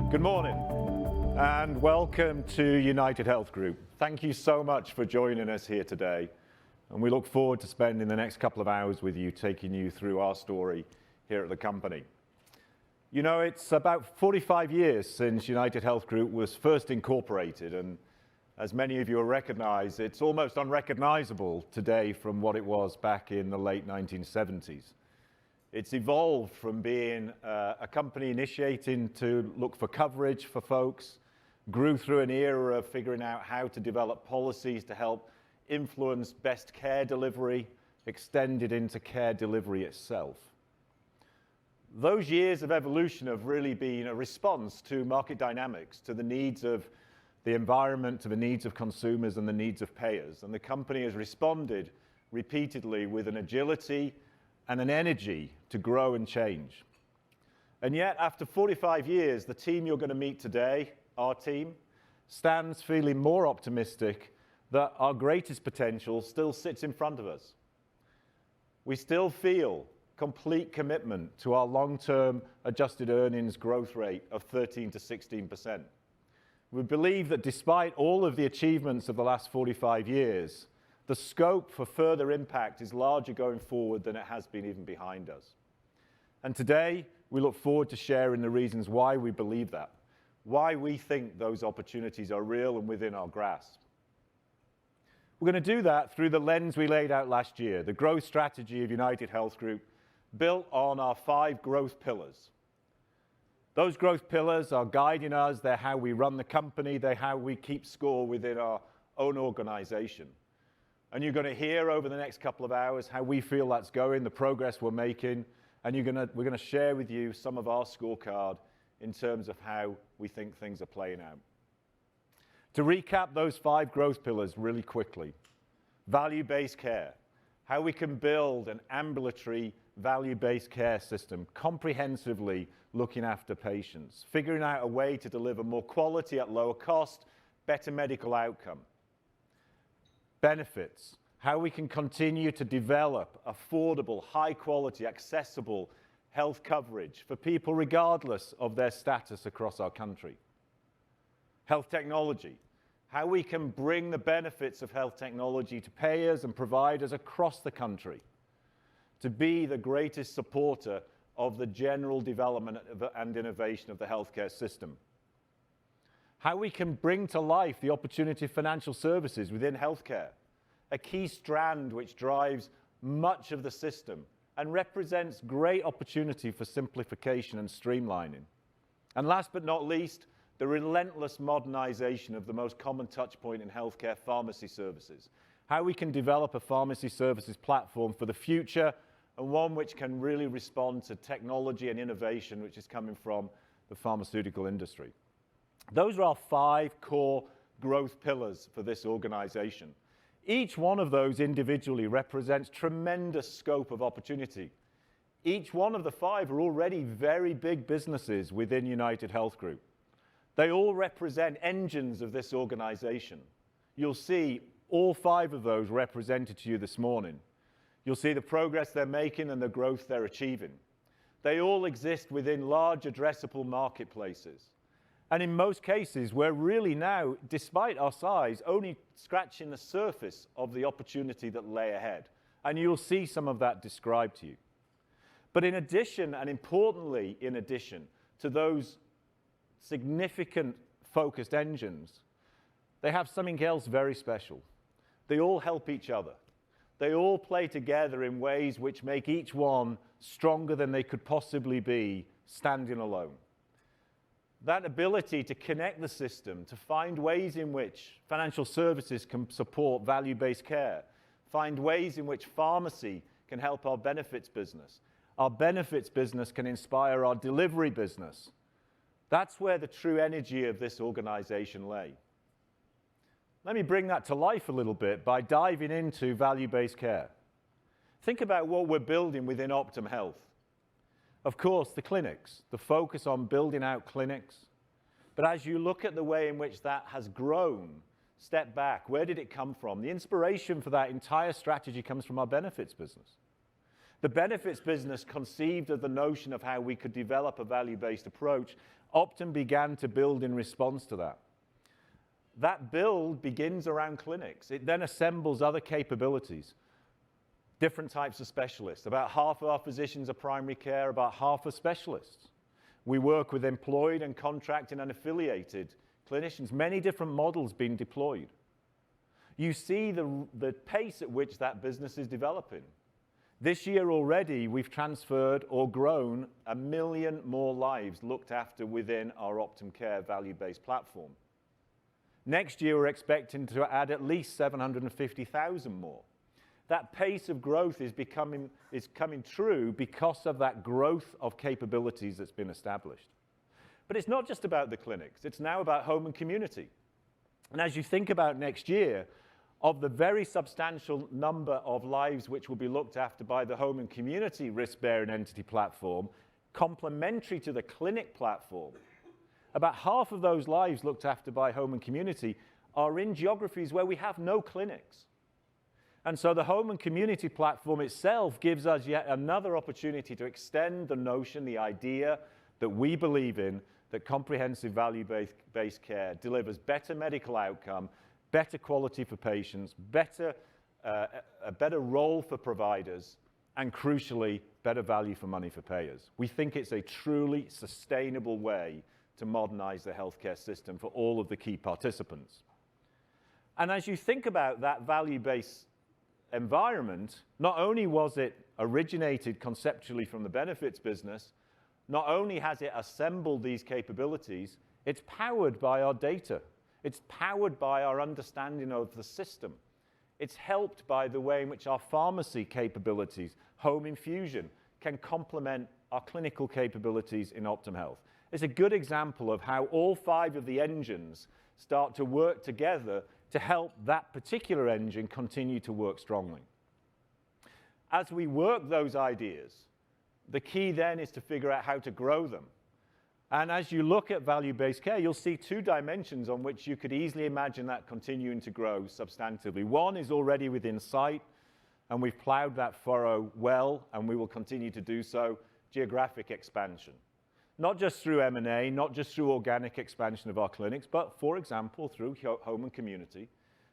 Good morning and welcome to United Health Group. Thank you so much for joining us here today, and we look forward to spending the next couple of hours with you, taking you through our story here at the company. You know, it's about 45 years since United Health Group was first incorporated, and as many of you will recognize, it's almost unrecognizable today from what it was back in the late 1970s. It's evolved from being a company initiating to look for coverage for folks, grew through an era of figuring out how to develop policies to help influence best care delivery, extended into care delivery itself. Those years of evolution have really been a response to market dynamics, to the needs of the environment, to the needs of consumers and the needs of payers. And the company has responded repeatedly with an agility and an energy to grow and change. And yet, after 45 years, the team you're going to meet today, our team, stands feeling more optimistic that our greatest potential still sits in front of us. We still feel complete commitment to our long-term adjusted earnings growth rate of 13 to 16%. We believe that despite all of the achievements of the last 45 years, the scope for further impact is larger going forward than it has been even behind us. And today, we look forward to sharing the reasons why we believe that, why we think those opportunities are real and within our grasp. We're going to do that through the lens we laid out last year, the growth strategy of United Health Group, built on our 5 growth pillars. Those growth pillars are guiding us. They're how we run the company. They're how we keep score within our own organization. And you're going to hear over the next couple of hours how we feel that's going, the progress we're making, and we're going to share with you some of our scorecard in terms of how we think things are playing out. To recap those 5 growth pillars really quickly: value-based care, how we can build an ambulatory value-based care system, comprehensively looking after patients, figuring out a way to deliver more quality at lower cost, better medical outcome. Benefits, how we can continue to develop affordable, high-quality, accessible health coverage for people regardless of their status across our country. Health technology, how we can bring the benefits of health technology to payers and providers across the country to be the greatest supporter of the general development and innovation of the healthcare system. How we can bring to life the opportunity of financial services within healthcare, a key strand which drives much of the system and represents great opportunity for simplification and streamlining. And last but not least, the relentless modernization of the most common touch point in healthcare, pharmacy services. How we can develop a pharmacy services platform for the future, and one which can really respond to technology and innovation which is coming from the pharmaceutical industry. Those are our 5 core growth pillars for this organization. Each one of those individually represents tremendous scope of opportunity. Each one of the 5 are already very big businesses within United Health Group. They all represent engines of this organization. You'll see all 5 of those represented to you this morning. You'll see the progress they're making and the growth they're achieving. They all exist within large addressable marketplaces. And in most cases, we're really now, despite our size, only scratching the surface of the opportunity that lay ahead. And you'll see some of that described to you. But in addition, and importantly in addition to those significant focused engines, they have something else very special. They all help each other. They all play together in ways which make each one stronger than they could possibly be standing alone. That ability to connect the system, to find ways in which financial services can support value-based care, find ways in which pharmacy can help our benefits business can inspire our delivery business. That's where the true energy of this organization lay. Let me bring that to life a little bit by diving into value-based care. Think about what we're building within Optum Health. Of course, the clinics, the focus on building out clinics. But as you look at the way in which that has grown, step back, where did it come from? The inspiration for that entire strategy comes from our benefits business. The benefits business conceived of the notion of how we could develop a value-based approach. Optum began to build in response to that. That build begins around clinics. It then assembles other capabilities, different types of specialists. About half of our physicians are primary care, about half are specialists. We work with employed and contracted and affiliated clinicians, many different models being deployed. You see the pace at which that business is developing. This year already, we've transferred or grown 1 million more lives looked after within our Optum Care value-based platform. Next year, we're expecting to add at least 750,000 more. That pace of growth is coming true because of that growth of capabilities that's been established. But it's not just about the clinics. It's now about home and community. And as you think about next year, of the very substantial number of lives which will be looked after by the home and community risk-bearing entity platform, complementary to the clinic platform, about half of those lives looked after by home and community are in geographies where we have no clinics. And so the home and community platform itself gives us yet another opportunity to extend the notion, the idea that we believe in, that comprehensive value-based care delivers better medical outcome, better quality for patients, a better role for providers, and crucially, better value for money for payers. We think it's a truly sustainable way to modernize the healthcare system for all of the key participants. And as you think about that value-based environment, not only was it originated conceptually from the benefits business, not only has it assembled these capabilities, it's powered by our data. It's powered by our understanding of the system. It's helped by the way in which our pharmacy capabilities, home infusion, can complement our clinical capabilities in Optum Health. It's a good example of how all 5 of the engines start to work together to help that particular engine continue to work strongly. As we work those ideas, the key then is to figure out how to grow them. And as you look at value-based care, you'll see 2 dimensions on which you could easily imagine that continuing to grow substantively. One is already within sight, and we've plowed that furrow well, and we will continue to do so, geographic expansion. Not just through M&A, not just through organic expansion of our clinics, but, for example, through home and community,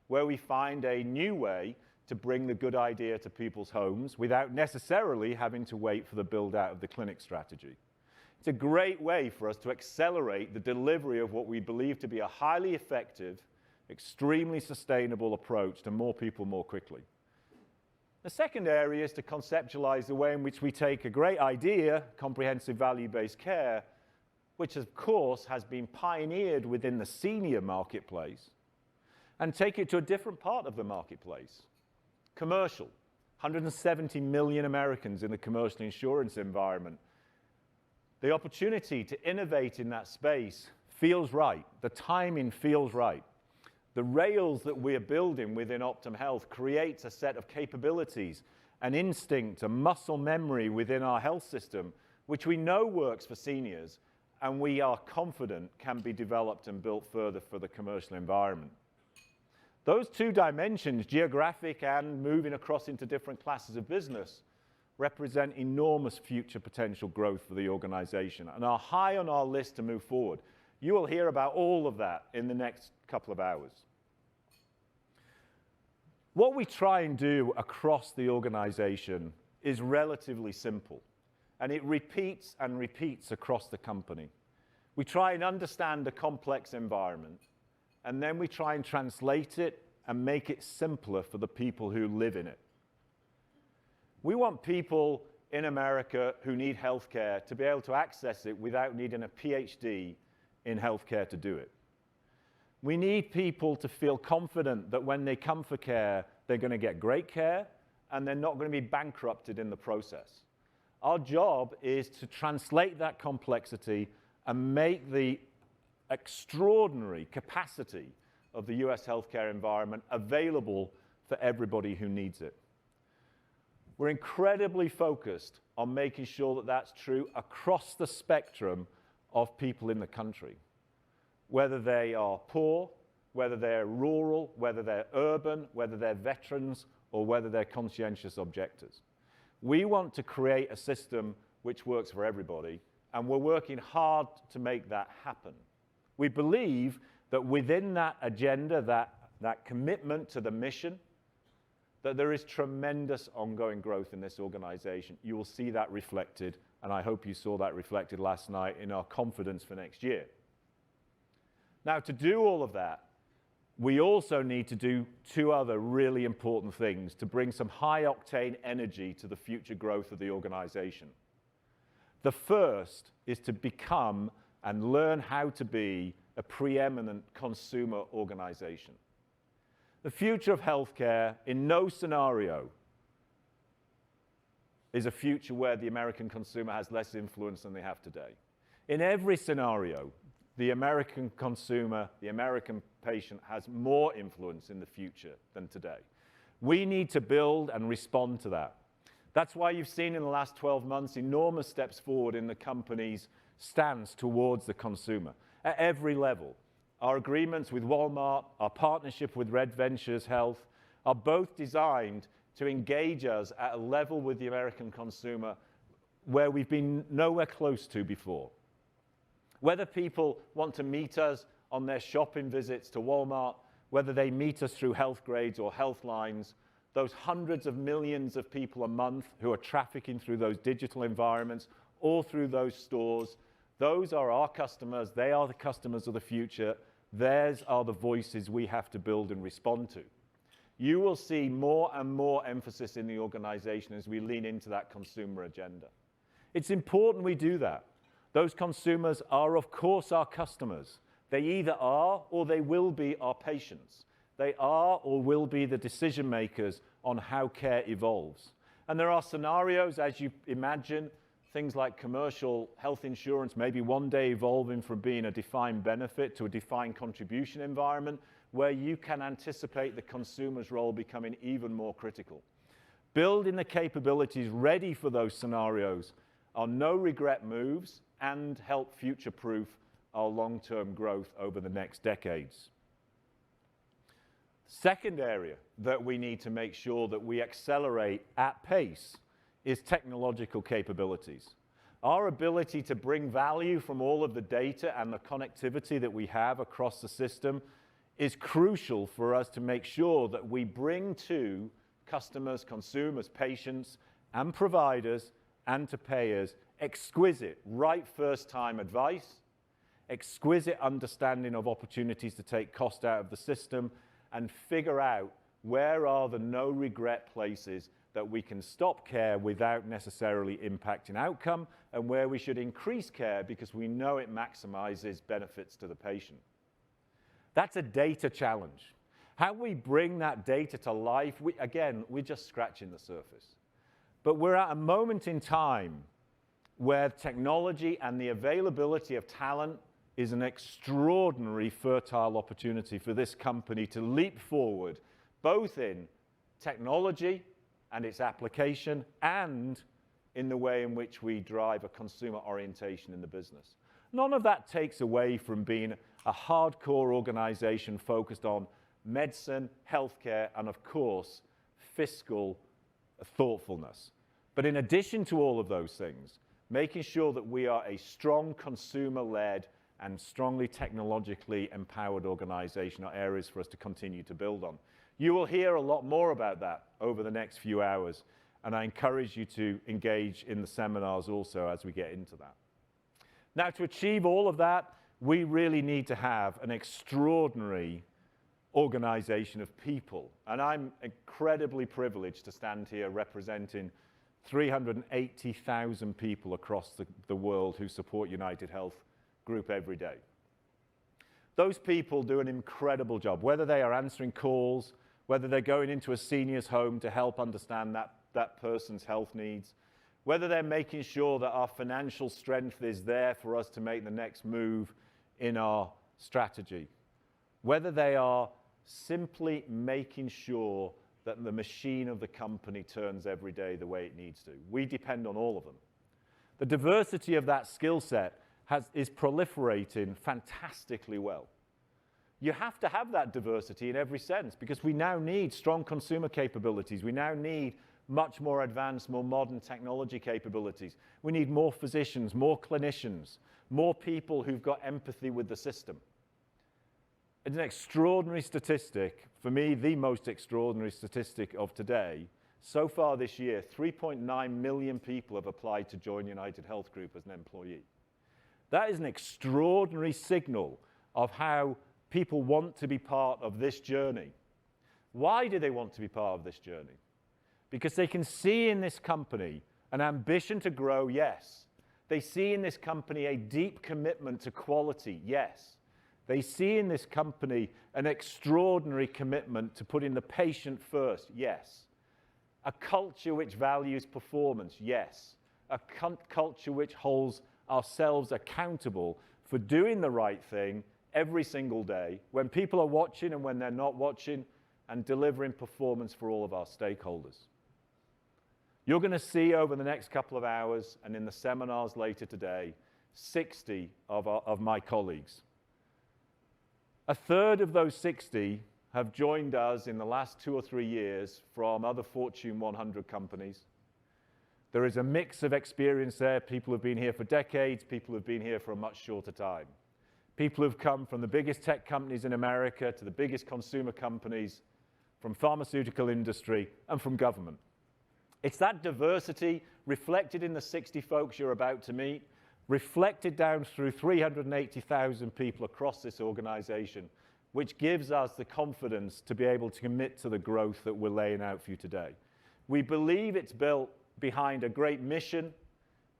where we find a new way to bring the good idea to people's homes without necessarily having to wait for the build-out of the clinic strategy. It's a great way for us to accelerate the delivery of what we believe to be a highly effective, extremely sustainable approach to more people more quickly. The second area is to conceptualize the way in which we take a great idea, comprehensive value-based care, which of course has been pioneered within the senior marketplace, and take it to a different part of the marketplace. Commercial. 170 million Americans in the commercial insurance environment. The opportunity to innovate in that space feels right. The timing feels right. The rails that we are building within Optum Health creates a set of capabilities, an instinct, a muscle memory within our health system, which we know works for seniors, and we are confident can be developed and built further for the commercial environment. Those 2 dimensions, geographic and moving across into different classes of business, represent enormous future potential growth for the organization and are high on our list to move forward. You will hear about all of that in the next couple of hours. What we try and do across the organization is relatively simple, and it repeats and repeats across the company. We try and understand a complex environment, and then we try and translate it and make it simpler for the people who live in it. We want people in America who need healthcare to be able to access it without needing a PhD in healthcare to do it. We need people to feel confident that when they come for care, they're going to get great care and they're not going to be bankrupted in the process. Our job is to translate that complexity and make the extraordinary capacity of the US healthcare environment available for everybody who needs it. We're incredibly focused on making sure that that's true across the spectrum of people in the country, whether they are poor, whether they're rural, whether they're urban, whether they're veterans, or whether they're conscientious objectors. We want to create a system which works for everybody, and we're working hard to make that happen. We believe that within that agenda, that commitment to the mission, that there is tremendous ongoing growth in this organization. You will see that reflected, and I hope you saw that reflected last night in our confidence for next year. Now, to do all of that, we also need to do two other really important things to bring some high-octane energy to the future growth of the organization. The first is to become and learn how to be a preeminent consumer organization. The future of healthcare, in no scenario, is a future where the American consumer has less influence than they have today. In every scenario, the American consumer, the American patient, has more influence in the future than today. We need to build and respond to that. That's why you've seen in the last 12 months enormous steps forward in the company's stance towards the consumer at every level. Our agreements with Walmart, our partnership with Red Ventures Health are both designed to engage us at a level with the American consumer where we've been nowhere close to before. Whether people want to meet us on their shopping visits to Walmart, whether they meet us through health grades or health lines, those hundreds of millions of people a month who are trafficking through those digital environments or through those stores, those are our customers. They are the customers of the future. Theirs are the voices we have to build and respond to. You will see more and more emphasis in the organization as we lean into that consumer agenda. It's important we do that. Those consumers are, of course, our customers. They either are or they will be our patients. They are or will be the decision makers on how care evolves. And there are scenarios, as you imagine, things like commercial health insurance maybe one day evolving from being a defined benefit to a defined contribution environment where you can anticipate the consumer's role becoming even more critical. Building the capabilities ready for those scenarios are no-regret moves and help future-proof our long-term growth over the next decades. Second area that we need to make sure that we accelerate at pace is technological capabilities. Our ability to bring value from all of the data and the connectivity that we have across the system is crucial for us to make sure that we bring to customers, consumers, patients, and providers, and to payers exquisite, right first-time advice, exquisite understanding of opportunities to take cost out of the system, and figure out where are the no-regret places that we can stop care without necessarily impacting outcome, and where we should increase care because we know it maximizes benefits to the patient. That's a data challenge. How we bring that data to life, we're just scratching the surface. But we're at a moment in time where technology and the availability of talent is an extraordinary fertile opportunity for this company to leap forward, both in technology and its application and in the way in which we drive a consumer orientation in the business. None of that takes away from being a hardcore organization focused on medicine, healthcare, and of course, fiscal thoughtfulness. But in addition to all of those things, making sure that we are a strong consumer-led and strongly technologically empowered organization are areas for us to continue to build on. You will hear a lot more about that over the next few hours, and I encourage you to engage in the seminars also as we get into that. Now, to achieve all of that, we really need to have an extraordinary organization of people, and I'm incredibly privileged to stand here representing 380,000 people across the world who support United Health Group every day. Those people do an incredible job, whether they are answering calls, whether they're going into a senior's home to help understand that person's health needs, whether they're making sure that our financial strength is there for us to make the next move in our strategy, whether they are simply making sure that the machine of the company turns every day the way it needs to. We depend on all of them. The diversity of that skill set is proliferating fantastically well. You have to have that diversity in every sense because we now need strong consumer capabilities. We now need much more advanced, more modern technology capabilities. We need more physicians, more clinicians, more people who've got empathy with the system. It's an extraordinary statistic, for me, the most extraordinary statistic of today. So far this year, 3.9 million people have applied to join United Health Group as an employee. That is an extraordinary signal of how people want to be part of this journey. Why do they want to be part of this journey? Because they can see in this company an ambition to grow, yes. They see in this company a deep commitment to quality, yes. They see in this company an extraordinary commitment to putting the patient first, yes. A culture which values performance, yes. A culture which holds ourselves accountable for doing the right thing every single day, when people are watching and when they're not watching, and delivering performance for all of our stakeholders. You're going to see over the next couple of hours and in the seminars later today, 60 of my colleagues. A third of those 60 have joined us in the last 2 or 3 years from other Fortune 100 companies. There is a mix of experience there. People who've been here for decades, people who've been here for a much shorter time. People who've come from the biggest tech companies in America to the biggest consumer companies, from pharmaceutical industry and from government. It's that diversity reflected in the 60 folks you're about to meet, reflected down through 380,000 people across this organization, which gives us the confidence to be able to commit to the growth that we're laying out for you today. We believe it's built behind a great mission.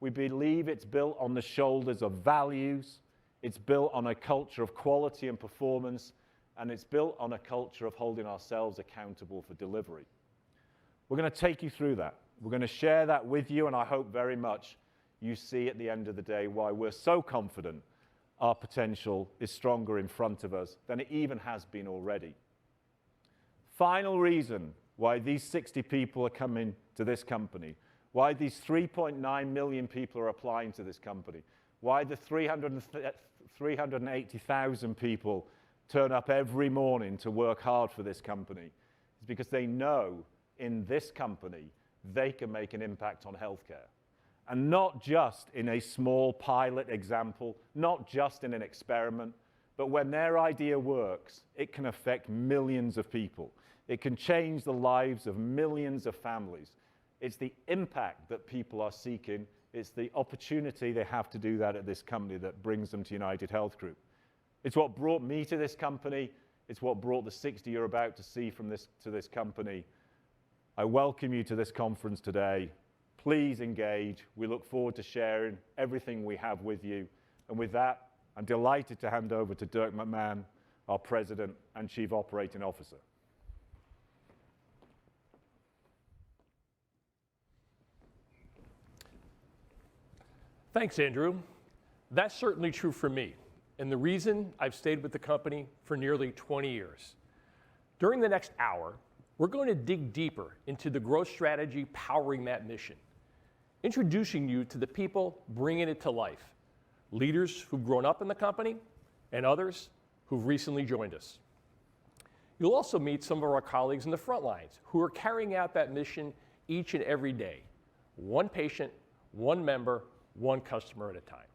We believe it's built on the shoulders of values. It's built on a culture of quality and performance, and it's built on a culture of holding ourselves accountable for delivery. We're going to take you through that. We're going to share that with you, and I hope very much you see at the end of the day why we're so confident our potential is stronger in front of us than it even has been already. Final reason why these 60 people are coming to this company, why these 3.9 million people are applying to this company, why the 380,000 people turn up every morning to work hard for this company, is because they know in this company they can make an impact on healthcare. And not just in a small pilot example, not just in an experiment, but when their idea works, it can affect millions of people. It can change the lives of millions of families. It's the impact that people are seeking. It's the opportunity they have to do that at this company that brings them to United Health Group. It's what brought me to this company. It's what brought the 60 you're about to see to this company. I welcome you to this conference today. Please engage. We look forward to sharing everything we have with you. And with that, I'm delighted to hand over to Dirk McMahon, our President and Chief Operating Officer. Thanks, Andrew. That's certainly true for me, and the reason I've stayed with the company for nearly 20 years. During the next hour, we're going to dig deeper into the growth strategy powering that mission, introducing you to the people bringing it to life, leaders who've grown up in the company and others who've recently joined us. You'll also meet some of our colleagues in the front lines who are carrying out that mission each and every day, one patient, one member, one customer at a time.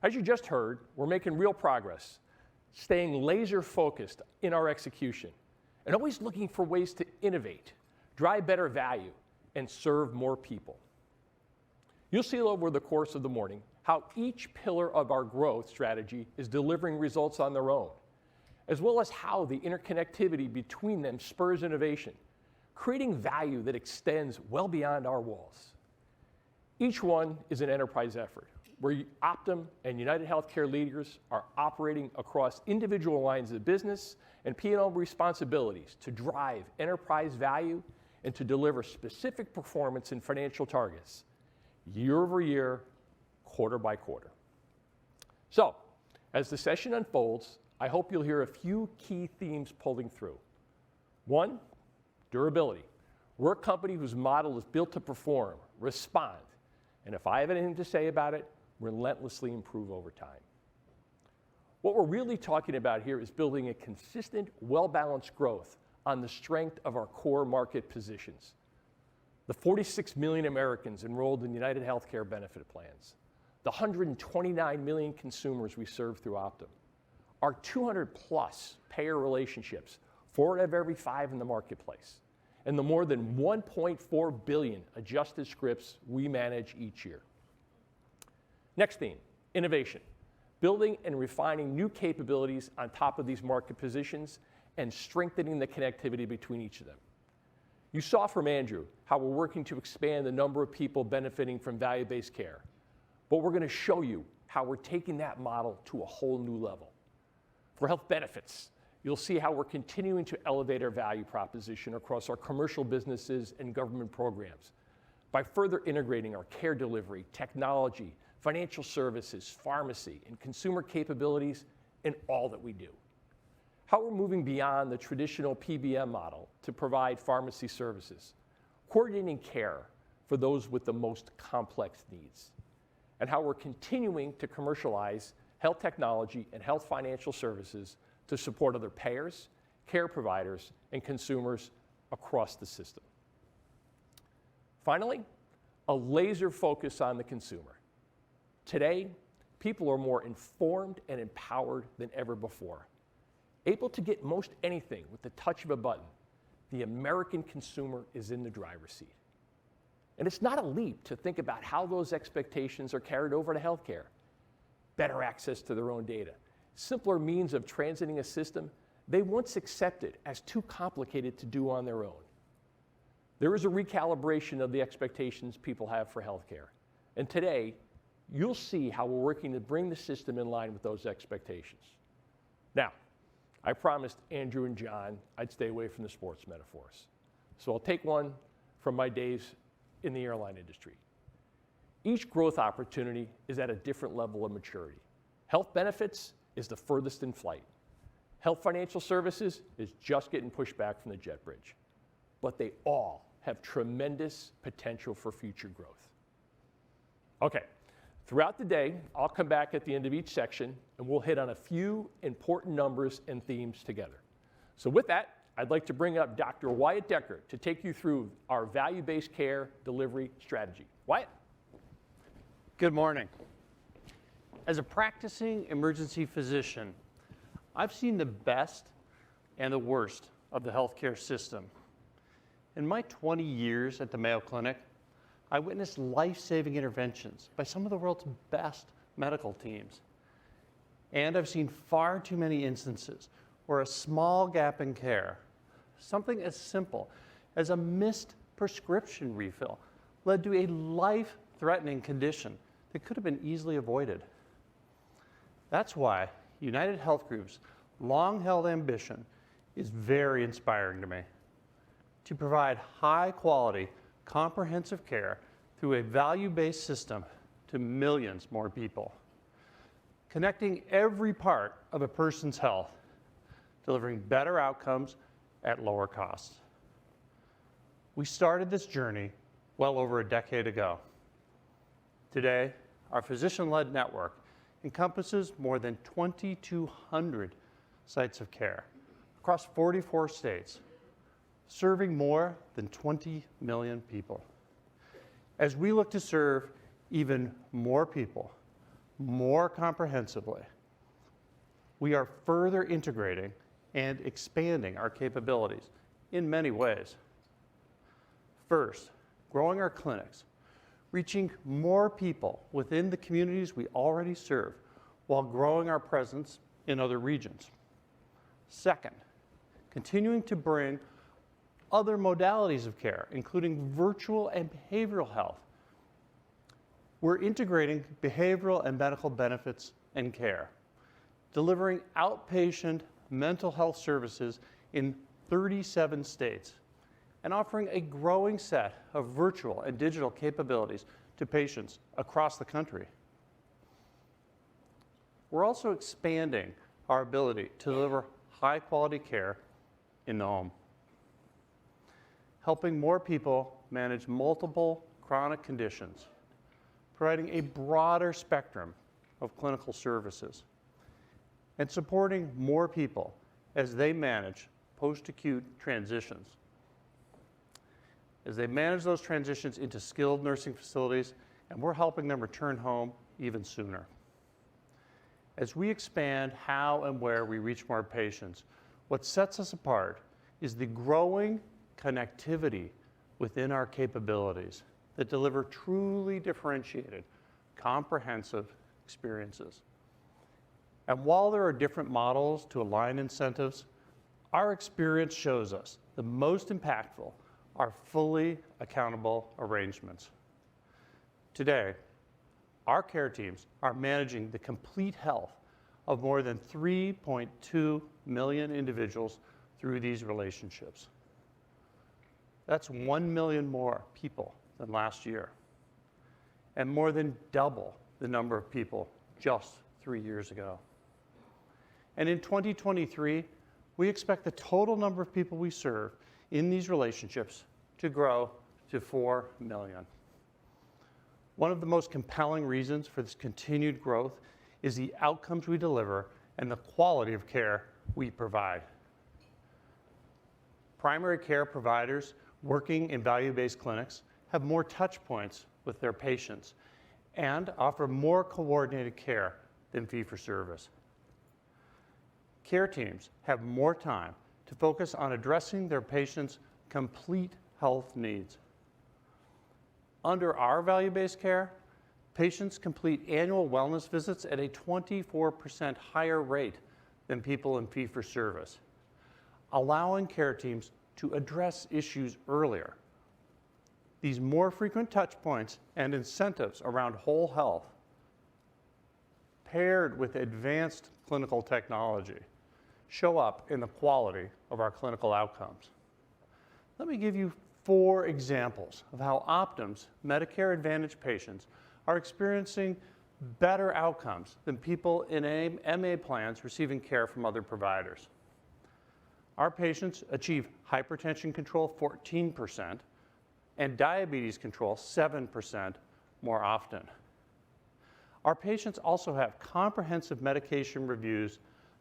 As you just heard, we're making real progress, staying laser focused in our execution, and always looking for ways to innovate, drive better value, and serve more people. You'll see over the course of the morning how each pillar of our growth strategy is delivering results on their own, as well as how the interconnectivity between them spurs innovation, creating value that extends well beyond our walls. Each one is an enterprise effort, where Optum and United Healthcare leaders are operating across individual lines of business and P&L responsibilities to drive enterprise value and to deliver specific performance and financial targets, year over year, quarter by quarter. So, as the session unfolds, I hope you'll hear a few key themes pulling through. One, durability. We're a company whose model is built to perform, respond, and if I have anything to say about it, relentlessly improve over time. What we're really talking about here is building a consistent, well-balanced growth on the strength of our core market positions. the 46 million Americans enrolled in United Healthcare benefit plans, the 129 million consumers we serve through Optum, our 200 plus payer relationships, 4 out of every 5 in the marketplace, and the more than 1.4 billion adjusted scripts we manage each year. Next theme, innovation. Building and refining new capabilities on top of these market positions and strengthening the connectivity between each of them. You saw from Andrew how we're working to expand the number of people benefiting from value-based care, but we're going to show you how we're taking that model to a whole new level. For health benefits, you'll see how we're continuing to elevate our value proposition across our commercial businesses and government programs by further integrating our care delivery, technology, financial services, pharmacy, and consumer capabilities in all that we do. How we're moving beyond the traditional PBM model to provide pharmacy services, coordinating care for those with the most complex needs, and how we're continuing to commercialize health technology and health financial services to support other payers, care providers, and consumers across the system. Finally, a laser focus on the consumer. Today, people are more informed and empowered than ever before. Able to get most anything with the touch of a button, the American consumer is in the driver's seat. And it's not a leap to think about how those expectations are carried over to healthcare. Better access to their own data, simpler means of transiting a system they once accepted as too complicated to do on their own. There is a recalibration of the expectations people have for healthcare. And today, you'll see how we're working to bring the system in line with those expectations. Now, I promised Andrew and John I'd stay away from the sports metaphors. So I'll take one from my days in the airline industry. Each growth opportunity is at a different level of maturity. Health benefits is the furthest in flight. Health financial services is just getting pushed back from the jet bridge. But they all have tremendous potential for future growth. Okay, throughout the day, I'll come back at the end of each section and we'll hit on a few important numbers and themes together. So with that, I'd like to bring up Dr. Wyatt Decker to take you through our value-based care delivery strategy. Wyatt. Good morning. As a practicing emergency physician, I've seen the best and the worst of the healthcare system. In my 20 years at the Mayo Clinic, I witnessed life-saving interventions by some of the world's best medical teams. And I've seen far too many instances where a small gap in care, something as simple as a missed prescription refill, led to a life-threatening condition that could have been easily avoided. That's why United Health Group's long-held ambition is very inspiring to me. To provide high-quality, comprehensive care through a value-based system to millions more people. Connecting every part of a person's health, delivering better outcomes at lower costs. We started this journey well over a decade ago. Today, our physician-led network encompasses more than 2,200 sites of care across 44 states, serving more than 20 million people. As we look to serve even more people, more comprehensively, we are further integrating and expanding our capabilities in many ways. First, growing our clinics, reaching more people within the communities we already serve while growing our presence in other regions. Second, continuing to bring other modalities of care, including virtual and behavioral health. We're integrating behavioral and medical benefits and care, delivering outpatient mental health services in 37 states, and offering a growing set of virtual and digital capabilities to patients across the country. We're also expanding our ability to deliver high-quality care in the home, helping more people manage multiple chronic conditions, providing a broader spectrum of clinical services, and supporting more people as they manage post-acute transitions. as they manage those transitions into skilled nursing facilities, and we're helping them return home even sooner. As we expand how and where we reach more patients, what sets us apart is the growing connectivity within our capabilities that deliver truly differentiated, comprehensive experiences. And while there are different models to align incentives, our experience shows us the most impactful are fully accountable arrangements. Today, our care teams are managing the complete health of more than 3.2 million individuals through these relationships. That's 1 million more people than last year, and more than double the number of people just 3 years ago. And in 2023, we expect the total number of people we serve in these relationships to grow to 4 million. One of the most compelling reasons for this continued growth is the outcomes we deliver and the quality of care we provide. Primary care providers working in value-based clinics have more touch points with their patients and offer more coordinated care than fee-for-service. Care teams have more time to focus on addressing their patients' complete health needs. Under our value-based care, patients complete annual wellness visits at a 24% higher rate than people in fee-for-service, allowing care teams to address issues earlier. These more frequent touch points and incentives around whole health, paired with advanced clinical technology, show up in the quality of our clinical outcomes. Let me give you 4 examples of how Optum's Medicare Advantage patients are experiencing better outcomes than people in MA plans receiving care from other providers. Our patients achieve hypertension control 14% and diabetes control 7% more often. Our patients also have comprehensive medication reviews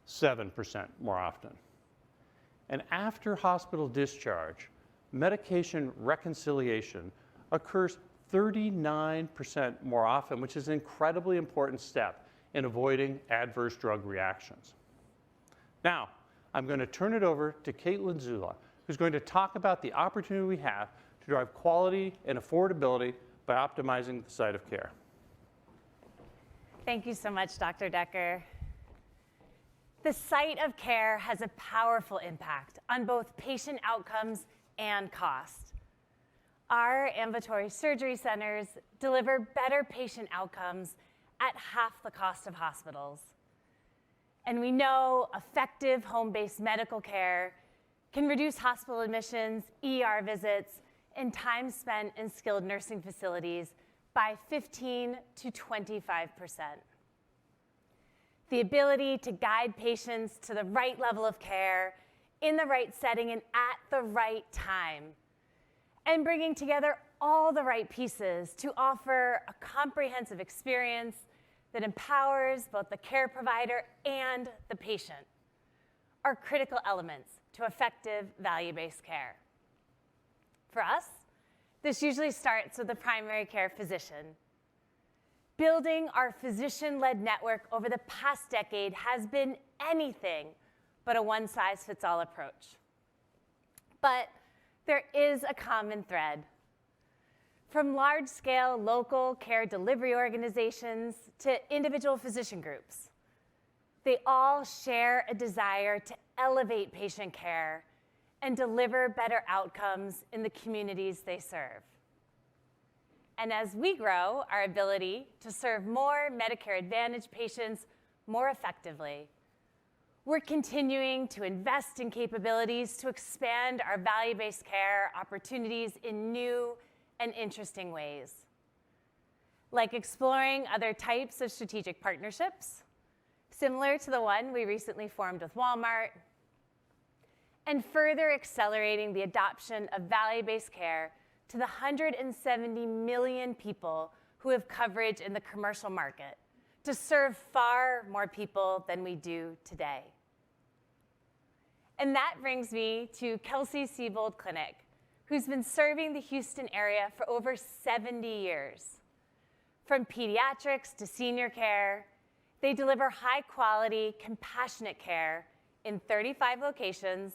7% more often. And after hospital discharge, medication reconciliation occurs 39% more often, which is an incredibly important step in avoiding adverse drug reactions. Now, I'm going to turn it over to Caitlin Zula, who's going to talk about the opportunity we have to drive quality and affordability by optimizing the site of care. Thank you so much, Dr. Decker. The site of care has a powerful impact on both patient outcomes and cost. Our ambulatory surgery centers deliver better patient outcomes at half the cost of hospitals. And we know effective home-based medical care can reduce hospital admissions, ER visits, and time spent in skilled nursing facilities by 15 to 25%. The ability to guide patients to the right level of care in the right setting and at the right time, and bringing together all the right pieces to offer a comprehensive experience that empowers both the care provider and the patient are critical elements to effective value-based care. For us, this usually starts with the primary care physician. Building our physician-led network over the past decade has been anything but a one-size-fits-all approach. But there is a common thread. From large-scale local care delivery organizations to individual physician groups, they all share a desire to elevate patient care and deliver better outcomes in the communities they serve. And as we grow our ability to serve more Medicare Advantage patients more effectively, we're continuing to invest in capabilities to expand our value-based care opportunities in new and interesting ways, like exploring other types of strategic partnerships, similar to the one we recently formed with Walmart, and further accelerating the adoption of value-based care to the 170 million people who have coverage in the commercial market to serve far more people than we do today. And that brings me to Kelsey-Seybold Clinic, who's been serving the Houston area for over 70 years. From pediatrics to senior care, they deliver high-quality, compassionate care in 35 locations,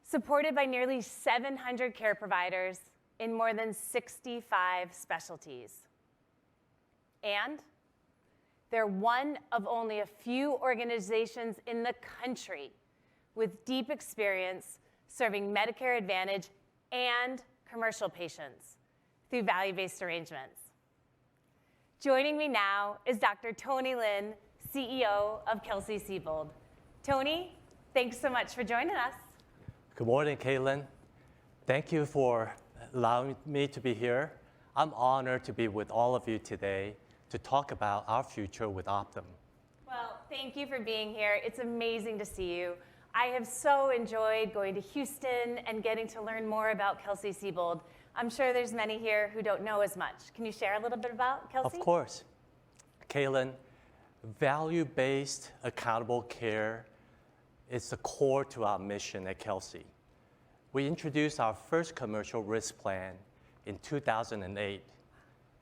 supported by nearly 700 care providers in more than 65 specialties. And they're one of only a few organizations in the country with deep experience serving Medicare Advantage and commercial patients through value-based arrangements. Joining me now is Dr. Tony Lin, CEO of Kelsey-Seybold. Tony, thanks so much for joining us. Good morning, Caitlin. Thank you for allowing me to be here. I'm honored to be with all of you today to talk about our future with Optum. Well, thank you for being here. It's amazing to see you. I have so enjoyed going to Houston and getting to learn more about Kelsey-Seybold. I'm sure there's many here who don't know as much. Can you share a little bit about Kelsey? Of course. Caitlin, value-based accountable care is the core to our mission at Kelsey. We introduced our first commercial risk plan in 2008,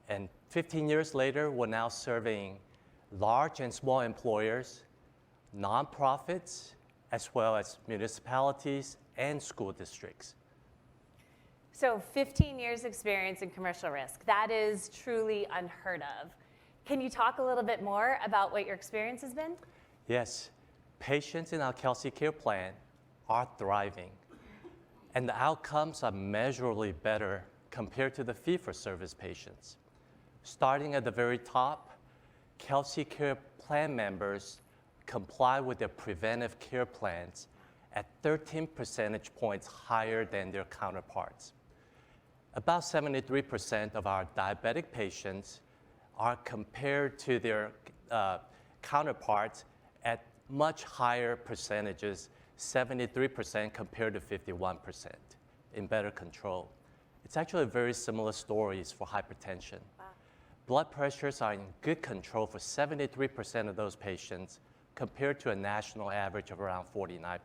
and 15 years later, we're now serving large and small employers, nonprofits, as well as municipalities and school districts. So 15 years experience in commercial risk. That is truly unheard of. Can you talk a little bit more about what your experience has been? Yes, patients in our Kelsey Care Plan are thriving, and the outcomes are measurably better compared to the fee-for-service patients. Starting at the very top, Kelsey Care Plan members comply with their preventive care plans at 13 percentage points higher than their counterparts. About 73% of our diabetic patients are compared to their counterparts at much higher percentages, 73% compared to 51% in better control. It's actually very similar stories for hypertension. Wow. Blood pressures are in good control for 73% of those patients compared to a national average of around 49%.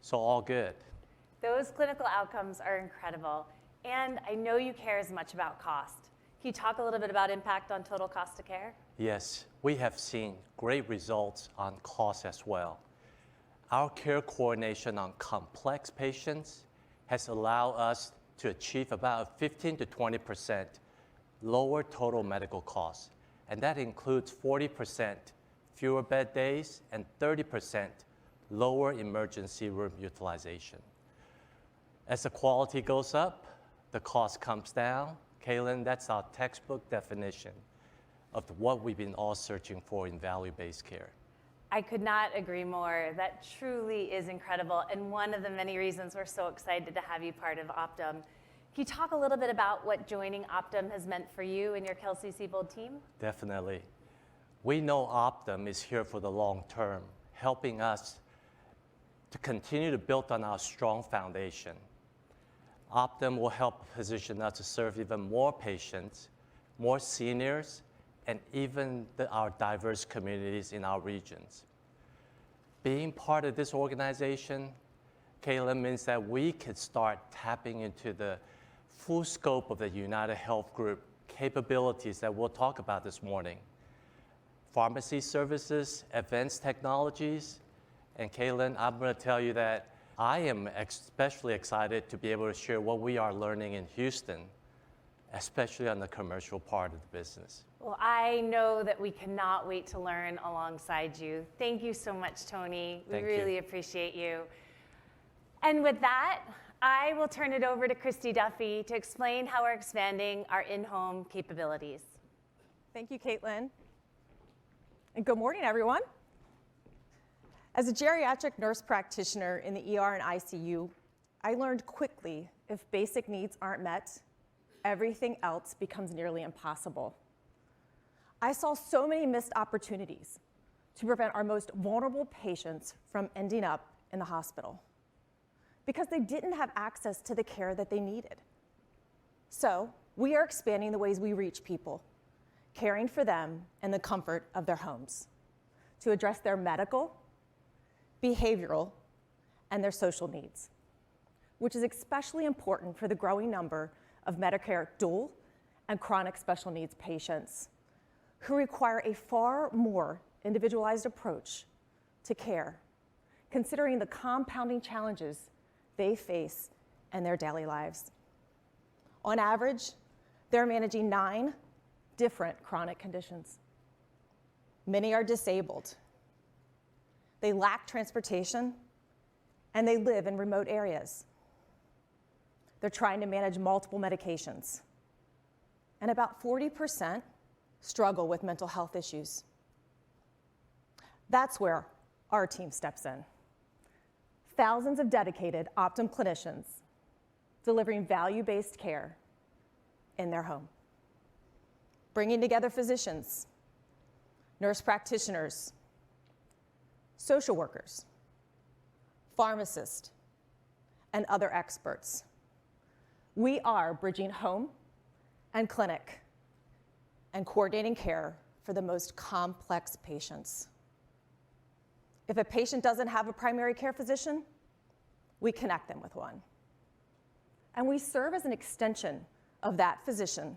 So all good. Those clinical outcomes are incredible. And I know you care as much about cost. Can you talk a little bit about impact on total cost of care? Yes, we have seen great results on cost as well. Our care coordination on complex patients has allowed us to achieve about 15 to 20% lower total medical costs. And that includes 40% fewer bed days and 30% lower emergency room utilization. As the quality goes up, the cost comes down. Kaylin, that's our textbook definition of what we've been all searching for in value-based care. I could not agree more. That truly is incredible, and one of the many reasons we're so excited to have you part of Optum. Can you talk a little bit about what joining Optum has meant for you and your Kelsey-Seybold team? Definitely. We know Optum is here for the long term, helping us to continue to build on our strong foundation. Optum will help position us to serve even more patients, more seniors, and even our diverse communities in our regions. Being part of this organization, Kayla, means that we can start tapping into the full scope of the United Health Group capabilities that we'll talk about this morning. Pharmacy services, advanced technologies, and Kaylin, I'm going to tell you that I am especially excited to be able to share what we are learning in Houston, especially on the commercial part of the business. Well, I know that we cannot wait to learn alongside you. Thank you so much, Tony. We really appreciate you. And with that, I will turn it over to Christy Duffy to explain how we're expanding our in-home capabilities. Thank you, Caitlin. And good morning, everyone. As a geriatric nurse practitioner in the ER and ICU, I learned quickly if basic needs aren't met, everything else becomes nearly impossible. I saw so many missed opportunities to prevent our most vulnerable patients from ending up in the hospital because they didn't have access to the care that they needed. So we are expanding the ways we reach people, caring for them in the comfort of their homes to address their medical, behavioral, and their social needs. which is especially important for the growing number of Medicare dual and chronic special needs patients who require a far more individualized approach to care, considering the compounding challenges they face in their daily lives. On average, they're managing 9 different chronic conditions. Many are disabled. They lack transportation, and they live in remote areas. They're trying to manage multiple medications. And about 40% struggle with mental health issues. That's where our team steps in. Thousands of dedicated Optum clinicians delivering value-based care in their home. Bringing together physicians, nurse practitioners, social workers, pharmacists, and other experts. We are bridging home and clinic and coordinating care for the most complex patients. If a patient doesn't have a primary care physician, we connect them with one. And we serve as an extension of that physician,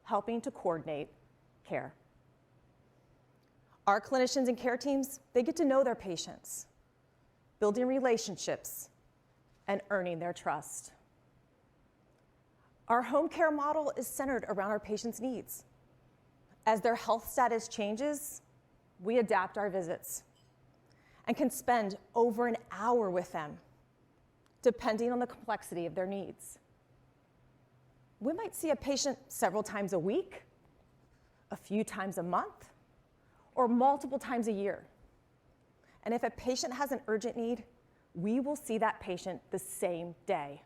helping to coordinate care. Our clinicians and care teams, they get to know their patients, building relationships and earning their trust. Our home care model is centered around our patients' needs. As their health status changes, we adapt our visits and can spend over an hour with them, depending on the complexity of their needs. We might see a patient several times a week, a few times a month, or multiple times a year. And if a patient has an urgent need, we will see that patient the same day.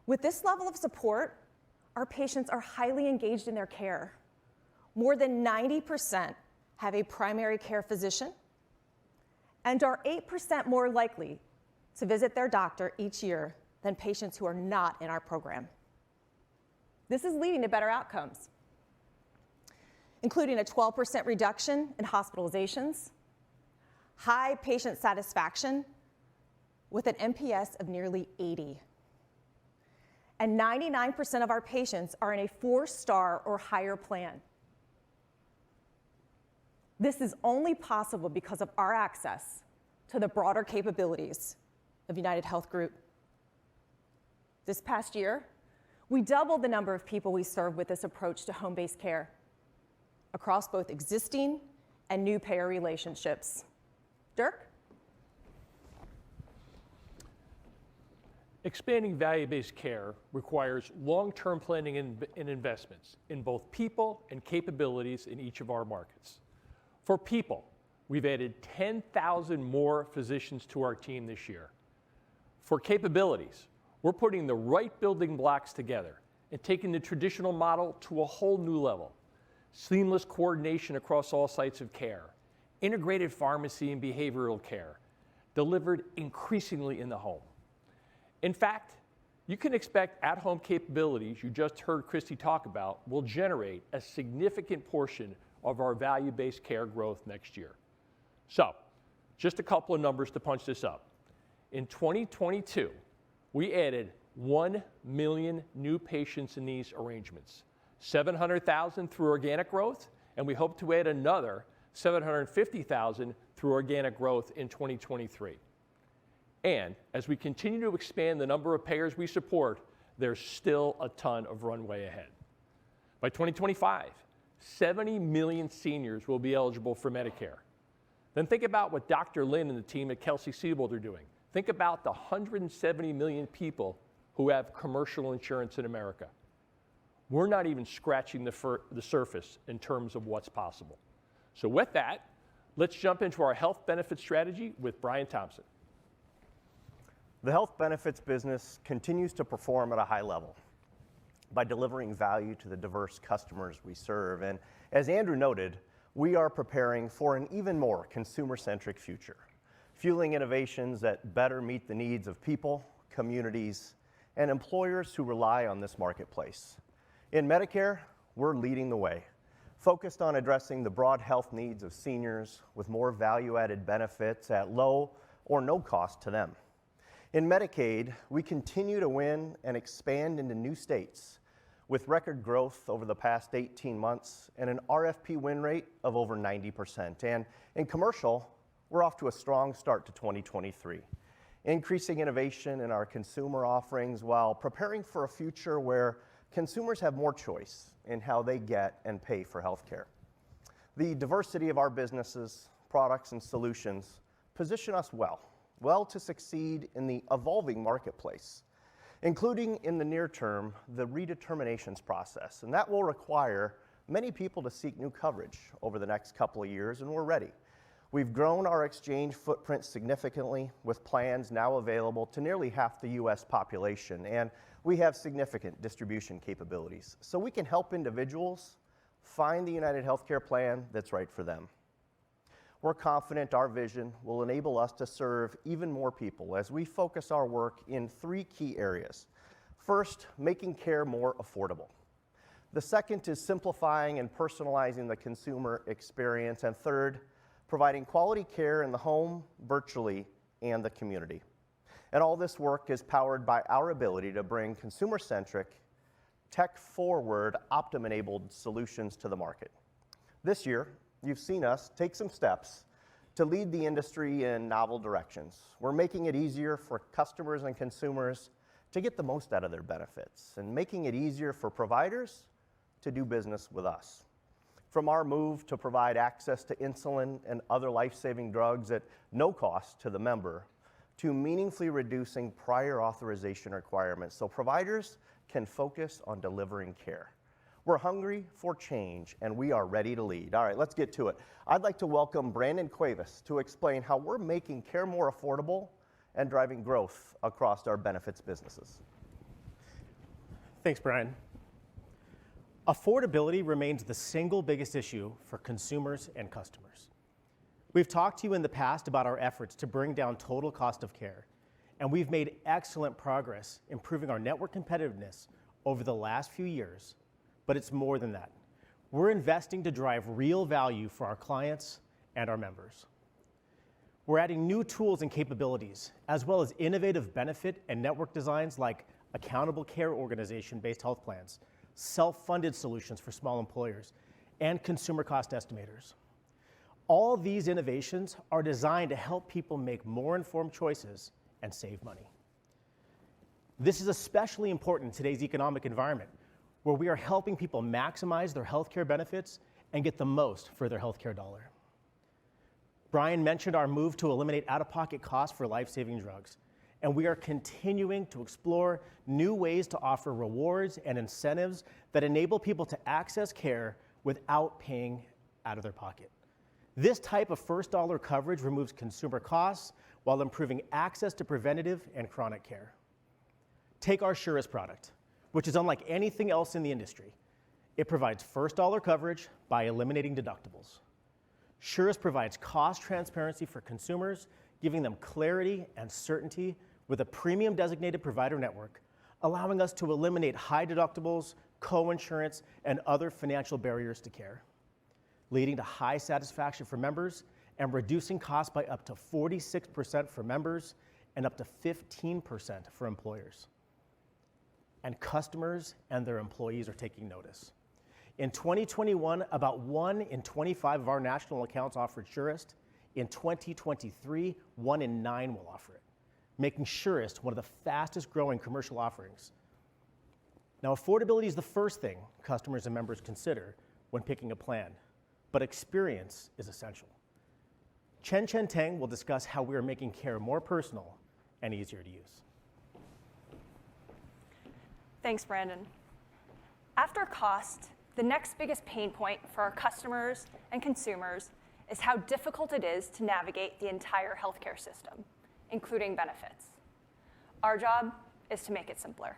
With this level of support, our patients are highly engaged in their care. More than 90% have a primary care physician and are 8% more likely to visit their doctor each year than patients who are not in our program. This is leading to better outcomes, including a 12% reduction in hospitalizations, high patient satisfaction with an NPS of nearly 80. And 99% of our patients are in a 4-star or higher plan. This is only possible because of our access to the broader capabilities of UnitedHealth Group. This past year, we doubled the number of people we serve with this approach to home-based care across both existing and new payer relationships. Dirk? Expanding value-based care requires long-term planning and investments in both people and capabilities in each of our markets. For people, we've added 10,000 more physicians to our team this year. For capabilities, we're putting the right building blocks together and taking the traditional model to a whole new level. Seamless coordination across all sites of care, integrated pharmacy and behavioral care, delivered increasingly in the home. In fact, you can expect at-home capabilities you just heard Christy talk about will generate a significant portion of our value-based care growth next year. So, just a couple of numbers to punch this up. In 2022, we added 1 million new patients in these arrangements, 700,000 through organic growth, and we hope to add another 750,000 through organic growth in 2023. And as we continue to expand the number of payers we support, there's still a ton of runway ahead. By 2025, 70 million seniors will be eligible for Medicare. Then think about what Dr. Lin and the team at Kelsey-Seybold are doing. Think about the 170 million people who have commercial insurance in America. We're not even scratching the surface in terms of what's possible. So with that, let's jump into our health benefit strategy with Brian Thompson. The health benefits business continues to perform at a high level by delivering value to the diverse customers we serve. And as Andrew noted, we are preparing for an even more consumer-centric future, fueling innovations that better meet the needs of people, communities, and employers who rely on this marketplace. In Medicare, we're leading the way, focused on addressing the broad health needs of seniors with more value-added benefits at low or no cost to them. In Medicaid, we continue to win and expand into new states with record growth over the past 18 months and an RFP win rate of over 90%. And in commercial, we're off to a strong start to 2023, increasing innovation in our consumer offerings while preparing for a future where consumers have more choice in how they get and pay for healthcare. The diversity of our businesses, products, and solutions position us well to succeed in the evolving marketplace, including in the near term, the redeterminations process. And that will require many people to seek new coverage over the next couple of years, and we're ready. We've grown our exchange footprint significantly with plans now available to nearly half the US population, and we have significant distribution capabilities, so we can help individuals find the United Healthcare plan that's right for them. We're confident our vision will enable us to serve even more people as we focus our work in 3 key areas. First, making care more affordable. The second is simplifying and personalizing the consumer experience. And third, providing quality care in the home, virtually, and the community. And all this work is powered by our ability to bring consumer-centric, tech-forward, Optum-enabled solutions to the market. This year, you've seen us take some steps to lead the industry in novel directions. We're making it easier for customers and consumers to get the most out of their benefits and making it easier for providers to do business with us. From our move to provide access to insulin and other life-saving drugs at no cost to the member, to meaningfully reducing prior authorization requirements so providers can focus on delivering care. We're hungry for change, and we are ready to lead. All right, let's get to it. I'd like to welcome Brandon Cuevas to explain how we're making care more affordable and driving growth across our benefits businesses. Thanks, Brian. Affordability remains the single biggest issue for consumers and customers. We've talked to you in the past about our efforts to bring down total cost of care, and we've made excellent progress improving our network competitiveness over the last few years, but it's more than that. We're investing to drive real value for our clients and our members. We're adding new tools and capabilities, as well as innovative benefit and network designs like accountable care organization-based health plans, self-funded solutions for small employers, and consumer cost estimators. All these innovations are designed to help people make more informed choices and save money. This is especially important in today's economic environment, where we are helping people maximize their healthcare benefits and get the most for their healthcare dollar. Brian mentioned our move to eliminate out-of-pocket costs for life-saving drugs, and we are continuing to explore new ways to offer rewards and incentives that enable people to access care without paying out of their pocket. This type of first dollar coverage removes consumer costs while improving access to preventative and chronic care. Take our Surest product, which is unlike anything else in the industry. It provides first dollar coverage by eliminating deductibles. Surest provides cost transparency for consumers, giving them clarity and certainty with a premium designated provider network, allowing us to eliminate high deductibles, co-insurance, and other financial barriers to care, leading to high satisfaction for members and reducing costs by up to 46% for members and up to 15% for employers. And customers and their employees are taking notice. In 2021, about 1 in 25 of our national accounts offered Surest. In 2023, 1 in 9 will offer it, making Surest one of the fastest growing commercial offerings. Now, affordability is the first thing customers and members consider when picking a plan, but experience is essential. Chen Tang will discuss how we are making care more personal and easier to use. Thanks, Brandon. After cost, the next biggest pain point for our customers and consumers is how difficult it is to navigate the entire healthcare system, including benefits. Our job is to make it simpler.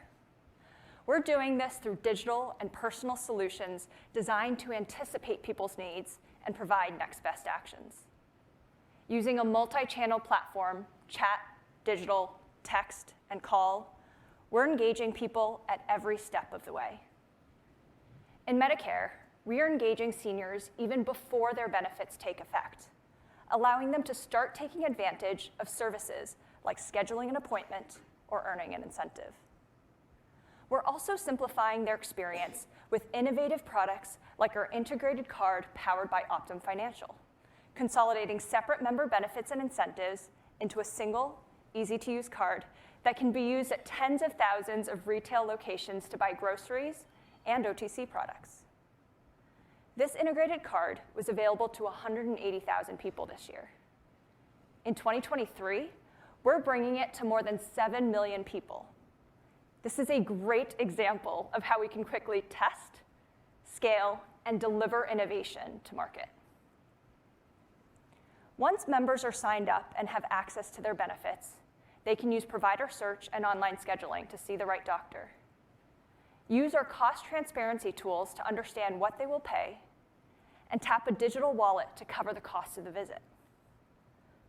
We're doing this through digital and personal solutions designed to anticipate people's needs and provide next best actions. Using a multi-channel platform, chat, digital, text, and call, we're engaging people at every step of the way. In Medicare, we are engaging seniors even before their benefits take effect, allowing them to start taking advantage of services like scheduling an appointment or earning an incentive. We're also simplifying their experience with innovative products like our integrated card powered by Optum Financial, consolidating separate member benefits and incentives into a single, easy-to-use card that can be used at tens of thousands of retail locations to buy groceries and OTC products. This integrated card was available to 180,000 people this year. In 2023, we're bringing it to more than 7 million people. This is a great example of how we can quickly test, scale, and deliver innovation to market. Once members are signed up and have access to their benefits, they can use provider search and online scheduling to see the right doctor. Use our cost transparency tools to understand what they will pay, and tap a digital wallet to cover the cost of the visit.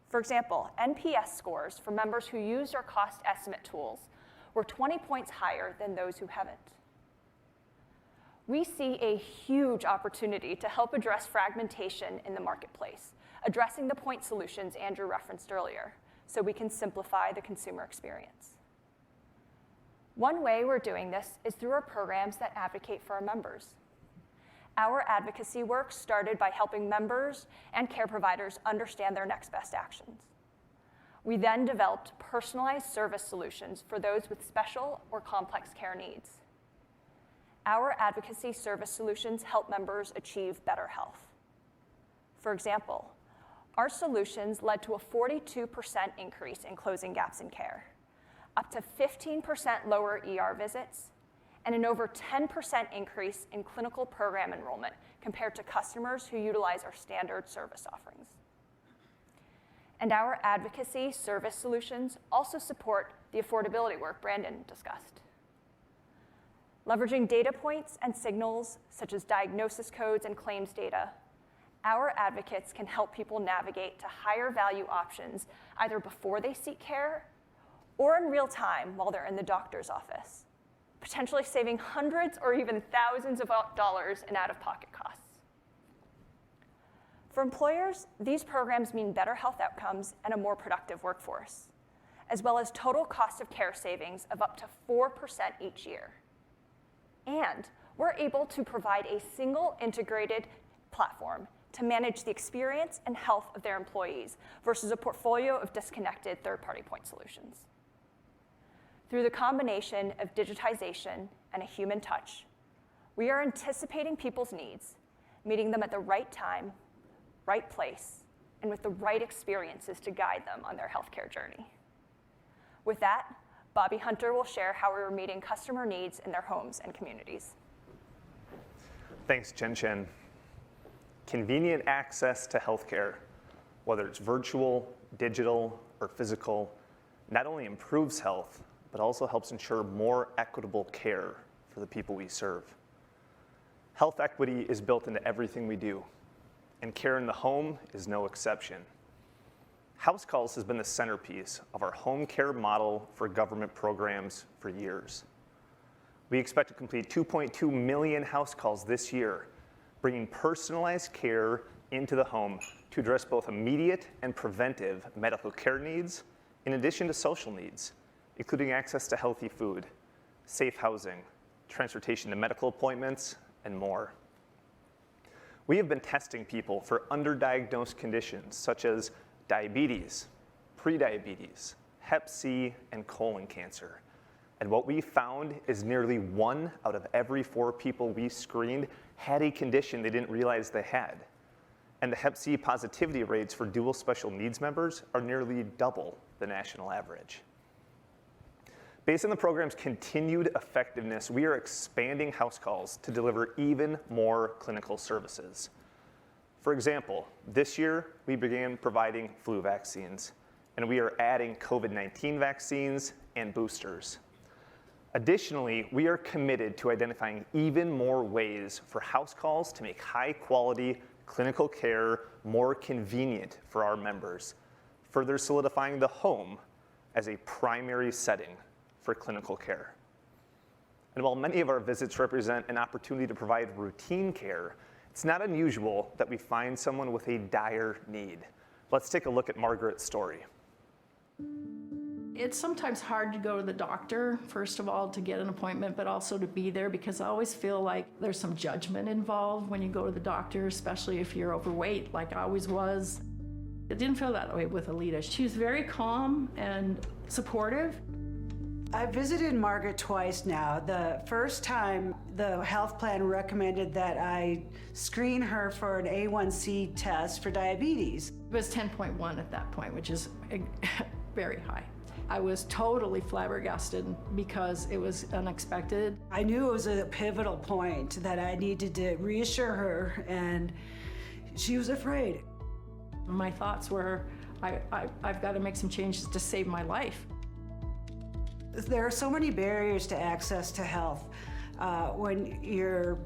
For example, NPS scores for members who used our cost estimate tools were 20 points higher than those who haven't. We see a huge opportunity to help address fragmentation in the marketplace, addressing the point solutions Andrew referenced earlier, so we can simplify the consumer experience. One way we're doing this is through our programs that advocate for our members. Our advocacy work started by helping members and care providers understand their next best actions. We then developed personalized service solutions for those with special or complex care needs. Our advocacy service solutions help members achieve better health. For example, our solutions led to a 42% increase in closing gaps in care, up to 15% lower ER visits, and an over 10% increase in clinical program enrollment compared to customers who utilize our standard service offerings. And our advocacy service solutions also support the affordability work Brandon discussed. Leveraging data points and signals such as diagnosis codes and claims data, our advocates can help people navigate to higher value options either before they seek care or in real time while they're in the doctor's office, potentially saving hundreds or even thousands of dollars in out-of-pocket costs. For employers, these programs mean better health outcomes and a more productive workforce, as well as total cost of care savings of up to 4% each year. And we're able to provide a single integrated platform to manage the experience and health of their employees versus a portfolio of disconnected third-party point solutions. Through the combination of digitization and a human touch, we are anticipating people's needs, meeting them at the right time, right place, and with the right experiences to guide them on their healthcare journey. With that, Bobby Hunter will share how we are meeting customer needs in their homes and communities. Thanks, Chen Chen. Convenient access to healthcare, whether it's virtual, digital, or physical, not only improves health, but also helps ensure more equitable care for the people we serve. Health equity is built into everything we do, and care in the home is no exception. House calls has been the centerpiece of our home care model for government programs for years. We expect to complete 2.2 million house calls this year, bringing personalized care into the home to address both immediate and preventive medical care needs, in addition to social needs, including access to healthy food, safe housing, transportation to medical appointments, and more. We have been testing people for underdiagnosed conditions such as diabetes, prediabetes, Hep C, and colon cancer. And what we found is nearly 1 out of every 4 people we screened had a condition they didn't realize they had. And the Hep C positivity rates for dual special needs members are nearly double the national average. Based on the program's continued effectiveness, we are expanding house calls to deliver even more clinical services. For example, this year, we began providing flu vaccines, and we are adding COVID-19 vaccines and boosters. Additionally, we are committed to identifying even more ways for house calls to make high-quality clinical care more convenient for our members, further solidifying the home as a primary setting for clinical care. And while many of our visits represent an opportunity to provide routine care, it's not unusual that we find someone with a dire need. Let's take a look at Margaret's story. It's sometimes hard to go to the doctor, first of all, to get an appointment, but also to be there, because I always feel like there's some judgment involved when you go to the doctor, especially if you're overweight, like I always was. It didn't feel that way with Alita. She was very calm and supportive. I visited Margaret twice now. The first time, the health plan recommended that I screen her for an A1C test for diabetes. It was 10.1 at that point, which is very high. I was totally flabbergasted because it was unexpected. I knew it was a pivotal point that I needed to reassure her, and she was afraid. My thoughts were, I've got to make some changes to save my life. There are so many barriers to access to health when you're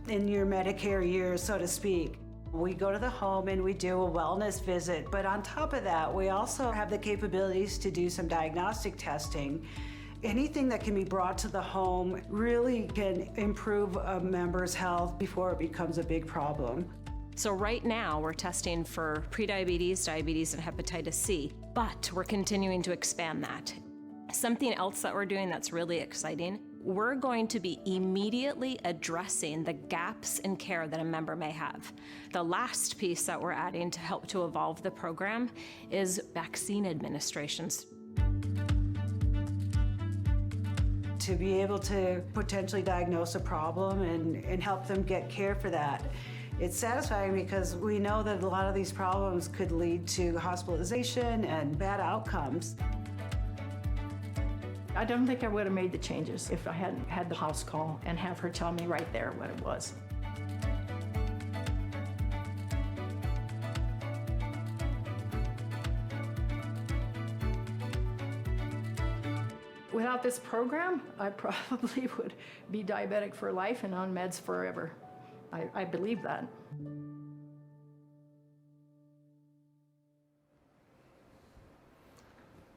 in your Medicare years, so to speak. We go to the home and we do a wellness visit, but on top of that, we also have the capabilities to do some diagnostic testing. Anything that can be brought to the home really can improve a member's health before it becomes a big problem. So right now we're testing for prediabetes, diabetes, and hepatitis C, but we're continuing to expand that. Something else that we're doing that's really exciting, we're going to be immediately addressing the gaps in care that a member may have. The last piece that we're adding to help to evolve the program is vaccine administrations. To be able to potentially diagnose a problem and help them get care for that. It's satisfying because we know that a lot of these problems could lead to hospitalization and bad outcomes. I don't think I would have made the changes if I hadn't had the house call and have her tell me right there what it was. Without this program, I probably would be diabetic for life and on meds forever. I believe that.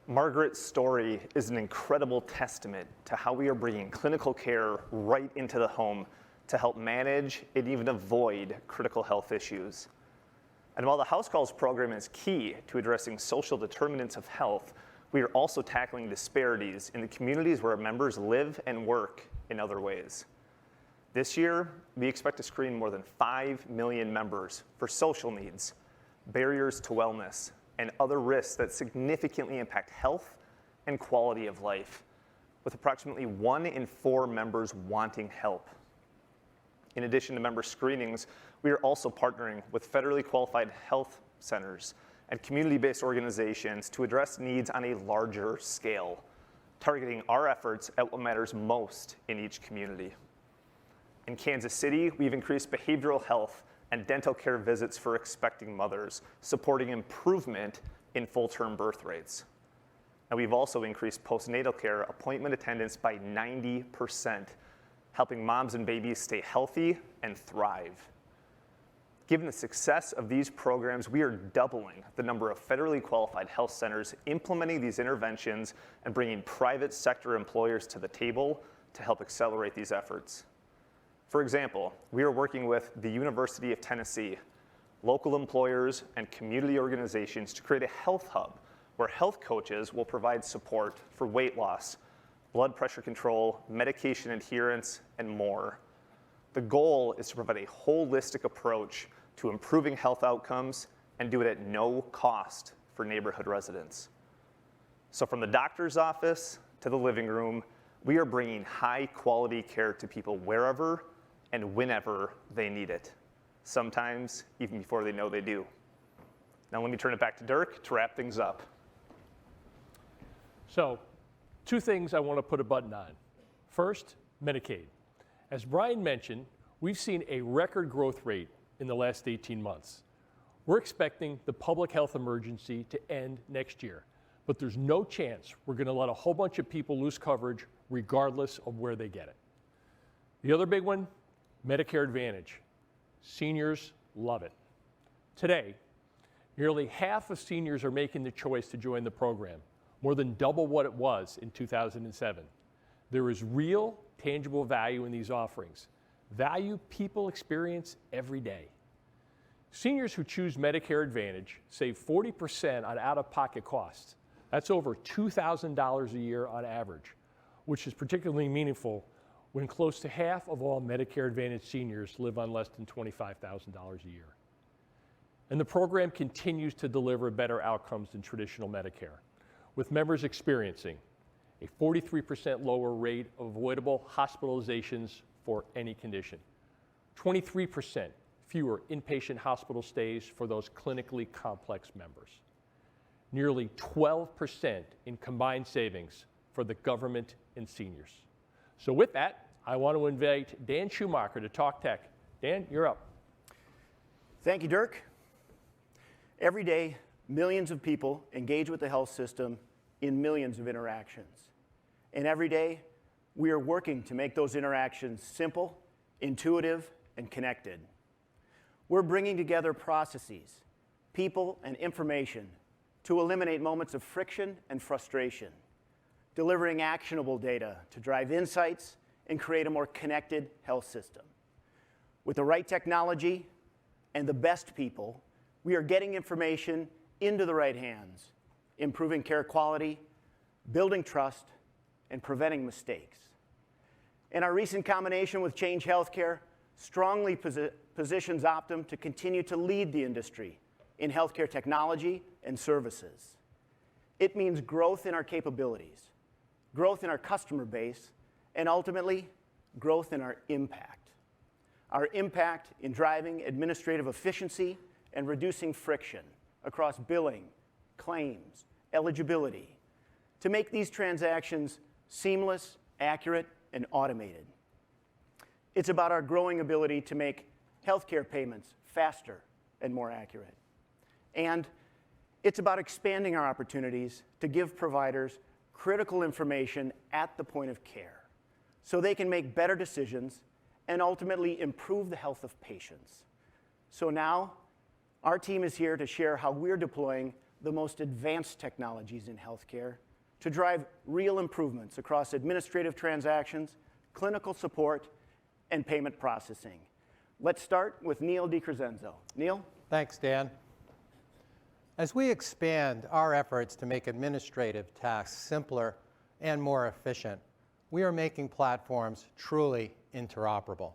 Margaret's story is an incredible testament to how we are bringing clinical care right into the home to help manage and even avoid critical health issues. And while the House Calls program is key to addressing social determinants of health, we are also tackling disparities in the communities where our members live and work in other ways. This year, we expect to screen more than 5 million members for social needs, barriers to wellness, and other risks that significantly impact health and quality of life, with approximately 1 in 4 members wanting help. In addition to member screenings, we are also partnering with federally qualified health centers and community-based organizations to address needs on a larger scale, targeting our efforts at what matters most in each community. In Kansas City, we've increased behavioral health and dental care visits for expecting mothers, supporting improvement in full-term birth rates. And we've also increased postnatal care appointment attendance by 90%, helping moms and babies stay healthy and thrive. Given the success of these programs, we are doubling the number of federally qualified health centers implementing these interventions and bringing private sector employers to the table to help accelerate these efforts. For example, we are working with the University of Tennessee, local employers, and community organizations to create a health hub where health coaches will provide support for weight loss, blood pressure control, medication adherence, and more. The goal is to provide a holistic approach to improving health outcomes and do it at no cost for neighborhood residents. So from the doctor's office to the living room, we are bringing high-quality care to people wherever and whenever they need it, sometimes even before they know they do. Now let me turn it back to Dirk to wrap things up. So, 2 things I want to put a button on. First, Medicaid. As Brian mentioned, we've seen a record growth rate in the last 18 months. We're expecting the public health emergency to end next year, but there's no chance we're going to let a whole bunch of people lose coverage regardless of where they get it. The other big one, Medicare Advantage. Seniors love it. Today, nearly half of seniors are making the choice to join the program, more than double what it was in 2007. There is real, tangible value in these offerings, value people experience every day. Seniors who choose Medicare Advantage save 40% on out-of-pocket costs. That's over $2,000 a year on average, which is particularly meaningful when close to half of all Medicare Advantage seniors live on less than $25,000 a year. And the program continues to deliver better outcomes than traditional Medicare, with members experiencing a 43% lower rate of avoidable hospitalizations for any condition, 23% fewer inpatient hospital stays for those clinically complex members, nearly 12% in combined savings for the government and seniors. So with that, I want to invite Dan Schumacher to talk tech. Dan, you're up. Thank you, Dirk. Every day, millions of people engage with the health system in millions of interactions. And every day, we are working to make those interactions simple, intuitive, and connected. We're bringing together processes, people, and information to eliminate moments of friction and frustration, delivering actionable data to drive insights and create a more connected health system. With the right technology and the best people, we are getting information into the right hands, improving care quality, building trust, and preventing mistakes. And our recent combination with Change Healthcare strongly positions Optum to continue to lead the industry in healthcare technology and services. It means growth in our capabilities, growth in our customer base, and ultimately, growth in our impact. Our impact in driving administrative efficiency and reducing friction across billing, claims, eligibility, to make these transactions seamless, accurate, and automated. It's about our growing ability to make healthcare payments faster and more accurate. And it's about expanding our opportunities to give providers critical information at the point of care so they can make better decisions and ultimately improve the health of patients. So now, our team is here to share how we're deploying the most advanced technologies in healthcare to drive real improvements across administrative transactions, clinical support, and payment processing. Let's start with Neil DiCrescenzo. Neil? Thanks, Dan. As we expand our efforts to make administrative tasks simpler and more efficient, we are making platforms truly interoperable.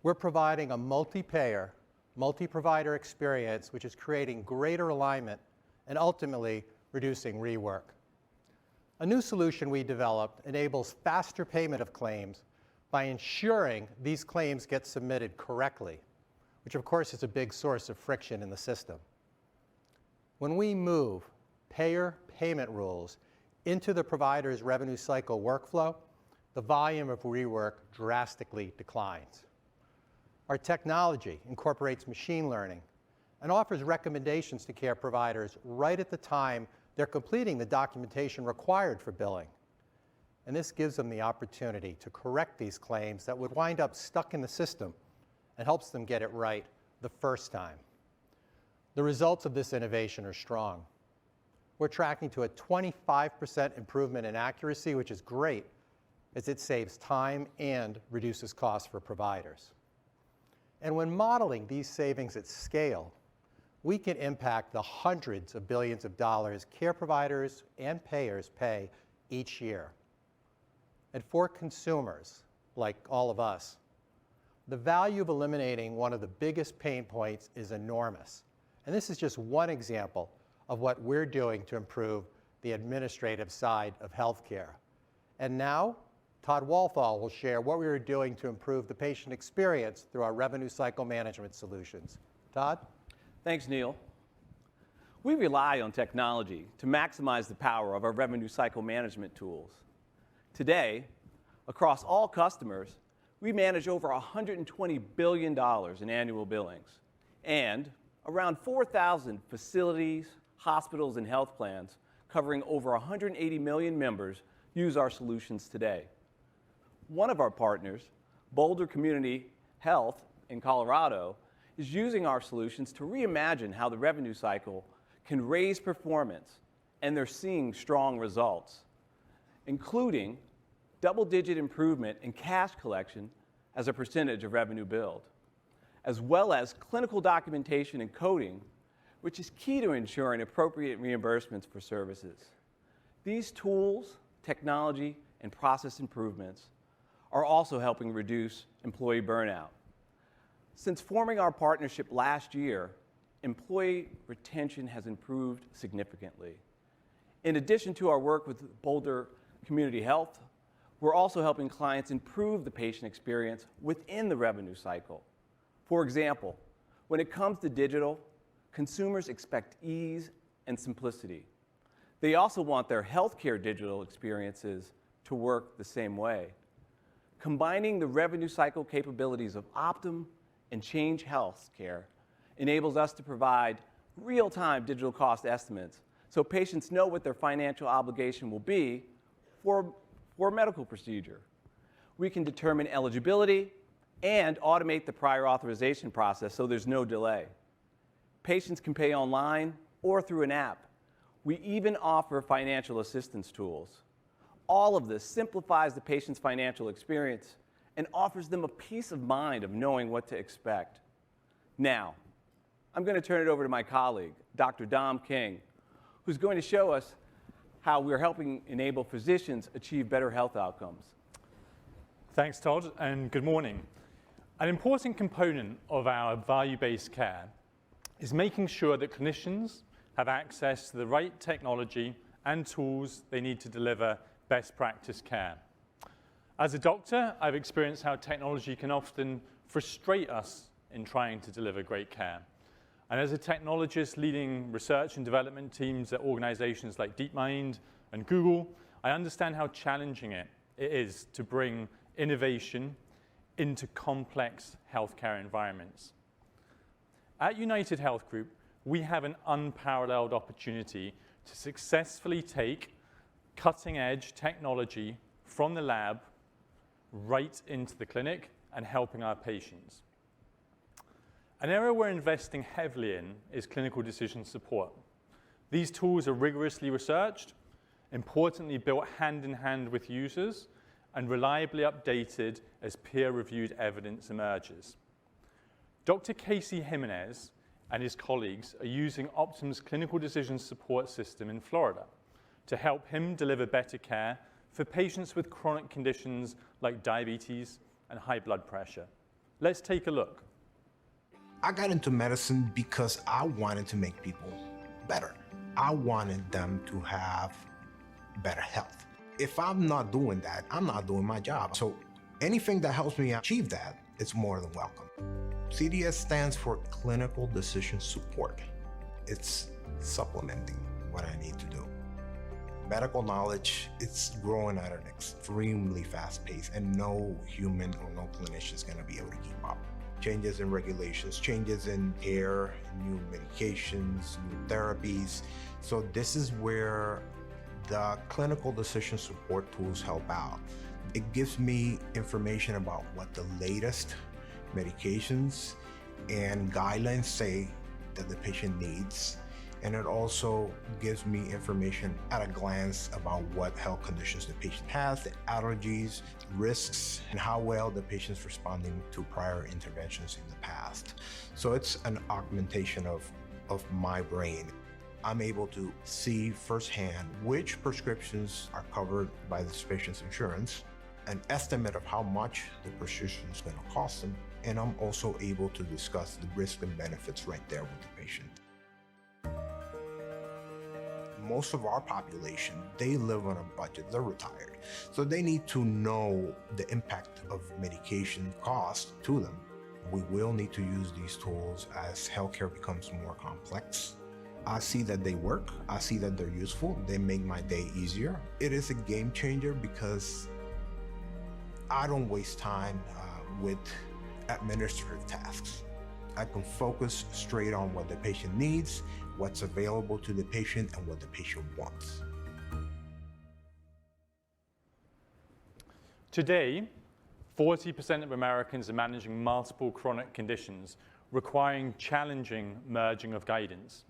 We're providing a multi-payer, multi-provider experience which is creating greater alignment and ultimately reducing rework. A new solution we developed enables faster payment of claims by ensuring these claims get submitted correctly, which of course is a big source of friction in the system. When we move payer payment rules into the provider's revenue cycle workflow, the volume of rework drastically declines. Our technology incorporates machine learning and offers recommendations to care providers right at the time they're completing the documentation required for billing. And this gives them the opportunity to correct these claims that would wind up stuck in the system and helps them get it right the first time. The results of this innovation are strong. We're tracking to a 25% improvement in accuracy, which is great, as it saves time and reduces costs for providers. And when modeling these savings at scale, we can impact the hundreds of billions of dollars care providers and payers pay each year. And for consumers, like all of us, the value of eliminating one of the biggest pain points is enormous. And this is just one example of what we're doing to improve the administrative side of healthcare. And now, Todd Walthall will share what we are doing to improve the patient experience through our revenue cycle management solutions. Todd? Thanks, Neil. We rely on technology to maximize the power of our revenue cycle management tools. Today, across all customers, we manage over $120 billion in annual billings, and around 4,000 facilities, hospitals, and health plans covering over 180 million members use our solutions today. One of our partners, Boulder Community Health in Colorado, is using our solutions to reimagine how the revenue cycle can raise performance, and they're seeing strong results, including double-digit improvement in cash collection as a percentage of revenue billed, as well as clinical documentation and coding, which is key to ensuring appropriate reimbursements for services. These tools, technology, and process improvements are also helping reduce employee burnout. Since forming our partnership last year, employee retention has improved significantly. In addition to our work with Boulder Community Health, we're also helping clients improve the patient experience within the revenue cycle. For example, when it comes to digital, consumers expect ease and simplicity. They also want their healthcare digital experiences to work the same way. Combining the revenue cycle capabilities of Optum and Change Healthcare enables us to provide real-time digital cost estimates so patients know what their financial obligation will be for a medical procedure. We can determine eligibility and automate the prior authorization process so there's no delay. Patients can pay online or through an app. We even offer financial assistance tools. All of this simplifies the patient's financial experience and offers them a peace of mind of knowing what to expect. Now, I'm going to turn it over to my colleague, Dr. Dom King, who's going to show us how we're helping enable physicians achieve better health outcomes. Thanks, Todd, and good morning. An important component of our value-based care is making sure that clinicians have access to the right technology and tools they need to deliver best practice care. As a doctor, I've experienced how technology can often frustrate us in trying to deliver great care. And as a technologist leading research and development teams at organizations like DeepMind and Google, I understand how challenging it is to bring innovation into complex healthcare environments. At United Health Group, we have an unparalleled opportunity to successfully take cutting-edge technology from the lab right into the clinic and helping our patients. An area we're investing heavily in is clinical decision support. These tools are rigorously researched, importantly built hand in hand with users, and reliably updated as peer-reviewed evidence emerges. Dr. Casey Jimenez and his colleagues are using Optum's clinical decision support system in Florida to help him deliver better care for patients with chronic conditions like diabetes and high blood pressure. Let's take a look. I got into medicine because I wanted to make people better. I wanted them to have better health. If I'm not doing that, I'm not doing my job. So anything that helps me achieve that is more than welcome. CDS stands for Clinical Decision Support. It's supplementing what I need to do. Medical knowledge, it's growing at an extremely fast pace, and no human or no clinician is going to be able to keep up. Changes in regulations, changes in care, new medications, new therapies. So this is where the clinical decision support tools help out. It gives me information about what the latest medications and guidelines say that the patient needs. And it also gives me information at a glance about what health conditions the patient has, the allergies, risks, and how well the patient's responding to prior interventions in the past. So it's an augmentation of my brain. I'm able to see firsthand which prescriptions are covered by this patient's insurance, an estimate of how much the prescription is going to cost them, and I'm also able to discuss the risks and benefits right there with the patient. Most of our population, they live on a budget, they're retired. So they need to know the impact of medication cost to them. We will need to use these tools as healthcare becomes more complex. I see that they work, I see that they're useful, they make my day easier. It is a game changer because I don't waste time with administrative tasks. I can focus straight on what the patient needs, what's available to the patient, and what the patient wants. Today, 40% of Americans are managing multiple chronic conditions, requiring challenging merging of guidance.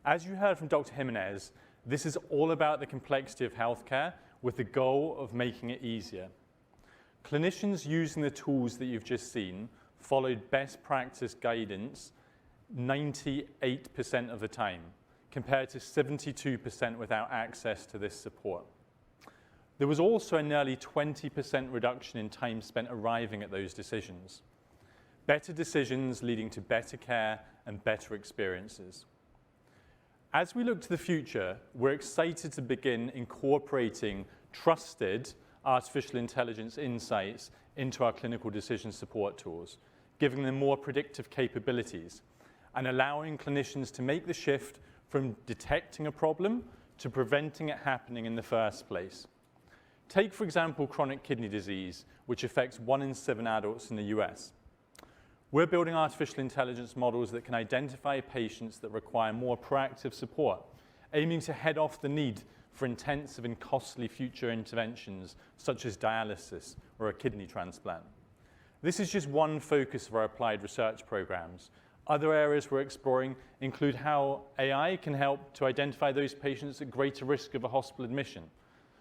As you heard from Dr. Jimenez, this is all about the complexity of healthcare with the goal of making it easier. Clinicians using the tools that you've just seen followed best practice guidance 98% of the time, compared to 72% without access to this support. There was also a nearly 20% reduction in time spent arriving at those decisions. Better decisions leading to better care and better experiences. As we look to the future, we're excited to begin incorporating trusted artificial intelligence insights into our clinical decision support tools, giving them more predictive capabilities and allowing clinicians to make the shift from detecting a problem to preventing it happening in the first place. Take, for example, chronic kidney disease, which affects 1 in 7 adults in the US. We're building artificial intelligence models that can identify patients that require more proactive support, aiming to head off the need for intensive and costly future interventions, such as dialysis or a kidney transplant. This is just one focus of our applied research programs. Other areas we're exploring include how AI can help to identify those patients at greater risk of a hospital admission.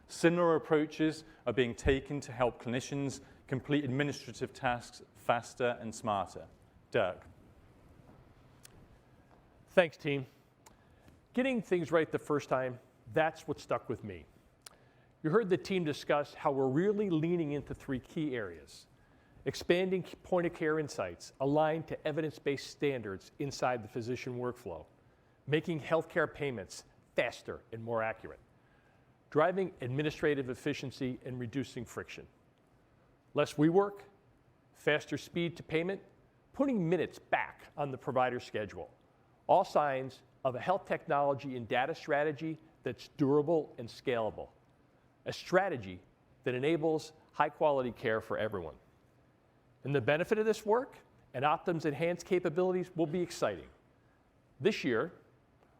Similar approaches are being taken to help clinicians complete administrative tasks faster and smarter. Dirk. Thanks, team. Getting things right the first time, that's what stuck with me. You heard the team discuss how we're really leaning into 3 key areas. Expanding point-of-care insights aligned to evidence-based standards inside the physician workflow. Making healthcare payments faster and more accurate. Driving administrative efficiency and reducing friction. Less rework, faster speed to payment, putting minutes back on the provider schedule. All signs of a health technology and data strategy that's durable and scalable. A strategy that enables high-quality care for everyone. And the benefit of this work and Optum's enhanced capabilities will be exciting. This year,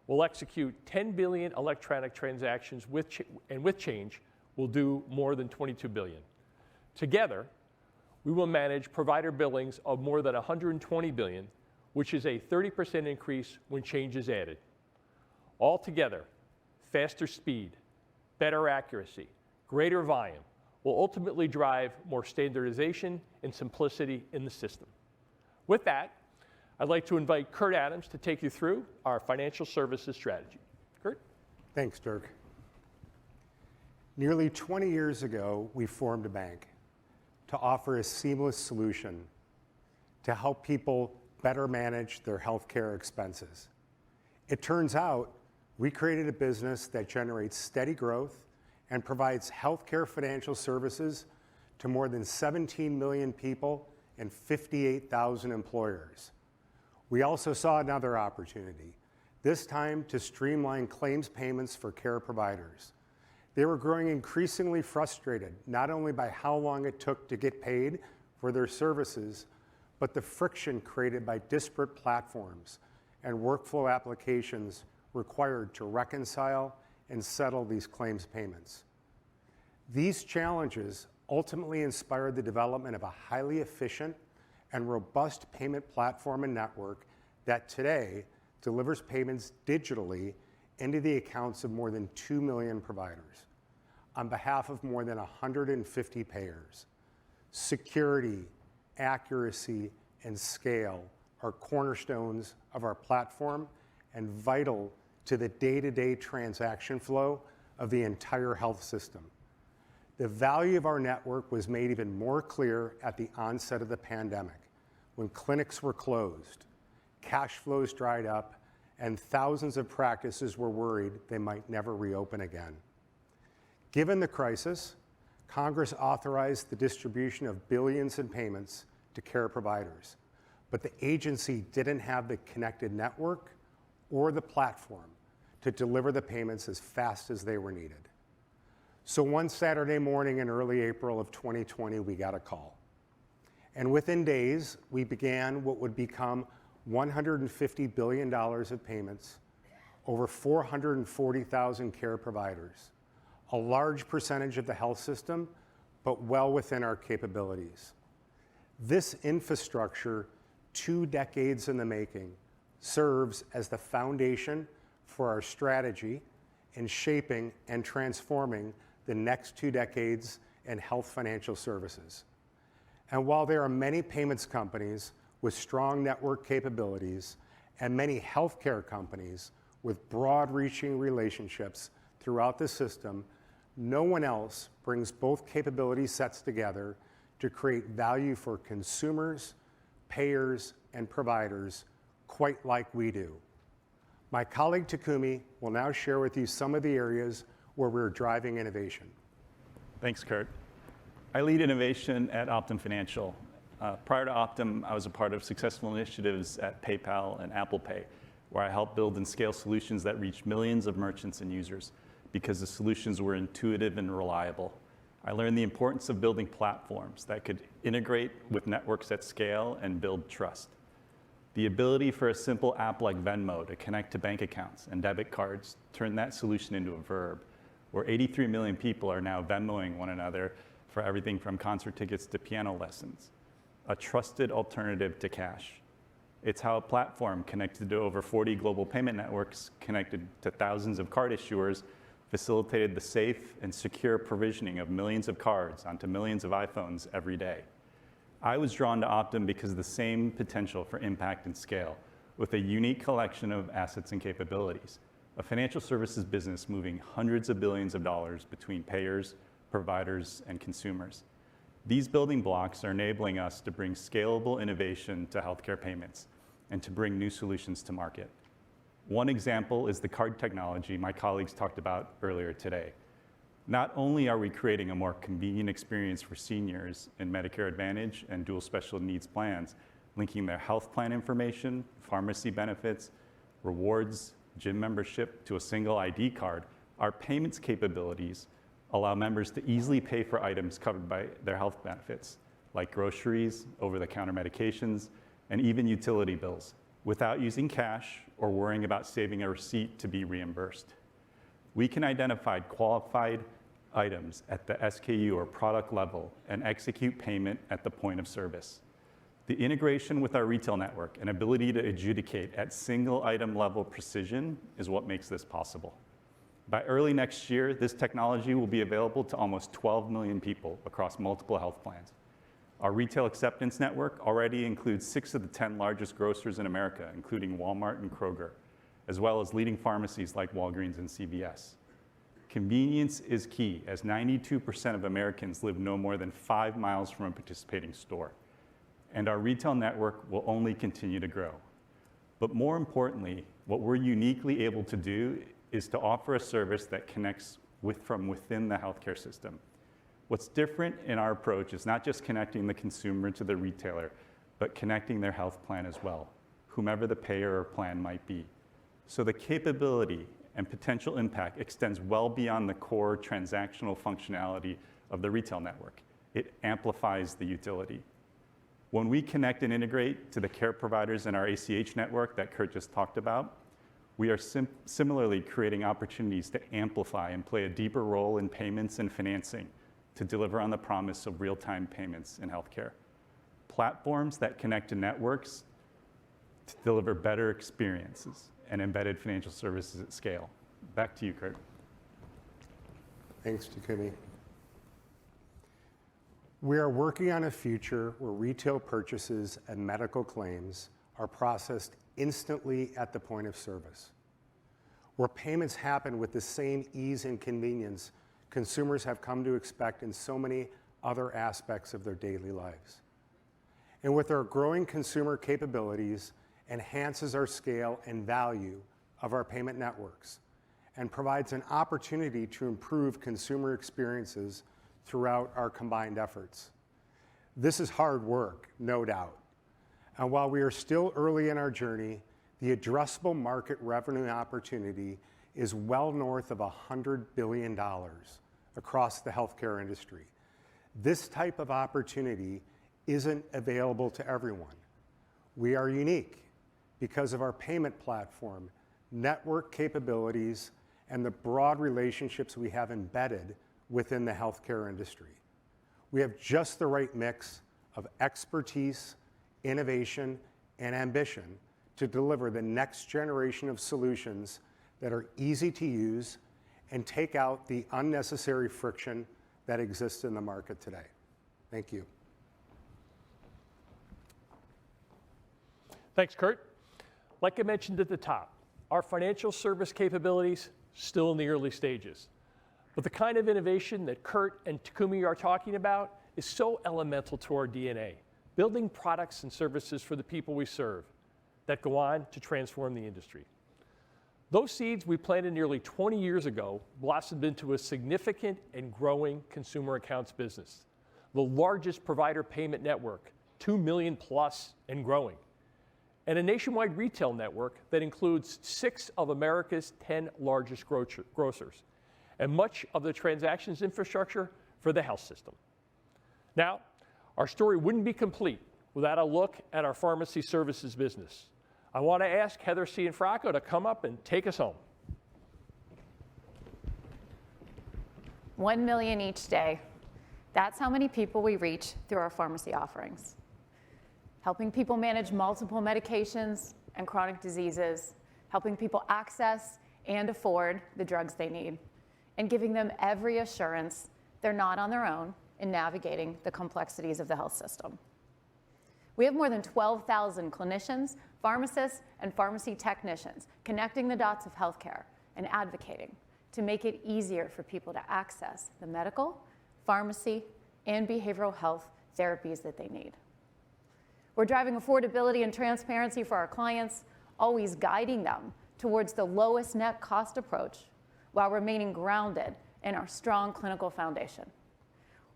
we'll execute 10 billion electronic transactions with change, we'll do more than 22 billion. Together, we will manage provider billings of more than 120 billion, which is a 30% increase when change is added. Altogether, faster speed, better accuracy, greater volume will ultimately drive more standardization and simplicity in the system. With that, I'd like to invite Kurt Adams to take you through our financial services strategy. Kurt? Thanks, Dirk. Nearly 20 years ago, we formed a bank to offer a seamless solution to help people better manage their healthcare expenses. It turns out we created a business that generates steady growth and provides healthcare financial services to more than 17 million people and 58,000 employers. We also saw another opportunity, this time to streamline claims payments for care providers. They were growing increasingly frustrated, not only by how long it took to get paid for their services, but the friction created by disparate platforms and workflow applications required to reconcile and settle these claims payments. These challenges ultimately inspired the development of a highly efficient and robust payment platform and network that today delivers payments digitally into the accounts of more than 2 million providers on behalf of more than 150 payers. Security, accuracy, and scale are cornerstones of our platform and vital to the day-to-day transaction flow of the entire health system. The value of our network was made even more clear at the onset of the pandemic, when clinics were closed, cash flows dried up, and thousands of practices were worried they might never reopen again. Given the crisis, Congress authorized the distribution of billions in payments to care providers, but the agency didn't have the connected network or the platform to deliver the payments as fast as they were needed. So one Saturday morning in early April of 2020, we got a call. And within days, we began what would become $150 billion of payments, over 440,000 care providers, a large percentage of the health system, but well within our capabilities. This infrastructure, 2 decades in the making, serves as the foundation for our strategy in shaping and transforming the next 2 decades in health financial services. And while there are many payments companies with strong network capabilities and many healthcare companies with broad-reaching relationships throughout the system, no one else brings both capability sets together to create value for consumers, payers, and providers quite like we do. My colleague Takumi will now share with you some of the areas where we're driving innovation. Thanks, Kurt. I lead innovation at Optum Financial. Prior to Optum, I was a part of successful initiatives at PayPal and Apple Pay, where I helped build and scale solutions that reached millions of merchants and users because the solutions were intuitive and reliable. I learned the importance of building platforms that could integrate with networks at scale and build trust. The ability for a simple app like Venmo to connect to bank accounts and debit cards turned that solution into a verb, where 83 million people are now Venmoing one another for everything from concert tickets to piano lessons, a trusted alternative to cash. It's how a platform connected to over 40 global payment networks, connected to thousands of card issuers, facilitated the safe and secure provisioning of millions of cards onto millions of iPhones every day. I was drawn to Optum because of the same potential for impact and scale, with a unique collection of assets and capabilities. A financial services business moving hundreds of billions of dollars between payers, providers, and consumers. These building blocks are enabling us to bring scalable innovation to healthcare payments and to bring new solutions to market. One example is the card technology my colleagues talked about earlier today. Not only are we creating a more convenient experience for seniors in Medicare Advantage and dual special needs plans, linking their health plan information, pharmacy benefits, rewards, gym membership to a single ID card, our payments capabilities allow members to easily pay for items covered by their health benefits, like groceries, over-the-counter medications, and even utility bills, without using cash or worrying about saving a receipt to be reimbursed. We can identify qualified items at the SKU or product level and execute payment at the point of service. The integration with our retail network and ability to adjudicate at single item level precision is what makes this possible. By early next year, this technology will be available to almost 12 million people across multiple health plans. Our retail acceptance network already includes 6 of the 10 largest grocers in America, including Walmart and Kroger, as well as leading pharmacies like Walgreens and CVS. Convenience is key, as 92% of Americans live no more than 5 miles from a participating store. And our retail network will only continue to grow. But more importantly, what we're uniquely able to do is to offer a service that connects from within the healthcare system. What's different in our approach is not just connecting the consumer to the retailer, but connecting their health plan as well, whomever the payer or plan might be. So the capability and potential impact extends well beyond the core transactional functionality of the retail network. It amplifies the utility. When we connect and integrate to the care providers in our ACH network that Kurt just talked about, we are similarly creating opportunities to amplify and play a deeper role in payments and financing to deliver on the promise of real-time payments in healthcare. Platforms that connect to networks to deliver better experiences and embedded financial services at scale. Back to you, Kurt. Thanks, Takumi. We are working on a future where retail purchases and medical claims are processed instantly at the point of service, where payments happen with the same ease and convenience consumers have come to expect in so many other aspects of their daily lives. And with our growing consumer capabilities, enhances our scale and value of our payment networks and provides an opportunity to improve consumer experiences throughout our combined efforts. This is hard work, no doubt. And while we are still early in our journey, the addressable market revenue opportunity is well north of $100 billion across the healthcare industry. This type of opportunity isn't available to everyone. We are unique because of our payment platform, network capabilities, and the broad relationships we have embedded within the healthcare industry. We have just the right mix of expertise, innovation, and ambition to deliver the next generation of solutions that are easy to use and take out the unnecessary friction that exists in the market today. Thank you. Thanks, Kurt. like I mentioned at the top, our financial service capabilities still in the early stages. But the kind of innovation that Kurt and Takumi are talking about is so elemental to our DNA, building products and services for the people we serve that go on to transform the industry. Those seeds we planted nearly 20 years ago blossomed into a significant and growing consumer accounts business, the largest provider payment network, 2 million plus and growing, and a nationwide retail network that includes 6 of America's 10 largest grocers, and much of the transactions infrastructure for the health system. Now, our story wouldn't be complete without a look at our pharmacy services business. I want to ask Heather Cianfrocco to come up and take us home. 1 million each day. That's how many people we reach through our pharmacy offerings. Helping people manage multiple medications and chronic diseases, helping people access and afford the drugs they need, and giving them every assurance they're not on their own in navigating the complexities of the health system. We have more than 12,000 clinicians, pharmacists, and pharmacy technicians connecting the dots of healthcare and advocating to make it easier for people to access the medical, pharmacy, and behavioral health therapies that they need. We're driving affordability and transparency for our clients, always guiding them towards the lowest net cost approach while remaining grounded in our strong clinical foundation.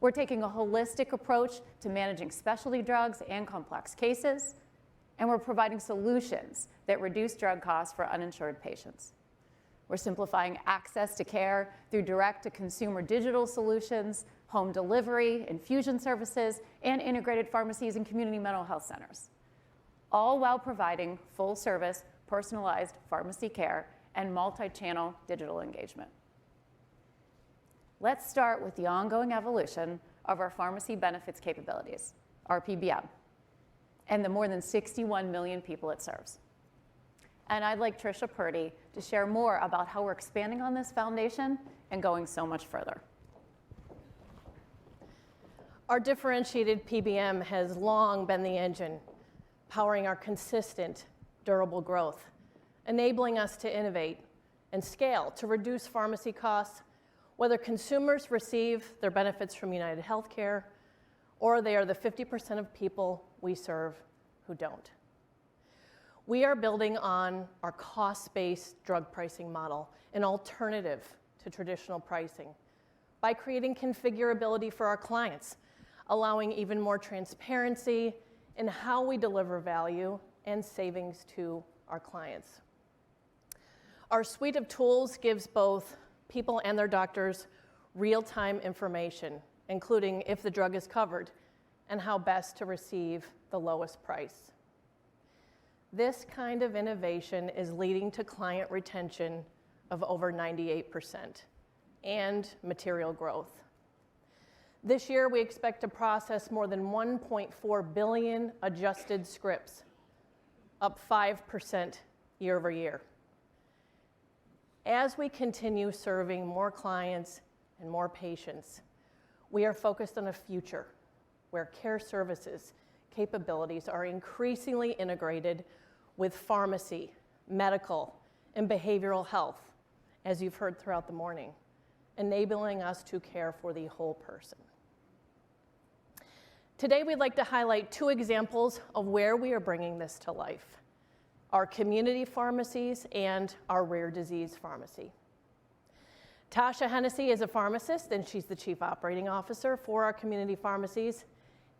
We're taking a holistic approach to managing specialty drugs and complex cases, and we're providing solutions that reduce drug costs for uninsured patients. We're simplifying access to care through direct-to-consumer digital solutions, home delivery, infusion services, and integrated pharmacies and community mental health centers, all while providing full-service, personalized pharmacy care and multi-channel digital engagement. Let's start with the ongoing evolution of our pharmacy benefits capabilities, our PBM, and the more than 61 million people it serves. And I'd like Tricia Purdy to share more about how we're expanding on this foundation and going so much further. Our differentiated PBM has long been the engine powering our consistent, durable growth, enabling us to innovate and scale to reduce pharmacy costs, whether consumers receive their benefits from United Healthcare or they are the 50% of people we serve who don't. We are building on our cost-based drug pricing model, an alternative to traditional pricing, by creating configurability for our clients, allowing even more transparency in how we deliver value and savings to our clients. Our suite of tools gives both people and their doctors real-time information, including if the drug is covered and how best to receive the lowest price. This kind of innovation is leading to client retention of over 98% and material growth. This year, we expect to process more than 1.4 billion adjusted scripts, up 5% year over year. As we continue serving more clients and more patients, we are focused on a future where care services capabilities are increasingly integrated with pharmacy, medical, and behavioral health, as you've heard throughout the morning, enabling us to care for the whole person. Today, we'd like to highlight 2 examples of where we are bringing this to life: our community pharmacies and our rare disease pharmacy. Tasha Hennessy is a pharmacist, and she's the Chief Operating Officer for our community pharmacies,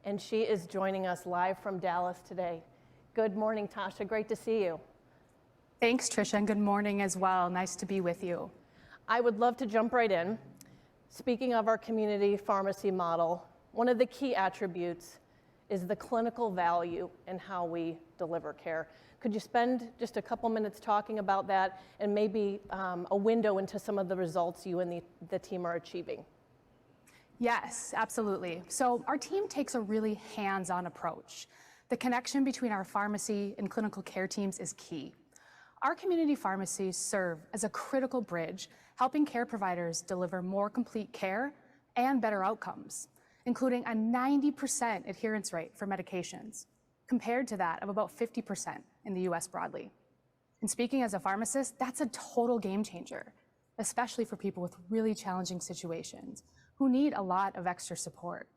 and she is joining us live from Dallas today. Good morning, Tasha. Great to see you. Thanks, Tricia, and good morning as well. Nice to be with you. I would love to jump right in. Speaking of our community pharmacy model, one of the key attributes is the clinical value in how we deliver care. Could you spend just a couple minutes talking about that and maybe a window into some of the results you and the team are achieving? Yes, absolutely. So our team takes a really hands-on approach. The connection between our pharmacy and clinical care teams is key. Our community pharmacies serve as a critical bridge, helping care providers deliver more complete care and better outcomes, including a 90% adherence rate for medications, compared to that of about 50% in the US broadly. And speaking as a pharmacist, that's a total game changer, especially for people with really challenging situations who need a lot of extra support.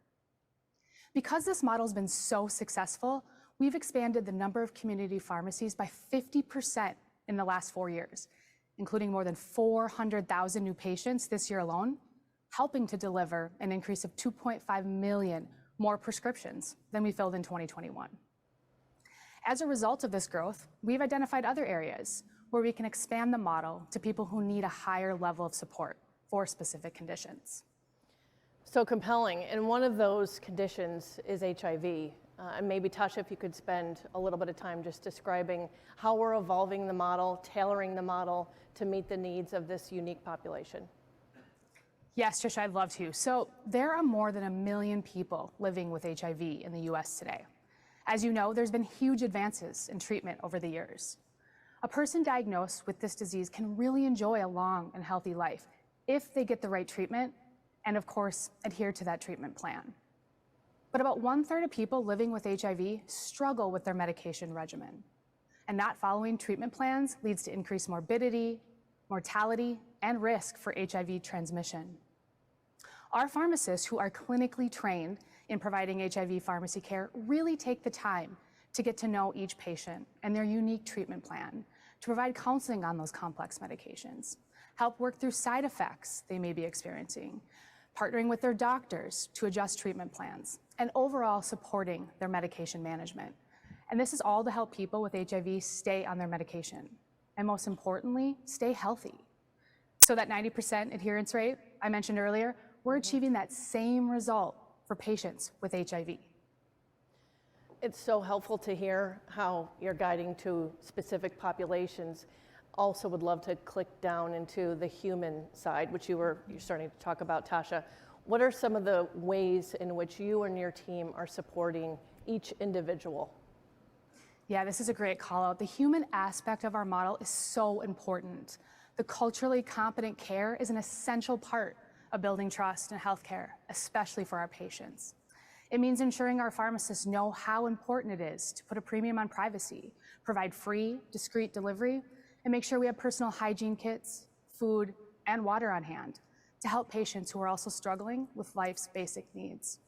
Because this model's been so successful, we've expanded the number of community pharmacies by 50% in the last 4 years, including more than 400,000 new patients this year alone, helping to deliver an increase of 2.5 million more prescriptions than we filled in 2021. As a result of this growth, we've identified other areas where we can expand the model to people who need a higher level of support for specific conditions. So compelling, and one of those conditions is HIV. And maybe, Tasha, if you could spend a little bit of time just describing how we're evolving the model, tailoring the model to meet the needs of this unique population. Yes, Tricia, I'd love to. So there are more than 1 million people living with HIV in the US today. As you know, there's been huge advances in treatment over the years. A person diagnosed with this disease can really enjoy a long and healthy life if they get the right treatment and, of course, adhere to that treatment plan. But about 1/3 of people living with HIV struggle with their medication regimen. And not following treatment plans leads to increased morbidity, mortality, and risk for HIV transmission. Our pharmacists, who are clinically trained in providing HIV pharmacy care, really take the time to get to know each patient and their unique treatment plan, to provide counseling on those complex medications, help work through side effects they may be experiencing, partnering with their doctors to adjust treatment plans, and overall supporting their medication management. And this is all to help people with HIV stay on their medication, and most importantly, stay healthy. So that 90% adherence rate I mentioned earlier, we're achieving that same result for patients with HIV. It's so helpful to hear how you're guiding to specific populations. Also would love to click down into the human side, which you're starting to talk about, Tasha. What are some of the ways in which you and your team are supporting each individual? Yeah, this is a great call out. The human aspect of our model is so important. The culturally competent care is an essential part of building trust in healthcare, especially for our patients. It means ensuring our pharmacists know how important it is to put a premium on privacy, provide free, discreet delivery, and make sure we have personal hygiene kits, food, and water on hand to help patients who are also struggling with life's basic needs.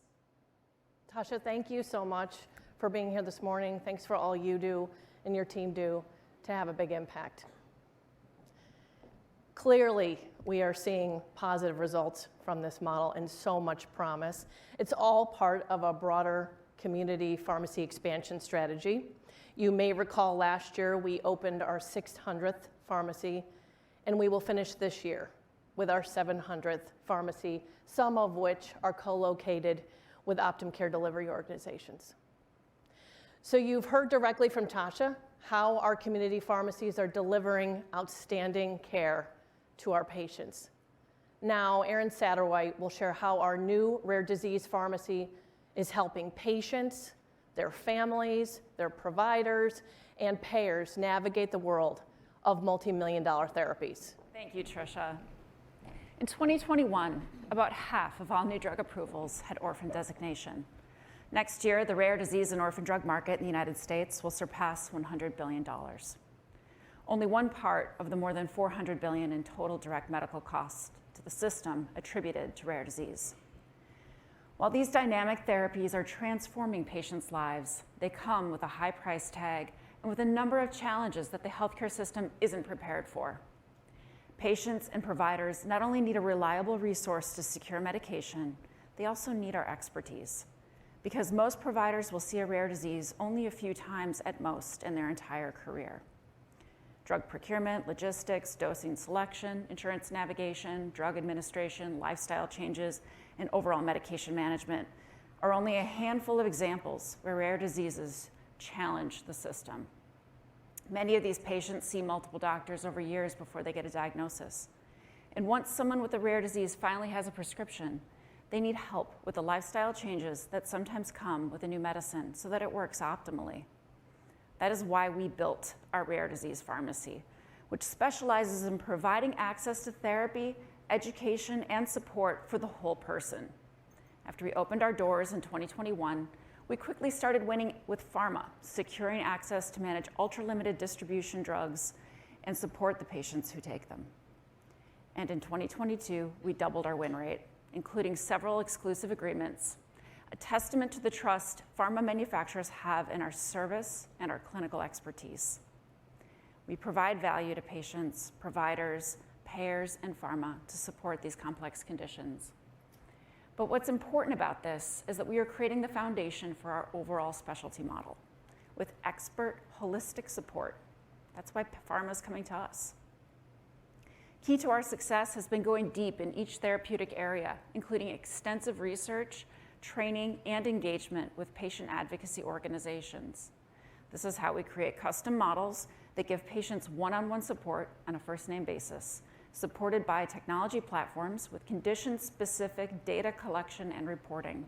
Tasha, thank you so much for being here this morning. Thanks for all you do and your team do to have a big impact. Clearly, we are seeing positive results from this model and so much promise. It's all part of a broader community pharmacy expansion strategy. You may recall last year we opened our 600th pharmacy, and we will finish this year with our 700th pharmacy, some of which are co-located with Optum Care delivery organizations. So you've heard directly from Tasha how our community pharmacies are delivering outstanding care to our patients. Now, Aaron Satterwhite will share how our new rare disease pharmacy is helping patients, their families, their providers, and payers navigate the world of multi-million-dollar therapies. Thank you, Tricia. In 2021, about half of all new drug approvals had orphan designation. Next year, the rare disease and orphan drug market in the United States will surpass $100 billion. Only one part of the more than $400 billion in total direct medical costs to the system attributed to rare disease. While these dynamic therapies are transforming patients' lives, they come with a high price tag and with a number of challenges that the healthcare system isn't prepared for. Patients and providers not only need a reliable resource to secure medication, they also need our expertise, because most providers will see a rare disease only a few times at most in their entire career. Drug procurement, logistics, dosing selection, insurance navigation, drug administration, lifestyle changes, and overall medication management are only a handful of examples where rare diseases challenge the system. Many of these patients see multiple doctors over years before they get a diagnosis. And once someone with a rare disease finally has a prescription, they need help with the lifestyle changes that sometimes come with a new medicine so that it works optimally. That is why we built our rare disease pharmacy, which specializes in providing access to therapy, education, and support for the whole person. After we opened our doors in 2021, we quickly started winning with pharma, securing access to manage ultra-limited distribution drugs and support the patients who take them. And in 2022, we doubled our win rate, including several exclusive agreements, a testament to the trust pharma manufacturers have in our service and our clinical expertise. We provide value to patients, providers, payers, and pharma to support these complex conditions. But what's important about this is that we are creating the foundation for our overall specialty model with expert, holistic support. That's why pharma is coming to us. Key to our success has been going deep in each therapeutic area, including extensive research, training, and engagement with patient advocacy organizations. This is how we create custom models that give patients one-on-one support on a first-name basis, supported by technology platforms with condition-specific data collection and reporting.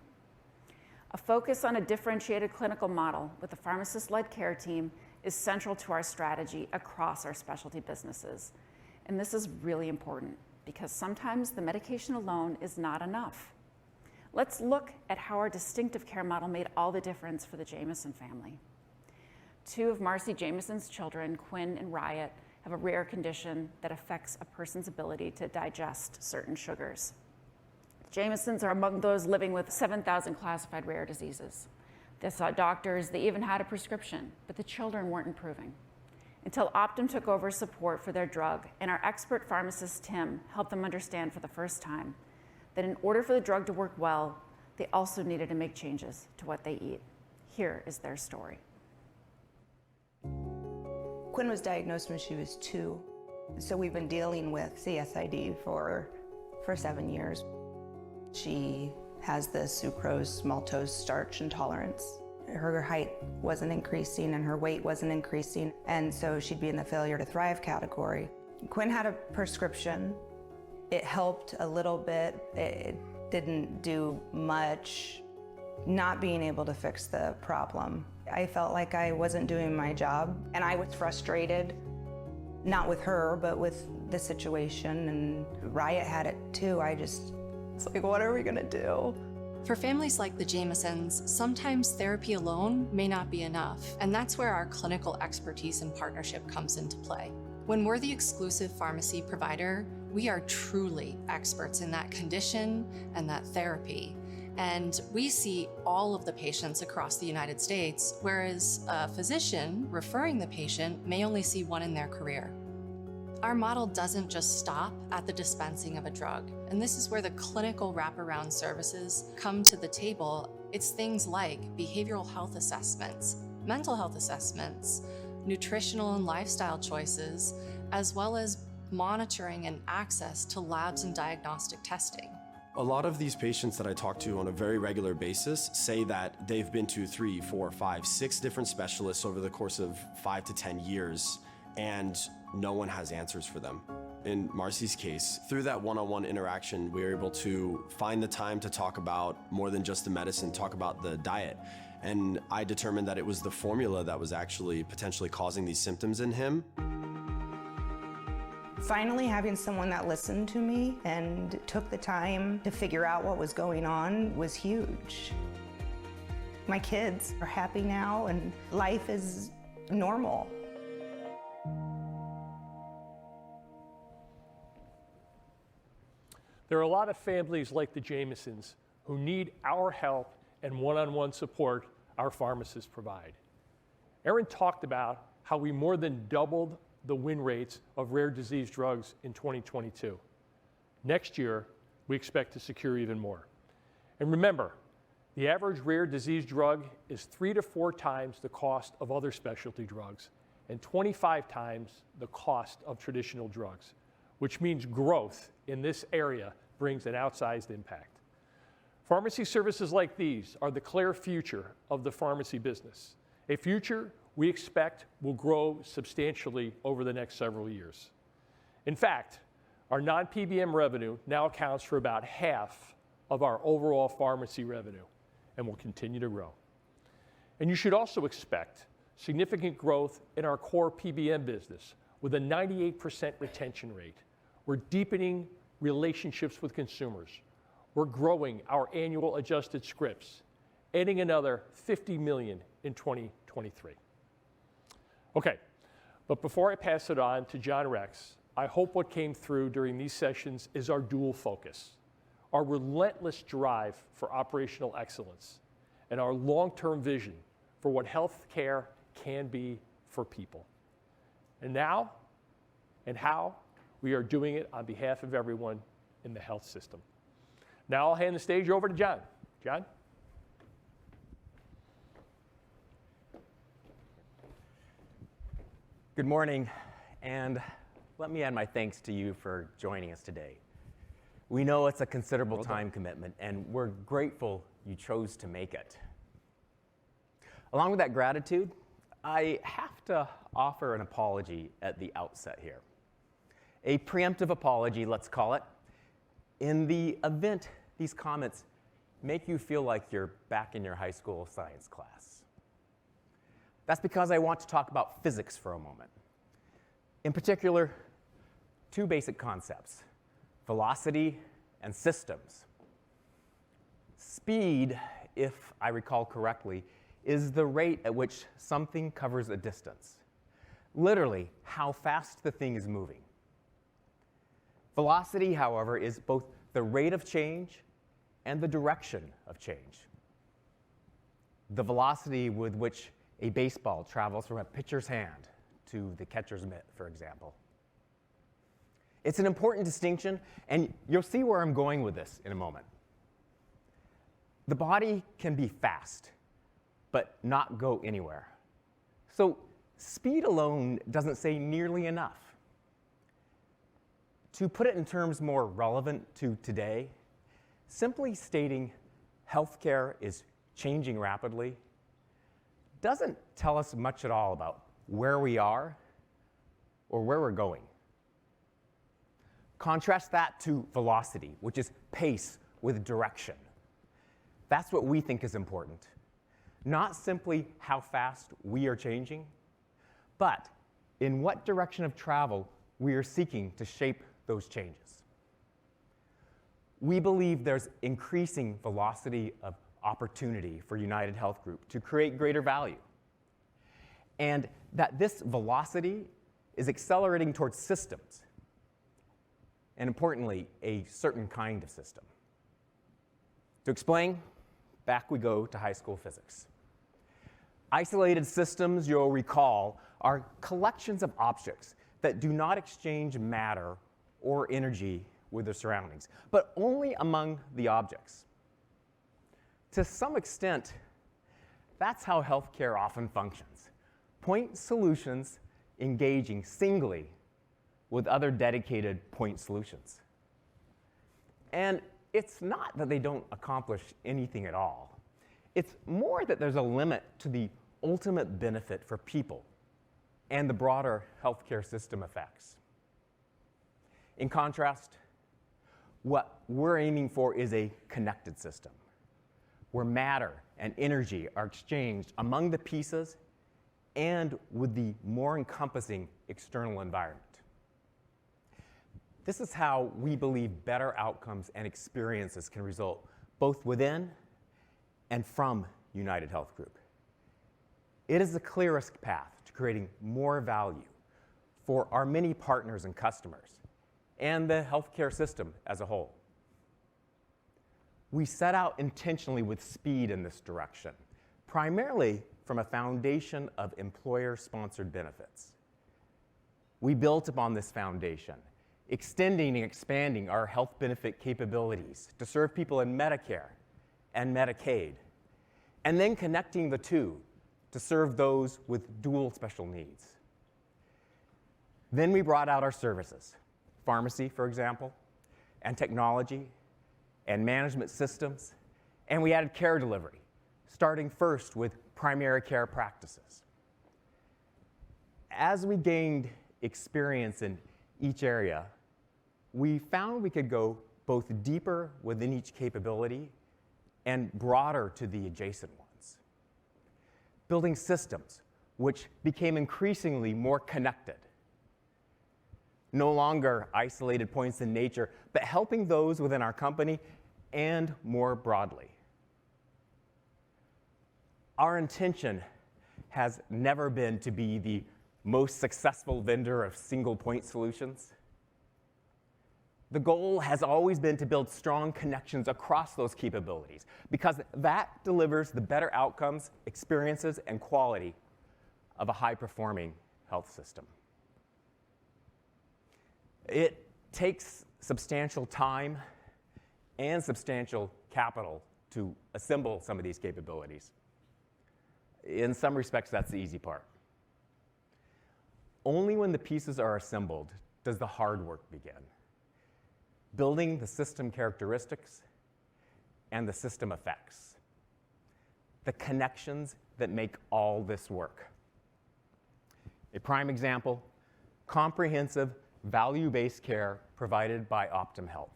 A focus on a differentiated clinical model with a pharmacist-led care team is central to our strategy across our specialty businesses. And this is really important because sometimes the medication alone is not enough. Let's look at how our distinctive care model made all the difference for the Jameson family. Two of Marcy Jameson's children, Quinn and Riot, have a rare condition that affects a person's ability to digest certain sugars. Jamesons are among those living with 7,000 classified rare diseases. They saw doctors, they even had a prescription, but the children weren't improving. Until Optum took over support for their drug, and our expert pharmacist, Tim, helped them understand for the first time that in order for the drug to work well, they also needed to make changes to what they eat. Here is their story. Quinn was diagnosed when she was 2, so we've been dealing with CSID for 7 years. She has the sucrose, maltose, starch intolerance. Her height wasn't increasing and her weight wasn't increasing, and so she'd be in the failure to thrive category. Quinn had a prescription. It helped a little bit. It didn't do much. Not being able to fix the problem. I felt like I wasn't doing my job, and I was frustrated, not with her, but with the situation, and Riot had it too. It's like, what are we gonna do? For families like the Jamesons, sometimes therapy alone may not be enough, and that's where our clinical expertise and partnership comes into play. When we're the exclusive pharmacy provider, we are truly experts in that condition and that therapy. And we see all of the patients across the United States, whereas a physician referring the patient may only see one in their career. Our model doesn't just stop at the dispensing of a drug, and this is where the clinical wraparound services come to the table. It's things like behavioral health assessments, mental health assessments, nutritional and lifestyle choices, as well as monitoring and access to labs and diagnostic testing. A lot of these patients that I talk to on a very regular basis say that they've been to 3, 4, 5, 6 different specialists over the course of 5 to 10 years, and no one has answers for them. In Marcy's case, through that one-on-one interaction, we were able to find the time to talk about more than just the medicine, talk about the diet. And I determined that it was the formula that was actually potentially causing these symptoms in him. Finally having someone that listened to me and took the time to figure out what was going on was huge. My kids are happy now and life is normal. There are a lot of families like the Jamesons who need our help and one-on-one support our pharmacists provide. Erin talked about how we more than doubled the win rates of rare disease drugs in 2022. Next year, we expect to secure even more. And remember, the average rare disease drug is 3 to 4 times the cost of other specialty drugs and 25 times the cost of traditional drugs, which means growth in this area brings an outsized impact. Pharmacy services like these are the clear future of the pharmacy business, a future we expect will grow substantially over the next several years. In fact, our non-PBM revenue now accounts for about half of our overall pharmacy revenue and will continue to grow. And you should also expect significant growth in our core PBM business with a 98% retention rate. We're deepening relationships with consumers. We're growing our annual adjusted scripts, adding another $50 million in 2023. Okay, but before I pass it on to John Rex, I hope what came through during these sessions is our dual focus, our relentless drive for operational excellence, and our long-term vision for what healthcare can be for people. And now, and how we are doing it on behalf of everyone in the health system. Now I'll hand the stage over to John. John? Good morning, and let me add my thanks to you for joining us today. We know it's a considerable time commitment, and we're grateful you chose to make it. Along with that gratitude, I have to offer an apology at the outset here. A preemptive apology, let's call it, in the event these comments make you feel like you're back in your high school science class. That's because I want to talk about physics for a moment. In particular, two basic concepts, velocity and systems. Speed, if I recall correctly, is the rate at which something covers a distance. Literally, how fast the thing is moving. Velocity, however, is both the rate of change and the direction of change. The velocity with which a baseball travels from a pitcher's hand to the catcher's mitt, for example. It's an important distinction, and you'll see where I'm going with this in a moment. The body can be fast, but not go anywhere. So speed alone doesn't say nearly enough. To put it in terms more relevant to today, simply stating healthcare is changing rapidly doesn't tell us much at all about where we are or where we're going. Contrast that to velocity, which is pace with direction. That's what we think is important. Not simply how fast we are changing, but in what direction of travel we are seeking to shape those changes. We believe there's increasing velocity of opportunity for United Health Group to create greater value, and that this velocity is accelerating towards systems, and importantly, a certain kind of system. To explain, back we go to high school physics. Isolated systems, you'll recall, are collections of objects that do not exchange matter or energy with their surroundings, but only among the objects. To some extent, that's how healthcare often functions. Point solutions engaging singly with other dedicated point solutions. And it's not that they don't accomplish anything at all. It's more that there's a limit to the ultimate benefit for people and the broader healthcare system effects. In contrast, what we're aiming for is a connected system where matter and energy are exchanged among the pieces and with the more encompassing external environment. This is how we believe better outcomes and experiences can result both within and from United Health Group. It is the clearest path to creating more value for our many partners and customers and the healthcare system as a whole. We set out intentionally with speed in this direction, primarily from a foundation of employer-sponsored benefits. We built upon this foundation, extending and expanding our health benefit capabilities to serve people in Medicare and Medicaid, and then connecting the two to serve those with dual special needs. Then we brought out our services, pharmacy, for example, and technology, and management systems, and we added care delivery, starting first with primary care practices. As we gained experience in each area, we found we could go both deeper within each capability and broader to the adjacent ones, building systems which became increasingly more connected, no longer isolated points in nature, but helping those within our company and more broadly. Our intention has never been to be the most successful vendor of single-point solutions. The goal has always been to build strong connections across those capabilities because that delivers the better outcomes, experiences, and quality of a high-performing health system. It takes substantial time and substantial capital to assemble some of these capabilities. In some respects, that's the easy part. Only when the pieces are assembled does the hard work begin. Building the system characteristics and the system effects. The connections that make all this work. A prime example, comprehensive value-based care provided by Optum Health.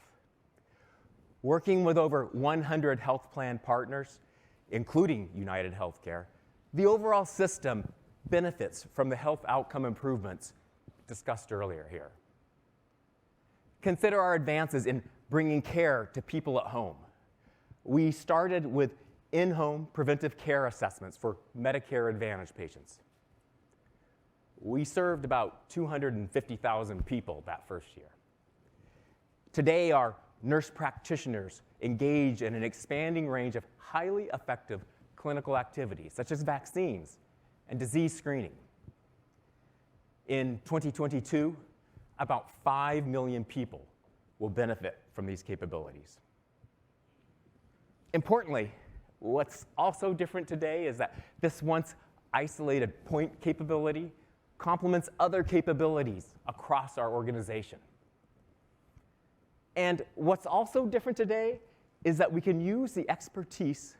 Working with over 100 health plan partners, including United Healthcare, the overall system benefits from the health outcome improvements discussed earlier here. Consider our advances in bringing care to people at home. We started with in-home preventive care assessments for Medicare Advantage patients. We served about 250,000 people that first year. Today, our nurse practitioners engage in an expanding range of highly effective clinical activities, such as vaccines and disease screening. In 2022, about 5 million people will benefit from these capabilities. Importantly, what's also different today is that this once isolated point capability complements other capabilities across our organization. And what's also different today is that we can use the expertise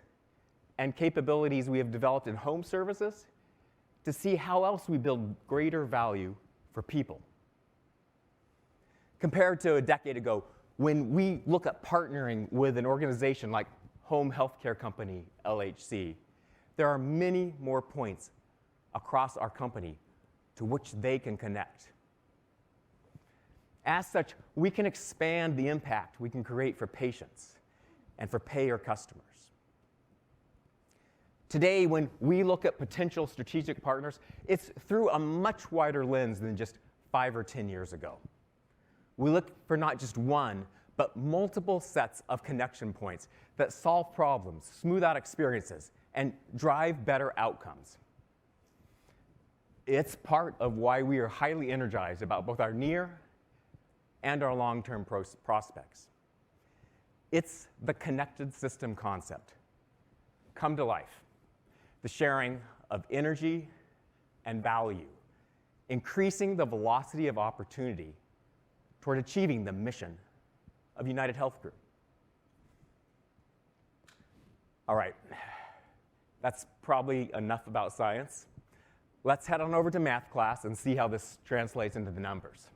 and capabilities we have developed in home services to see how else we build greater value for people. Compared to a decade ago, when we look at partnering with an organization like home healthcare company LHC, there are many more points across our company to which they can connect. As such, we can expand the impact we can create for patients and for payer customers. Today, when we look at potential strategic partners, it's through a much wider lens than just 5 or 10 years ago. We look for not just one, but multiple sets of connection points that solve problems, smooth out experiences, and drive better outcomes. It's part of why we are highly energized about both our near and our long-term prospects. It's the connected system concept come to life. The sharing of energy and value, increasing the velocity of opportunity toward achieving the mission of United Health Group. All right, that's probably enough about science. Let's head on over to math class and see how this translates into the numbers.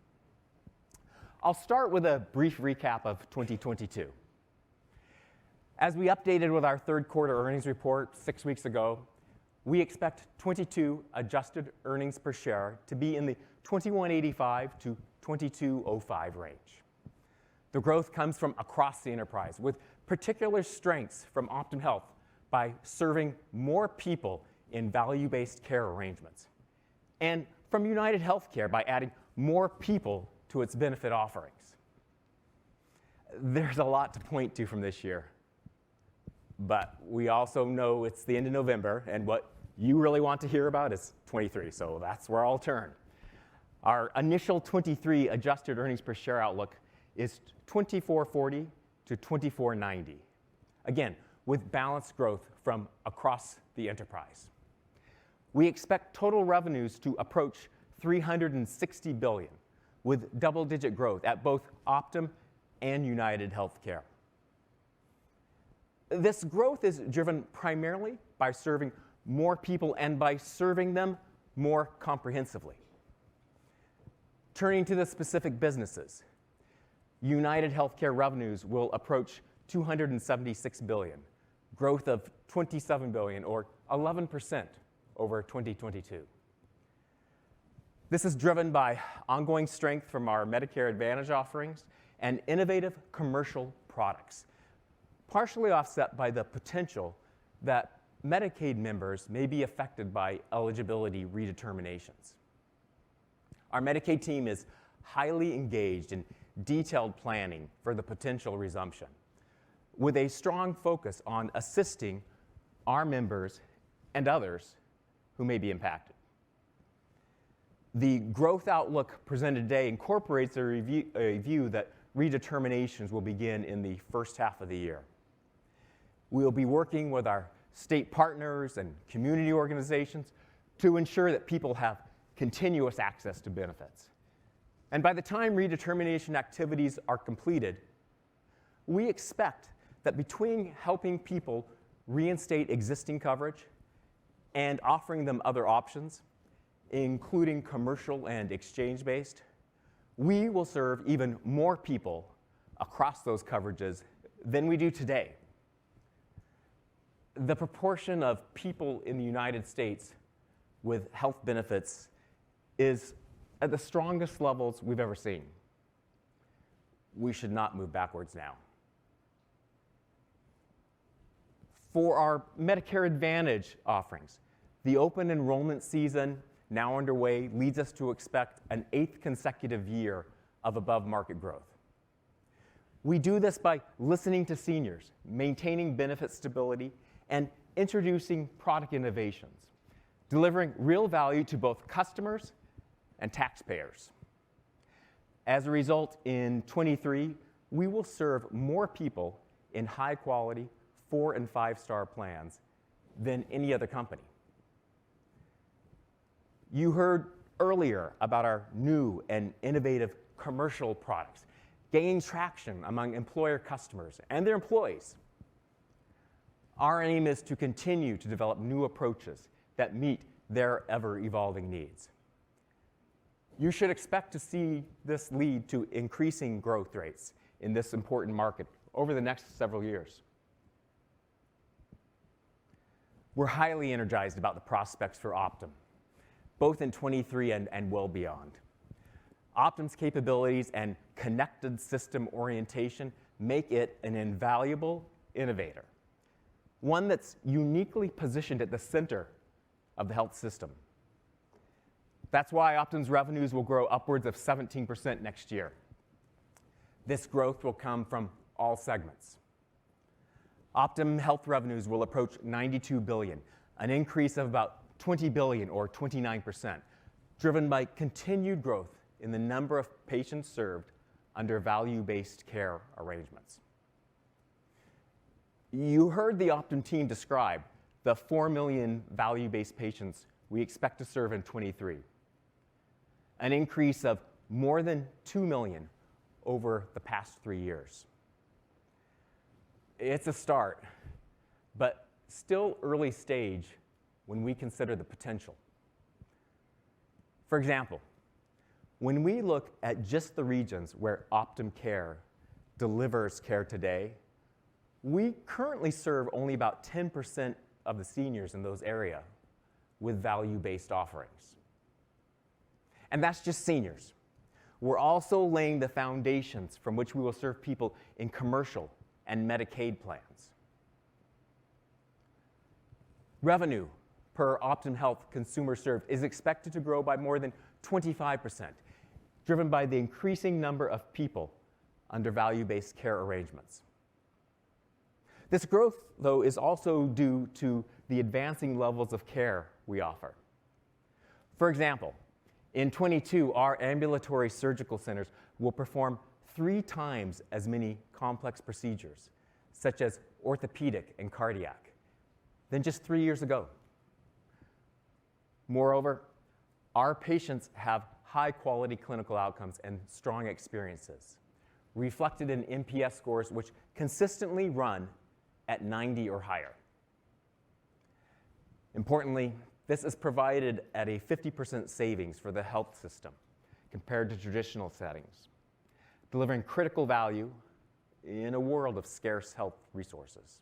I'll start with a brief recap of 2022. As we updated with our third quarter earnings report 6 weeks ago, we expect 22 adjusted earnings per share to be in the $21.85 to $22.05 range. The growth comes from across the enterprise, with particular strengths from Optum Health by serving more people in value-based care arrangements, and from United Healthcare by adding more people to its benefit offerings. There's a lot to point to from this year, but we also know it's the end of November, and what you really want to hear about is 23, so that's where I'll turn. Our initial 23 adjusted earnings per share outlook is $24.40 to $24.90. Again, with balanced growth from across the enterprise. We expect total revenues to approach $360 billion, with double-digit growth at both Optum and United Healthcare. This growth is driven primarily by serving more people and by serving them more comprehensively. Turning to the specific businesses, United Healthcare revenues will approach $276 billion, growth of $27 billion, or 11% over 2022. This is driven by ongoing strength from our Medicare Advantage offerings and innovative commercial products, partially offset by the potential that Medicaid members may be affected by eligibility redeterminations. Our Medicaid team is highly engaged in detailed planning for the potential resumption, with a strong focus on assisting our members and others who may be impacted. The growth outlook presented today incorporates a view that redeterminations will begin in the first half of the year. We will be working with our state partners and community organizations to ensure that people have continuous access to benefits. And by the time redetermination activities are completed, we expect that between helping people reinstate existing coverage and offering them other options, including commercial and exchange-based, we will serve even more people across those coverages than we do today. The proportion of people in the United States with health benefits is at the strongest levels we've ever seen. We should not move backwards now. For our Medicare Advantage offerings, the open enrollment season now underway leads us to expect an 8th consecutive year of above-market growth. We do this by listening to seniors, maintaining benefit stability, and introducing product innovations, delivering real value to both customers and taxpayers. As a result, in 23, we will serve more people in high-quality 4- and 5-star plans than any other company. You heard earlier about our new and innovative commercial products gaining traction among employer customers and their employees. Our aim is to continue to develop new approaches that meet their ever-evolving needs. You should expect to see this lead to increasing growth rates in this important market over the next several years. We're highly energized about the prospects for Optum, both in 23 and well beyond. Optum's capabilities and connected system orientation make it an invaluable innovator, one that's uniquely positioned at the center of the health system. That's why Optum's revenues will grow upwards of 17% next year. This growth will come from all segments. Optum Health revenues will approach $92 billion, an increase of about $20 billion or 29%, driven by continued growth in the number of patients served under value-based care arrangements. You heard the Optum team describe the 4 million value-based patients we expect to serve in 23, an increase of more than 2 million over the past 3 years. It's a start, but still early stage when we consider the potential. For example, when we look at just the regions where Optum Care delivers care today, we currently serve only about 10% of the seniors in those areas with value-based offerings. And that's just seniors. We're also laying the foundations from which we will serve people in commercial and Medicaid plans. Revenue per Optum Health consumer served is expected to grow by more than 25%, driven by the increasing number of people under value-based care arrangements. This growth, though, is also due to the advancing levels of care we offer. For example, in 22, our ambulatory surgical centers will perform 3 times as many complex procedures, such as orthopedic and cardiac, than just 3 years ago. Moreover, our patients have high-quality clinical outcomes and strong experiences, reflected in NPS scores which consistently run at 90 or higher. Importantly, this is provided at a 50% savings for the health system compared to traditional settings, delivering critical value in a world of scarce health resources.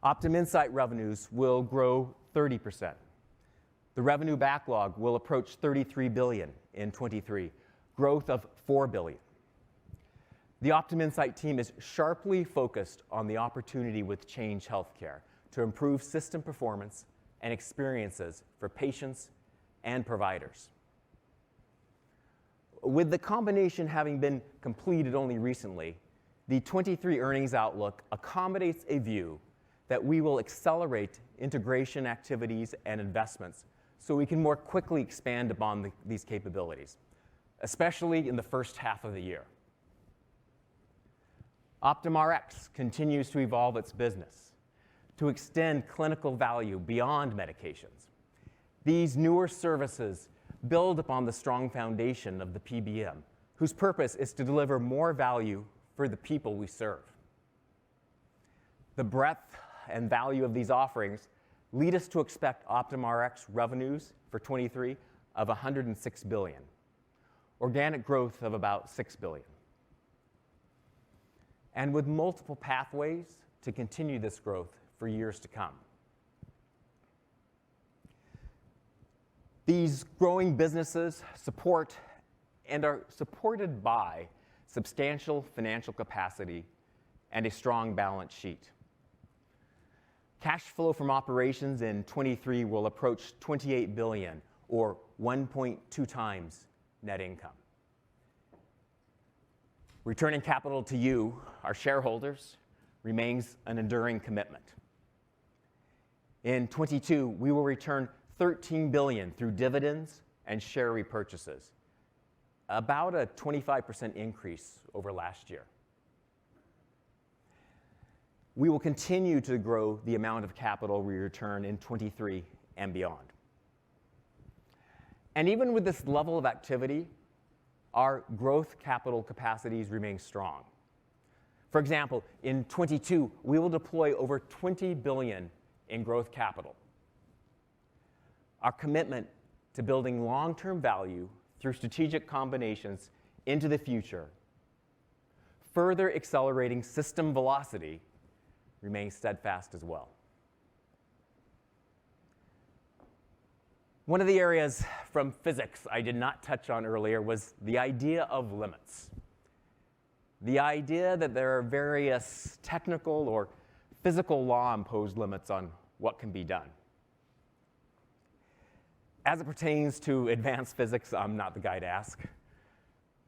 Optum Insight revenues will grow 30%. The revenue backlog will approach $33 billion in 23, growth of $4 billion. The Optum Insight team is sharply focused on the opportunity with Change Healthcare to improve system performance and experiences for patients and providers. With the combination having been completed only recently, the 23 earnings outlook accommodates a view that we will accelerate integration activities and investments so we can more quickly expand upon these capabilities, especially in the first half of the year. Optum Rx continues to evolve its business to extend clinical value beyond medications. These newer services build upon the strong foundation of the PBM, whose purpose is to deliver more value for the people we serve. The breadth and value of these offerings lead us to expect Optum Rx revenues for 23 of $106 billion, organic growth of about $6 billion. And with multiple pathways to continue this growth for years to come. These growing businesses support and are supported by substantial financial capacity and a strong balance sheet. Cash flow from operations in 23 will approach $28 billion, or 1.2 times net income. Returning capital to you, our shareholders, remains an enduring commitment. In 22, we will return $13 billion through dividends and share repurchases, about a 25% increase over last year. We will continue to grow the amount of capital we return in 23 and beyond. And even with this level of activity, our growth capital capacities remain strong. For example, in 22, we will deploy over $20 billion in growth capital. Our commitment to building long-term value through strategic combinations into the future, further accelerating system velocity, remains steadfast as well. One of the areas from physics I did not touch on earlier was the idea of limits. The idea that there are various technical or physical law-imposed limits on what can be done. As it pertains to advanced physics, I'm not the guy to ask.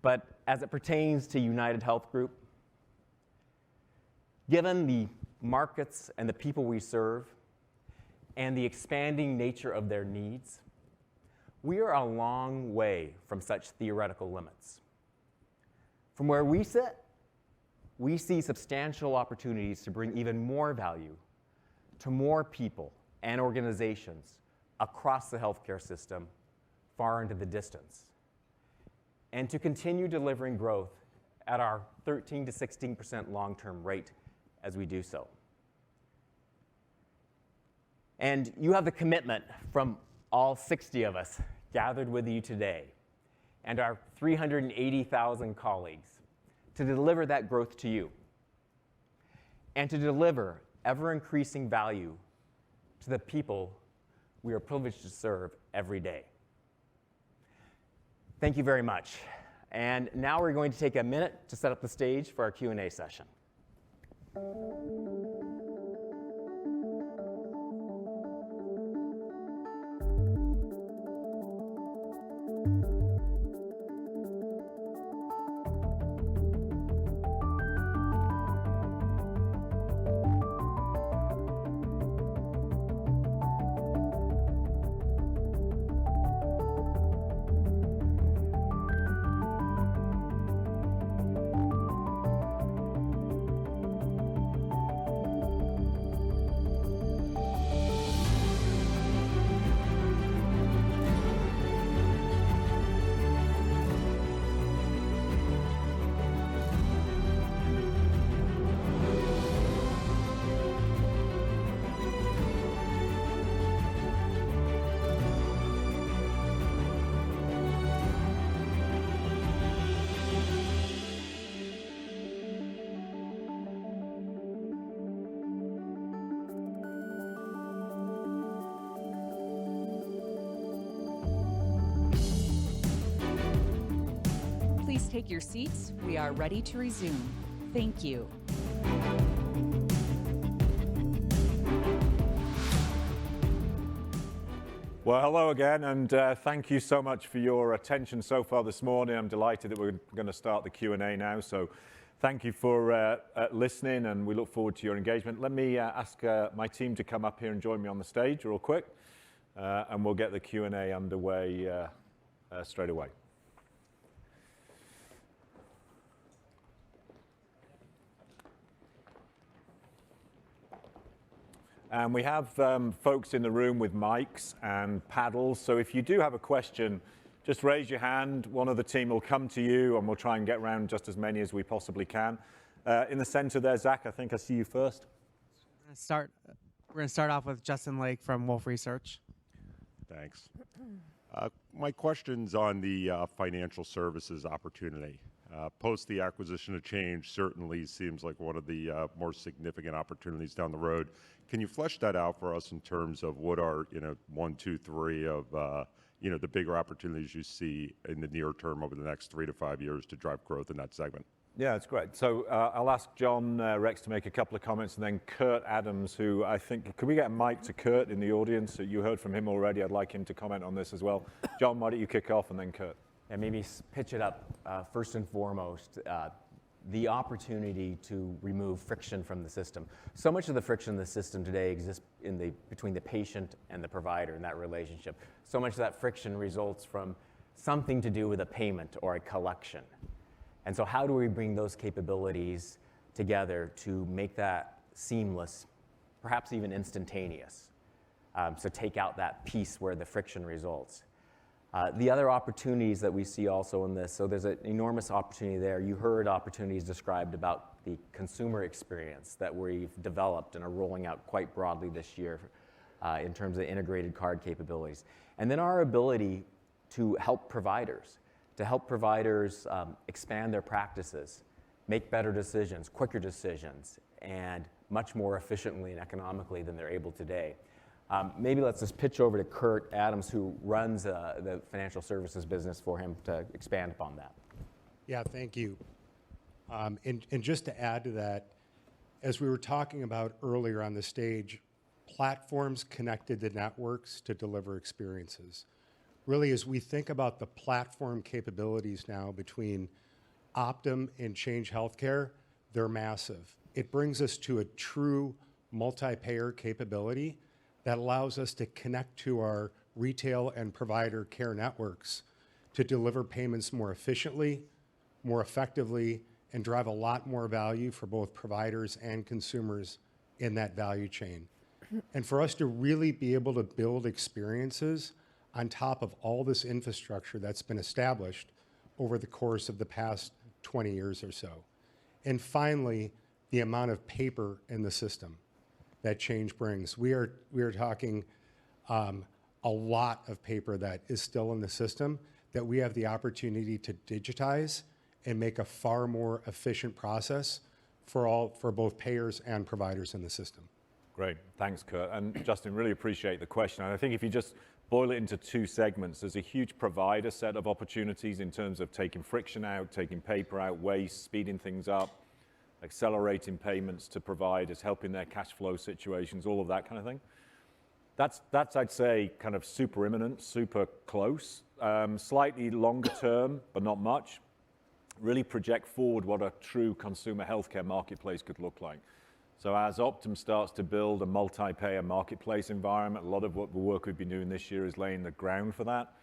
But as it pertains to United Health Group, given the markets and the people we serve and the expanding nature of their needs, we are a long way from such theoretical limits. From where we sit, we see substantial opportunities to bring even more value to more people and organizations across the healthcare system, far into the distance, and to continue delivering growth at our 13 to 16% long-term rate as we do so. And you have the commitment from all 60 of us gathered with you today and our 380,000 colleagues to deliver that growth to you and to deliver ever-increasing value to the people we are privileged to serve every day. Thank you very much. And now we're going to take a minute to set up the stage for our Q&A session. Please take your seats. We are ready to resume. Thank you. Well, hello again, and thank you so much for your attention so far this morning. I'm delighted that we're going to start the Q&A now, so thank you for listening, and we look forward to your engagement. Let me ask my team to come up here and join me on the stage real quick, and we'll get the Q&A underway straight away. And we have folks in the room with mics and paddles. So if you do have a question, just raise your hand. One of the team will come to you, and we'll try and get around just as many as we possibly can. In the center there, Zach, I think I see you first. We're going to start off with Justin Lake from Wolfe Research. Thanks. My question's on the financial services opportunity. Post the acquisition of Change certainly seems like one of the more significant opportunities down the road. Can you flesh that out for us in terms of what are, 1, 2, 3 of, the bigger opportunities you see in the near term over the next 3 to 5 years to drive growth in that segment? Yeah, that's great. So I'll ask John Rex to make a couple of comments, and then Kurt Adams, who I think, could we get a mic to Kurt in the audience? You heard from him already. I'd like him to comment on this as well. John, why don't you kick off, and then Kurt? And maybe pitch it up first and foremost, the opportunity to remove friction from the system. So much of the friction in the system today exists between the patient and the provider in that relationship. So much of that friction results from something to do with a payment or a collection. And so how do we bring those capabilities together to make that seamless, perhaps even instantaneous? So take out that piece where the friction results. The other opportunities that we see also in this, so there's an enormous opportunity there. You heard opportunities described about the consumer experience that we've developed and are rolling out quite broadly this year in terms of integrated card capabilities. And then our ability to help providers expand their practices, make better decisions, quicker decisions, and much more efficiently and economically than they're able today. Maybe let's just pitch over to Kurt Adams, who runs the financial services business, for him to expand upon that. Yeah, thank you. And just to add to that, as we were talking about earlier on the stage, platforms connected to networks to deliver experiences. Really, as we think about the platform capabilities now between Optum and Change Healthcare, they're massive. It brings us to a true multi-payer capability that allows us to connect to our retail and provider care networks to deliver payments more efficiently, more effectively, and drive a lot more value for both providers and consumers in that value chain. And for us to really be able to build experiences on top of all this infrastructure that's been established over the course of the past 20 years or so. And finally, the amount of paper in the system that Change brings. We are talking a lot of paper that is still in the system that we have the opportunity to digitize and make a far more efficient process for both payers and providers in the system. Great, thanks, Kurt. And Justin, really appreciate the question. And I think if you just boil it into two segments, there's a huge provider set of opportunities in terms of taking friction out, taking paper out, waste, speeding things up, accelerating payments to providers, helping their cash flow situations, all of that kind of thing. That's I'd say, kind of super imminent, super close. Slightly longer term, but not much. Really project forward what a true consumer healthcare marketplace could look like. So as Optum starts to build a multi-payer marketplace environment, a lot of what the work we've been doing this year is laying the ground for that.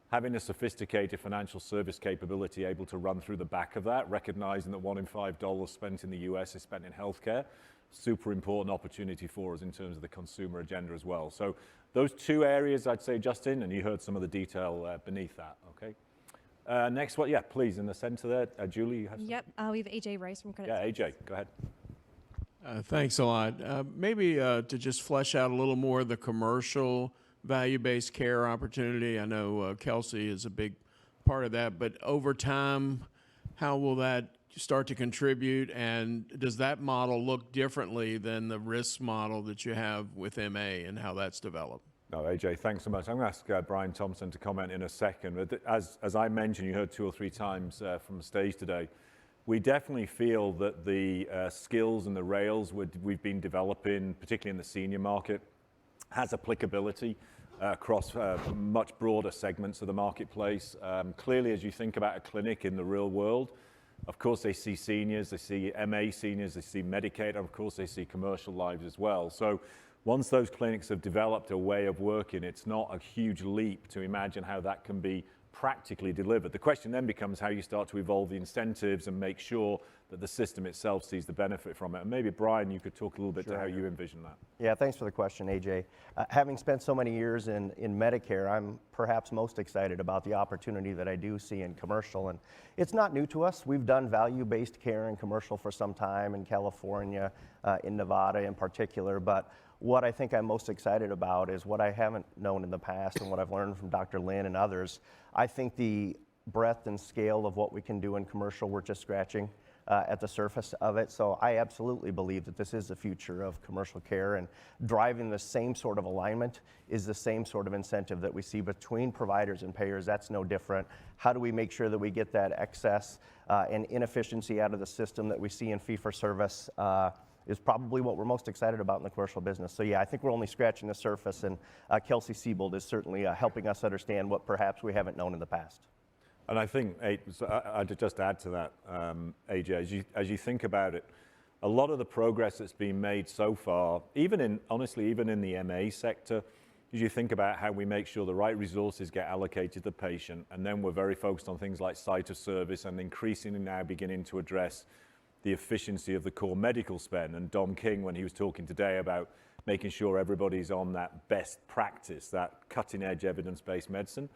Having a sophisticated financial service capability able to run through the back of that, recognizing that $1 in $5 spent in the US is spent in healthcare, super important opportunity for us in terms of the consumer agenda as well. So those two areas, I'd say, Justin, and you heard some of the detail beneath that, okay? Next one, yeah, please, in the center there. Julie, you have something? Yep, we have AJ Rice from Credit Yeah, Suisse. AJ, go ahead. Thanks a lot. Maybe to just flesh out a little more the commercial value-based care opportunity. I know Kelsey is a big part of that, but over time, how will that start to contribute, and does that model look differently than the risk model that you have with MA and how that's developed? No, AJ, thanks so much. I'm going to ask Brian Thompson to comment in a second. But as I mentioned, you heard 2 or 3 times from the stage today, we definitely feel that the skills and the rails we've been developing, particularly in the senior market, has applicability across much broader segments of the marketplace. Clearly, as you think about a clinic in the real world, of course they see seniors, they see MA seniors, they see Medicaid, and of course they see commercial lives as well. So once those clinics have developed a way of working, it's not a huge leap to imagine how that can be practically delivered. The question then becomes how you start to evolve the incentives and make sure that the system itself sees the benefit from it. And maybe, Brian, you could talk a little bit to how you envision that. Yeah, thanks for the question, AJ. Having spent so many years in Medicare, I'm perhaps most excited about the opportunity that I do see in commercial. And it's not new to us. We've done value-based care in commercial for some time in California, in Nevada in particular. But what I think I'm most excited about is what I haven't known in the past and what I've learned from Dr. Lin and others. I think the breadth and scale of what we can do in commercial, we're just scratching at the surface of it. So I absolutely believe that this is the future of commercial care, and driving the same sort of alignment is the same sort of incentive that we see between providers and payers. That's no different. How do we make sure that we get that excess and inefficiency out of the system that we see in fee-for-service is probably what we're most excited about in the commercial business. So yeah, I think we're only scratching the surface, and Kelsey Siebold is certainly helping us understand what perhaps we haven't known in the past. And I think, I'd just add to that, AJ, as you think about it, a lot of the progress that's been made so far, honestly, even in the MA sector, as you think about how we make sure the right resources get allocated to the patient, and then we're very focused on things like site of service and increasingly now beginning to address the efficiency of the core medical spend. And Dom King, when he was talking today about making sure everybody's on that best practice, that cutting-edge evidence-based medicine,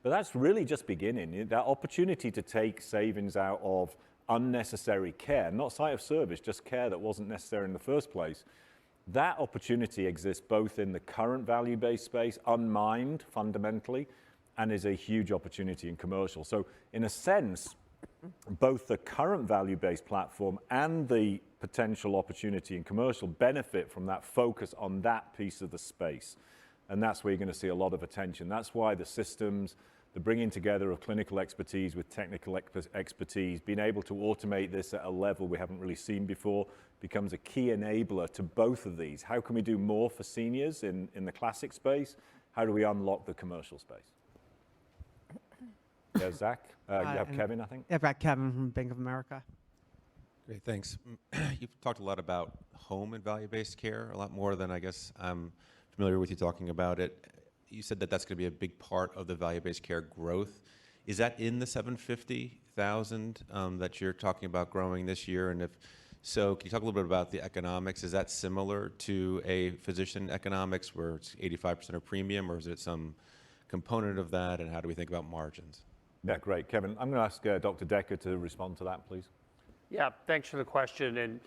but that's really just beginning. That opportunity to take savings out of unnecessary care, not site of service, just care that wasn't necessary in the first place. That opportunity exists both in the current value-based space, unmined fundamentally, and is a huge opportunity in commercial. So in a sense, both the current value-based platform and the potential opportunity in commercial benefit from that focus on that piece of the space. And that's where you're going to see a lot of attention. That's why the systems, the bringing together of clinical expertise with technical expertise, being able to automate this at a level we haven't really seen before, becomes a key enabler to both of these. How can we do more for seniors in the classic space? How do we unlock the commercial space? Yeah, Zach, you have Kevin, I think. I've got Kevin from Bank of America. Great, thanks. You've talked a lot about home and value-based care, a lot more than I guess I'm familiar with you talking about it. You said that that's going to be a big part of the value-based care growth. Is that in the 750,000 that you're talking about growing this year? And if so, can you talk a little bit about the economics? Is that similar to a physician economics where it's 85% of premium, or is it some component of that? And how do we think about margins? Yeah, great. Kevin, I'm going to ask Dr. Decker to respond to that, please. Yeah, thanks for the question. And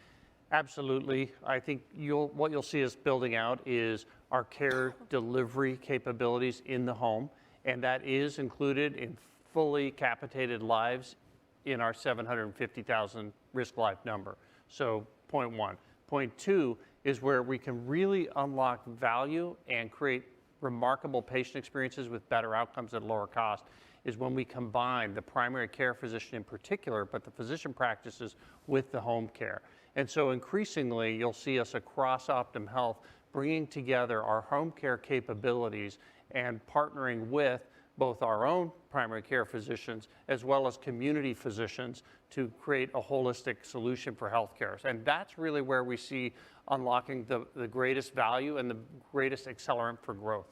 absolutely, I think what you'll see us building out is our care delivery capabilities in the home, and that is included in fully capitated lives in our 750,000 risk life number. So point one. Point two is where we can really unlock value and create remarkable patient experiences with better outcomes at lower cost, is when we combine the primary care physician in particular, but the physician practices with the home care. And so increasingly, you'll see us across Optum Health bringing together our home care capabilities and partnering with both our own primary care physicians as well as community physicians to create a holistic solution for healthcare. And that's really where we see unlocking the greatest value and the greatest accelerant for growth.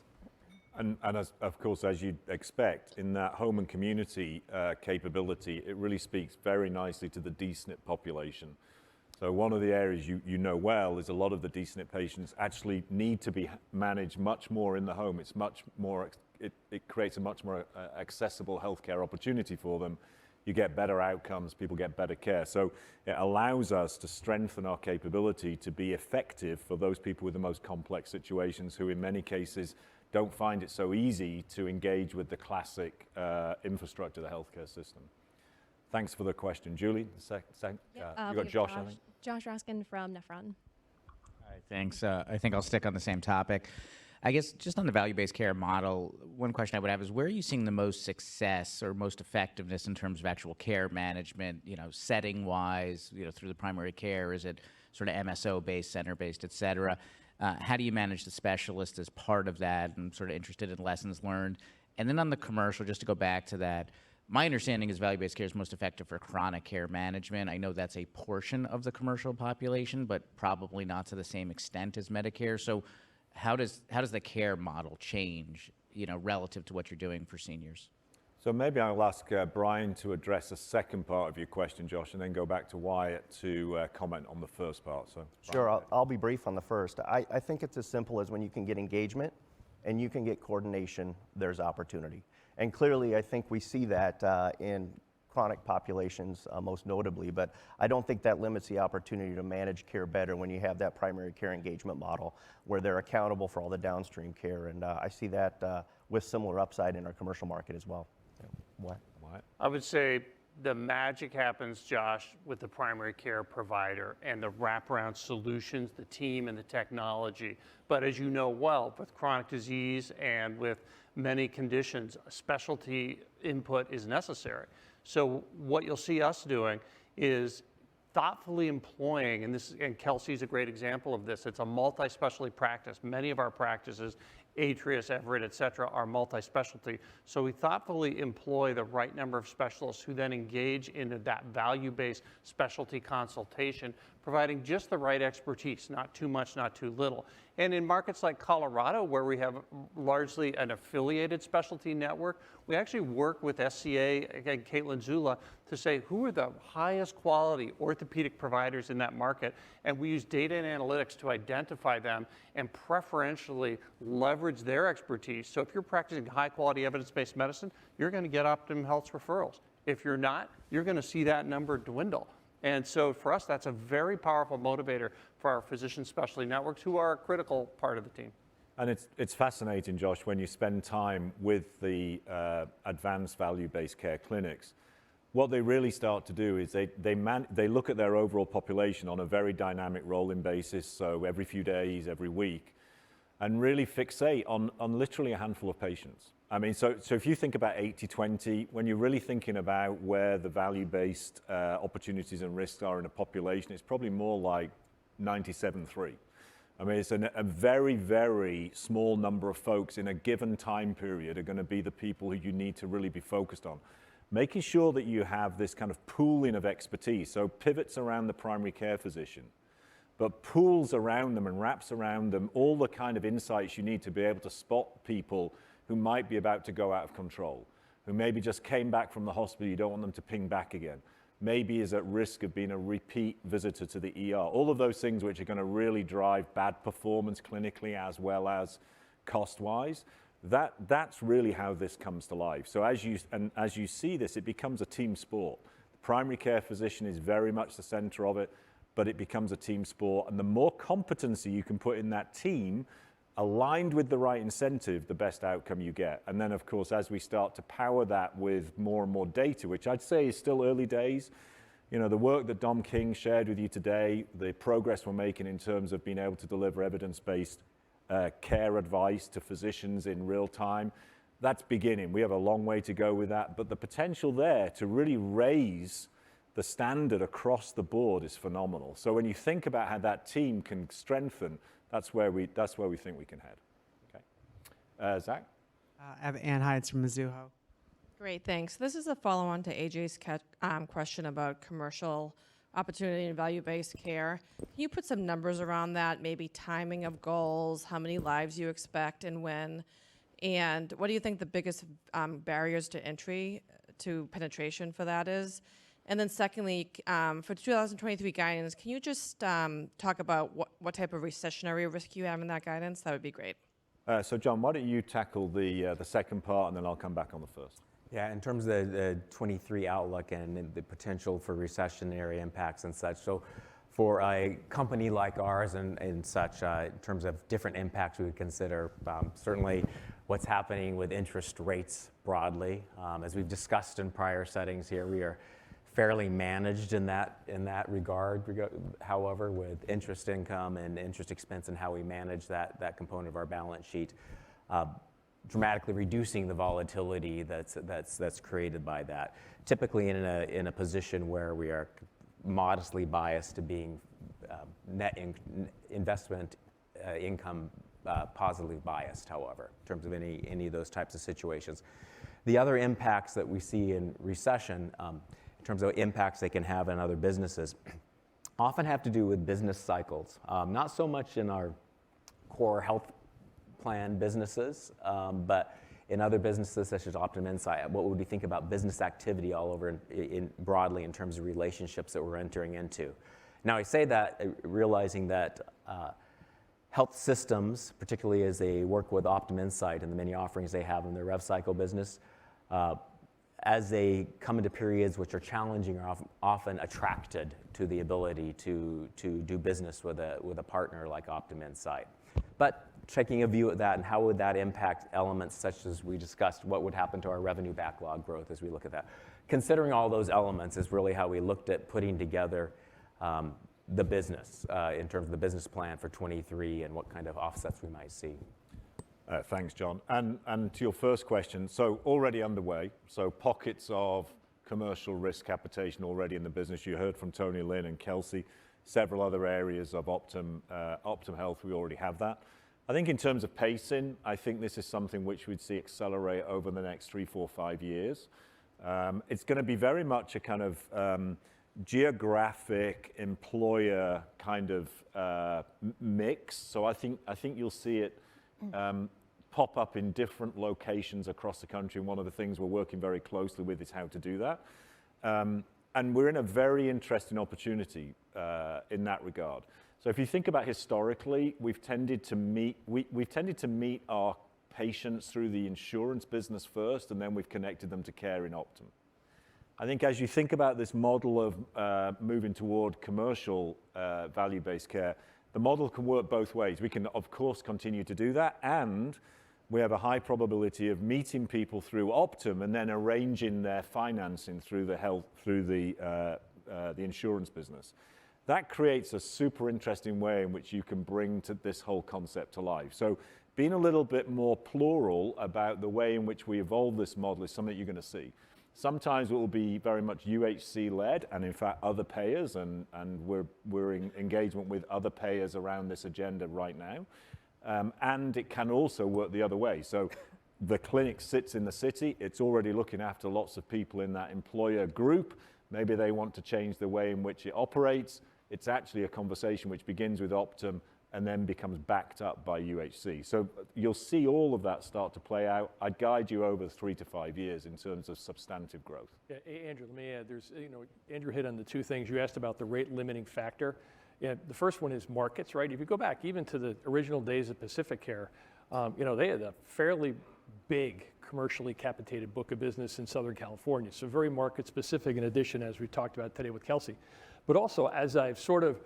And of course, as you'd expect, in that home and community capability, it really speaks very nicely to the DSNP population. So one of the areas you know well is a lot of the DSNP patients actually need to be managed much more in the home. It's much more, it creates a much more accessible healthcare opportunity for them. You get better outcomes, people get better care. So it allows us to strengthen our capability to be effective for those people with the most complex situations who in many cases don't find it so easy to engage with the classic infrastructure of the healthcare system. Thanks for the question. Julie, you got Josh, I think. Josh Raskin from Nephron. All right, thanks. I think I'll stick on the same topic. I guess just on the value-based care model, one question I would have is where are you seeing the most success or most effectiveness in terms of actual care management, setting-wise, through the primary care? Is it sort of MSO-based, center-based, et cetera? How do you manage the specialist as part of that? I'm sort of interested in lessons learned. And then on the commercial, just to go back to that, my understanding is value-based care is most effective for chronic care management. I know that's a portion of the commercial population, but probably not to the same extent as Medicare. So how does the care model change, relative to what you're doing for seniors? So maybe I'll ask Brian to address the second part of your question, Josh, and then go back to Wyatt to comment on the first part. So Sure, I'll be brief on the first. I think it's as simple as when you can get engagement and you can get coordination, there's opportunity. And clearly, I think we see that in chronic populations most notably, but I don't think that limits the opportunity to manage care better when you have that primary care engagement model where they're accountable for all the downstream care. And I see that with similar upside in our commercial market as well. What? I would say the magic happens, Josh, with the primary care provider and the wraparound solutions, the team and the technology. But as you know well, with chronic disease and with many conditions, specialty input is necessary. So what you'll see us doing is thoughtfully employing, and Kelsey's a great example of this, it's a multi-specialty practice. Many of our practices, Atrius, Everett, et cetera, are multi-specialty. So we thoughtfully employ the right number of specialists who then engage into that value-based specialty consultation, providing just the right expertise, not too much, not too little. And in markets like Colorado, where we have largely an affiliated specialty network, we actually work with SCA and Caitlin Zula to say who are the highest quality orthopedic providers in that market, and we use data and analytics to identify them and preferentially leverage their expertise. So if you're practicing high quality evidence-based medicine, you're going to get Optum Health's referrals. If you're not, you're going to see that number dwindle. And so for us, that's a very powerful motivator for our physician specialty networks, who are a critical part of the team. And it's fascinating, Josh, when you spend time with the advanced value-based care clinics. What they really start to do is they look at their overall population on a very dynamic rolling basis, so every few days, every week, and really fixate on literally a handful of patients. I mean, so if you think about 80-20, when you're really thinking about where the value-based opportunities and risks are in a population, it's probably more like 97-3. I mean, it's a very, very small number of folks in a given time period are going to be the people who you need to really be focused on. Making sure that you have this kind of pooling of expertise, so pivots around the primary care physician, but pools around them and wraps around them all the kind of insights you need to be able to spot people who might be about to go out of control, who maybe just came back from the hospital, you don't want them to ping back again, maybe is at risk of being a repeat visitor to the ER. All of those things which are going to really drive bad performance clinically as well as cost-wise. That's really how this comes to life. So as you see this, it becomes a team sport. The primary care physician is very much the center of it, but it becomes a team sport. And the more competency you can put in that team, aligned with the right incentive, the best outcome you get. And then, of course, as we start to power that with more and more data, which I'd say is still early days, the work that Dom King shared with you today, the progress we're making in terms of being able to deliver evidence-based care advice to physicians in real time, that's beginning. We have a long way to go with that, but the potential there to really raise the standard across the board is phenomenal. So when you think about how that team can strengthen, that's where we think we can head. Okay, Zach? I have Ann Hides from Mizuho. Great, thanks. This is a follow-on to AJ's question about commercial opportunity and value-based care. Can you put some numbers around that, maybe timing of goals, how many lives you expect and when, and what do you think the biggest barriers to entry to penetration for that is? And then secondly, for 2023 guidance, can you just talk about what type of recessionary risk you have in that guidance? That would be great. So John, why don't you tackle the second part, and then I'll come back on the first. Yeah, in terms of the 23 outlook and the potential for recessionary impacts and such. So for a company like ours and such, in terms of different impacts we would consider, certainly what's happening with interest rates broadly. As we've discussed in prior settings here, we are fairly managed in that regard, however, with interest income and interest expense and how we manage that component of our balance sheet, dramatically reducing the volatility that's created by that. Typically in a position where we are modestly biased to being net investment income positively biased, however, in terms of any of those types of situations. The other impacts that we see in recession, in terms of impacts they can have on other businesses, often have to do with business cycles. Not so much in our core health plan businesses, but in other businesses such as Optum Insight. What would we think about business activity all over broadly in terms of relationships that we're entering into? Now I say that realizing that health systems, particularly as they work with Optum Insight and the many offerings they have in their rev cycle business, as they come into periods which are challenging, are often attracted to the ability to do business with a partner like Optum Insight. But taking a view at that and how would that impact elements such as we discussed, what would happen to our revenue backlog growth as we look at that. Considering all those elements is really how we looked at putting together the business in terms of the business plan for 23 and what kind of offsets we might see. Thanks, John. And to your first question, so already underway, so pockets of commercial risk capitation already in the business. You heard from Tony Lynn and Kelsey, several other areas of Optum Health, we already have that. I think in terms of pacing, I think this is something which we'd see accelerate over the next 3, 4, 5 years. It's going to be very much a kind of geographic employer kind of mix. So I think you'll see it pop up in different locations across the country. And one of the things we're working very closely with is how to do that. And we're in a very interesting opportunity in that regard. So if you think about historically, we've tended to meet our patients through the insurance business first, and then we've connected them to care in Optum. I think as you think about this model of moving toward commercial value-based care, the model can work both ways. We can, of course, continue to do that, and we have a high probability of meeting people through Optum and then arranging their financing through the insurance business. That creates a super interesting way in which you can bring this whole concept to life. So being a little bit more plural about the way in which we evolve this model is something you're going to see. Sometimes it will be very much UHC-led, and in fact other payers, and we're in engagement with other payers around this agenda right now. And it can also work the other way. So the clinic sits in the city, it's already looking after lots of people in that employer group. Maybe they want to change the way in which it operates. It's actually a conversation which begins with Optum and then becomes backed up by UHC. So you'll see all of that start to play out. I'd guide you over 3 to 5 years in terms of substantive growth. Yeah, Andrew, let me add, Andrew hit on the two things. You asked about the rate limiting factor. Yeah, the first one is markets, right? If you go back even to the original days of Pacific Care, they had a fairly big commercially capitated book of business in Southern California. So very market specific in addition, as we talked about today with Kelsey. But also, as I've sort of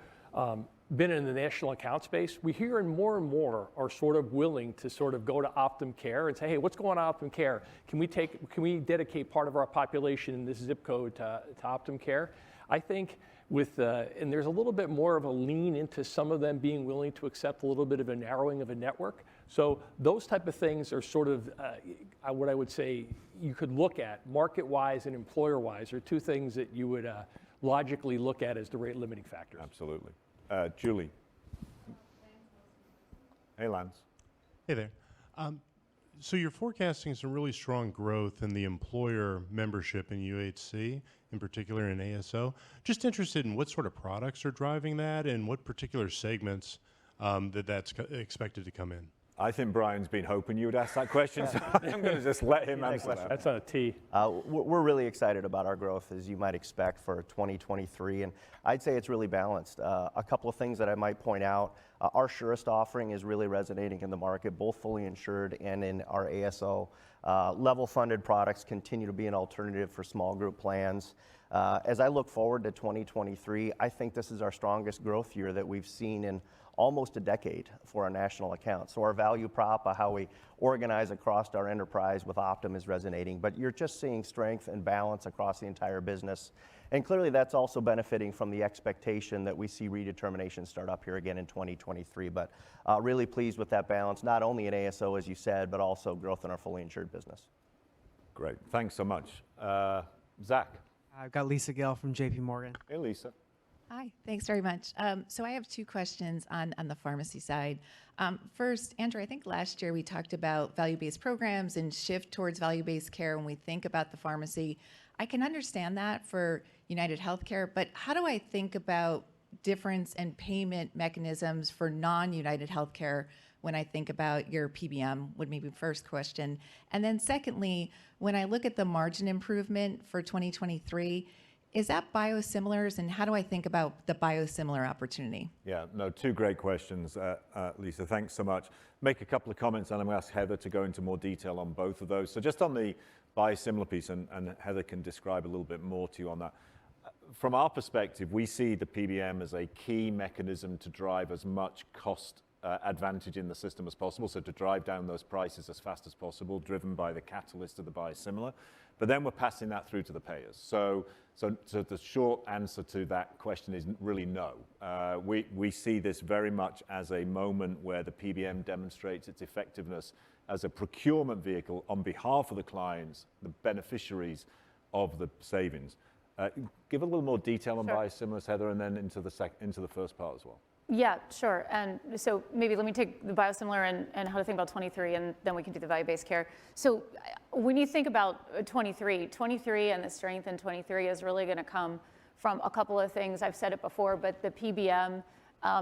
been in the national account space, we hear and more are sort of willing to sort of go to Optum Care and say, hey, what's going on Optum Care? Can we dedicate part of our population in this zip code to Optum Care? I think and there's a little bit more of a lean into some of them being willing to accept a little bit of a narrowing of a network. So those type of things are sort of what I would say you could look at market-wise and employer-wise are two things that you would logically look at as the rate limiting factors. Absolutely. Julie. Hey, Lance. Hey there. So you're forecasting some really strong growth in the employer membership in UHC, in particular in ASO. Just interested in what sort of products are driving that and what particular segments that's expected to come in. I think Brian's been hoping you would ask that question, so I'm going to just let him answer that. That's on a T. We're really excited about our growth, as you might expect, for 2023, and I'd say it's really balanced. A couple of things that I might point out. Our Surest offering is really resonating in the market, both fully insured and in our ASO. Level-funded products continue to be an alternative for small group plans. As I look forward to 2023, I think this is our strongest growth year that we've seen in almost a decade for our national accounts. So our value prop, how we organize across our enterprise with Optum is resonating, but you're just seeing strength and balance across the entire business. And clearly that's also benefiting from the expectation that we see redetermination start up here again in 2023. But really pleased with that balance, not only in ASO, as you said, but also growth in our fully insured business. Great, thanks so much. Zach. I've got Lisa Gill from JP Morgan. Hey, Lisa. Hi, thanks very much. So I have two questions on the pharmacy side. First, Andrew, I think last year we talked about value-based programs and shift towards value-based care when we think about the pharmacy. I can understand that for United Healthcare, but how do I think about difference in payment mechanisms for non-United Healthcare when I think about your PBM, would be my first question. And then secondly, when I look at the margin improvement for 2023, is that biosimilars, and how do I think about the biosimilar opportunity? Yeah, no, two great questions, Lisa. Thanks so much. Make a couple of comments, and I'm going to ask Heather to go into more detail on both of those. So just on the biosimilar piece, and Heather can describe a little bit more to you on that. From our perspective, we see the PBM as a key mechanism to drive as much cost advantage in the system as possible, so to drive down those prices as fast as possible, driven by the catalyst of the biosimilar. But then we're passing that through to the payers. So the short answer to that question is really no. We see this very much as a moment where the PBM demonstrates its effectiveness as a procurement vehicle on behalf of the clients, the beneficiaries of the savings. Give a little more detail on biosimilars, Heather, and then into the first part as well. Yeah, sure. And so maybe let me take the biosimilar and how to think about 23, and then we can do the value-based care. So when you think about 23 and the strength in 23 is really going to come from a couple of things. I've said it before, but the PBM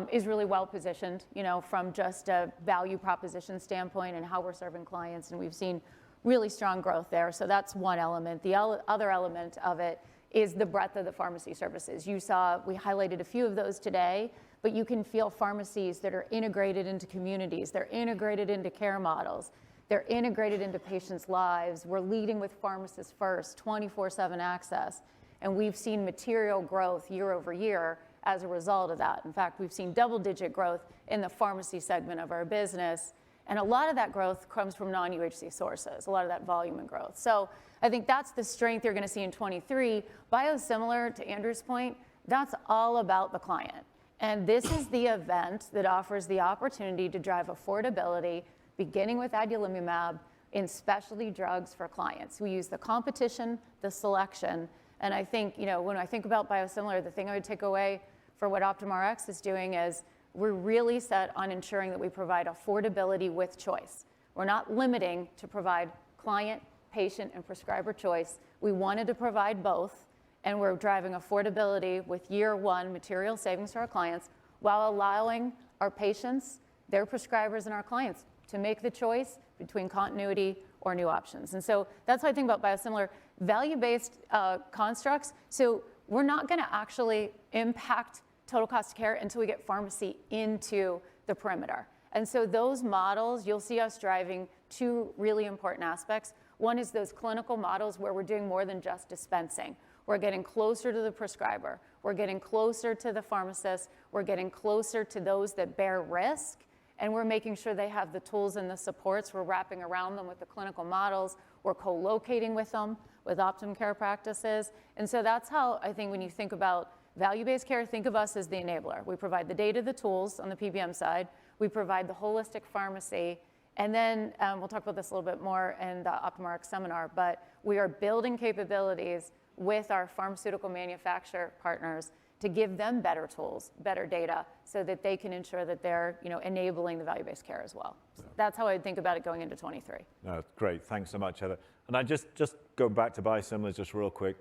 is really well positioned, from just a value proposition standpoint and how we're serving clients. And we've seen really strong growth there. So that's one element. The other element of it is the breadth of the pharmacy services. We highlighted a few of those today, but you can feel pharmacies that are integrated into communities. They're integrated into care models. They're integrated into patients' lives. We're leading with pharmacists first, 24/7 access. And we've seen material growth year over year as a result of that. In fact, we've seen double-digit growth in the pharmacy segment of our business. And a lot of that growth comes from non-UHC sources, a lot of that volume and growth. So I think that's the strength you're going to see in 23. Biosimilar, to Andrew's point, that's all about the client. And this is the event that offers the opportunity to drive affordability, beginning with adalimumab in specialty drugs for clients. We use the competition, the selection, and I think, when I think about biosimilar, the thing I would take away for what Optum Rx is doing is we're really set on ensuring that we provide affordability with choice. We're not limiting to provide client, patient, and prescriber choice. We wanted to provide both, and we're driving affordability with year one material savings to our clients while allowing our patients, their prescribers, and our clients to make the choice between continuity or new options. And so that's what I think about biosimilar value-based constructs. So we're not going to actually impact total cost of care until we get pharmacy into the perimeter. And so those models, you'll see us driving two really important aspects. One is those clinical models where we're doing more than just dispensing. We're getting closer to the prescriber. We're getting closer to the pharmacist. We're getting closer to those that bear risk. And we're making sure they have the tools and the supports. We're wrapping around them with the clinical models. We're co-locating with them with Optum Care practices. And so that's how I think when you think about value-based care, think of us as the enabler. We provide the data, the tools on the PBM side. We provide the holistic pharmacy. And then we'll talk about this a little bit more in the Optum Rx seminar, but we are building capabilities with our pharmaceutical manufacturer partners to give them better tools, better data, so that they can ensure that they're enabling the value-based care as well. So that's how I think about it going into 23. No, great. Thanks so much, Heather. And I just go back to biosimilars just real quick.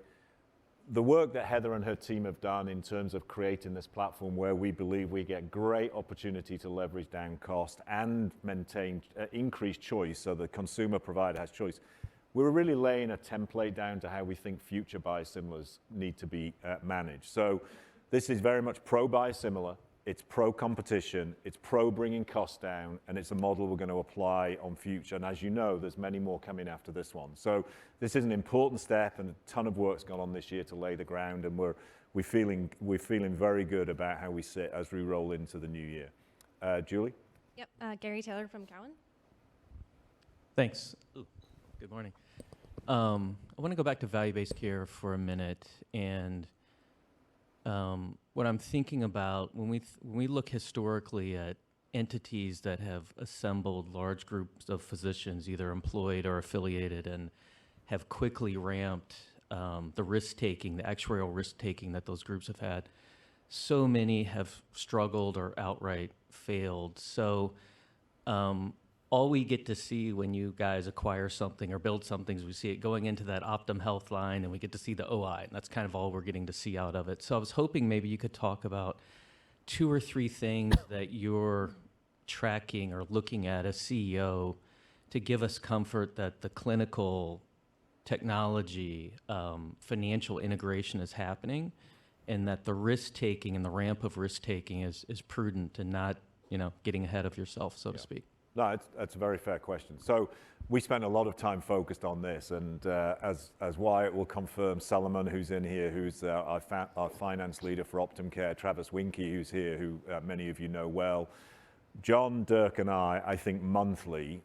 The work that Heather and her team have done in terms of creating this platform where we believe we get great opportunity to leverage down cost and maintain increased choice so the consumer provider has choice. We're really laying a template down to how we think future biosimilars need to be managed. So this is very much pro-biosimilar, it's pro-competition, it's pro-bringing costs down, and it's a model we're going to apply on future. And as you know, there's many more coming after this one. So this is an important step, and a ton of work's gone on this year to lay the ground, and we're feeling very good about how we sit as we roll into the new year. Julie? Yep, Gary Taylor from Cowen. Thanks. Ooh, good morning. I want to go back to value-based care for a minute, and what I'm thinking about when we look historically at entities that have assembled large groups of physicians, either employed or affiliated, and have quickly ramped the risk-taking, the actuarial risk-taking that those groups have had. So many have struggled or outright failed. So all we get to see when you guys acquire something or build something is we see it going into that Optum Health line, and we get to see the OI, and that's kind of all we're getting to see out of it. So I was hoping maybe you could talk about 2 or 3 things that you're tracking or looking at as CEO to give us comfort that the clinical technology, financial integration is happening, and that the risk-taking and the ramp of risk-taking is prudent and not, getting ahead of yourself, so to speak. No, that's a very fair question. So we spent a lot of time focused on this, and as Wyatt will confirm, Solomon, who's in here, who's our finance leader for Optum Care, Travis Winke, who's here, who many of you know well, John, Dirk, and I think monthly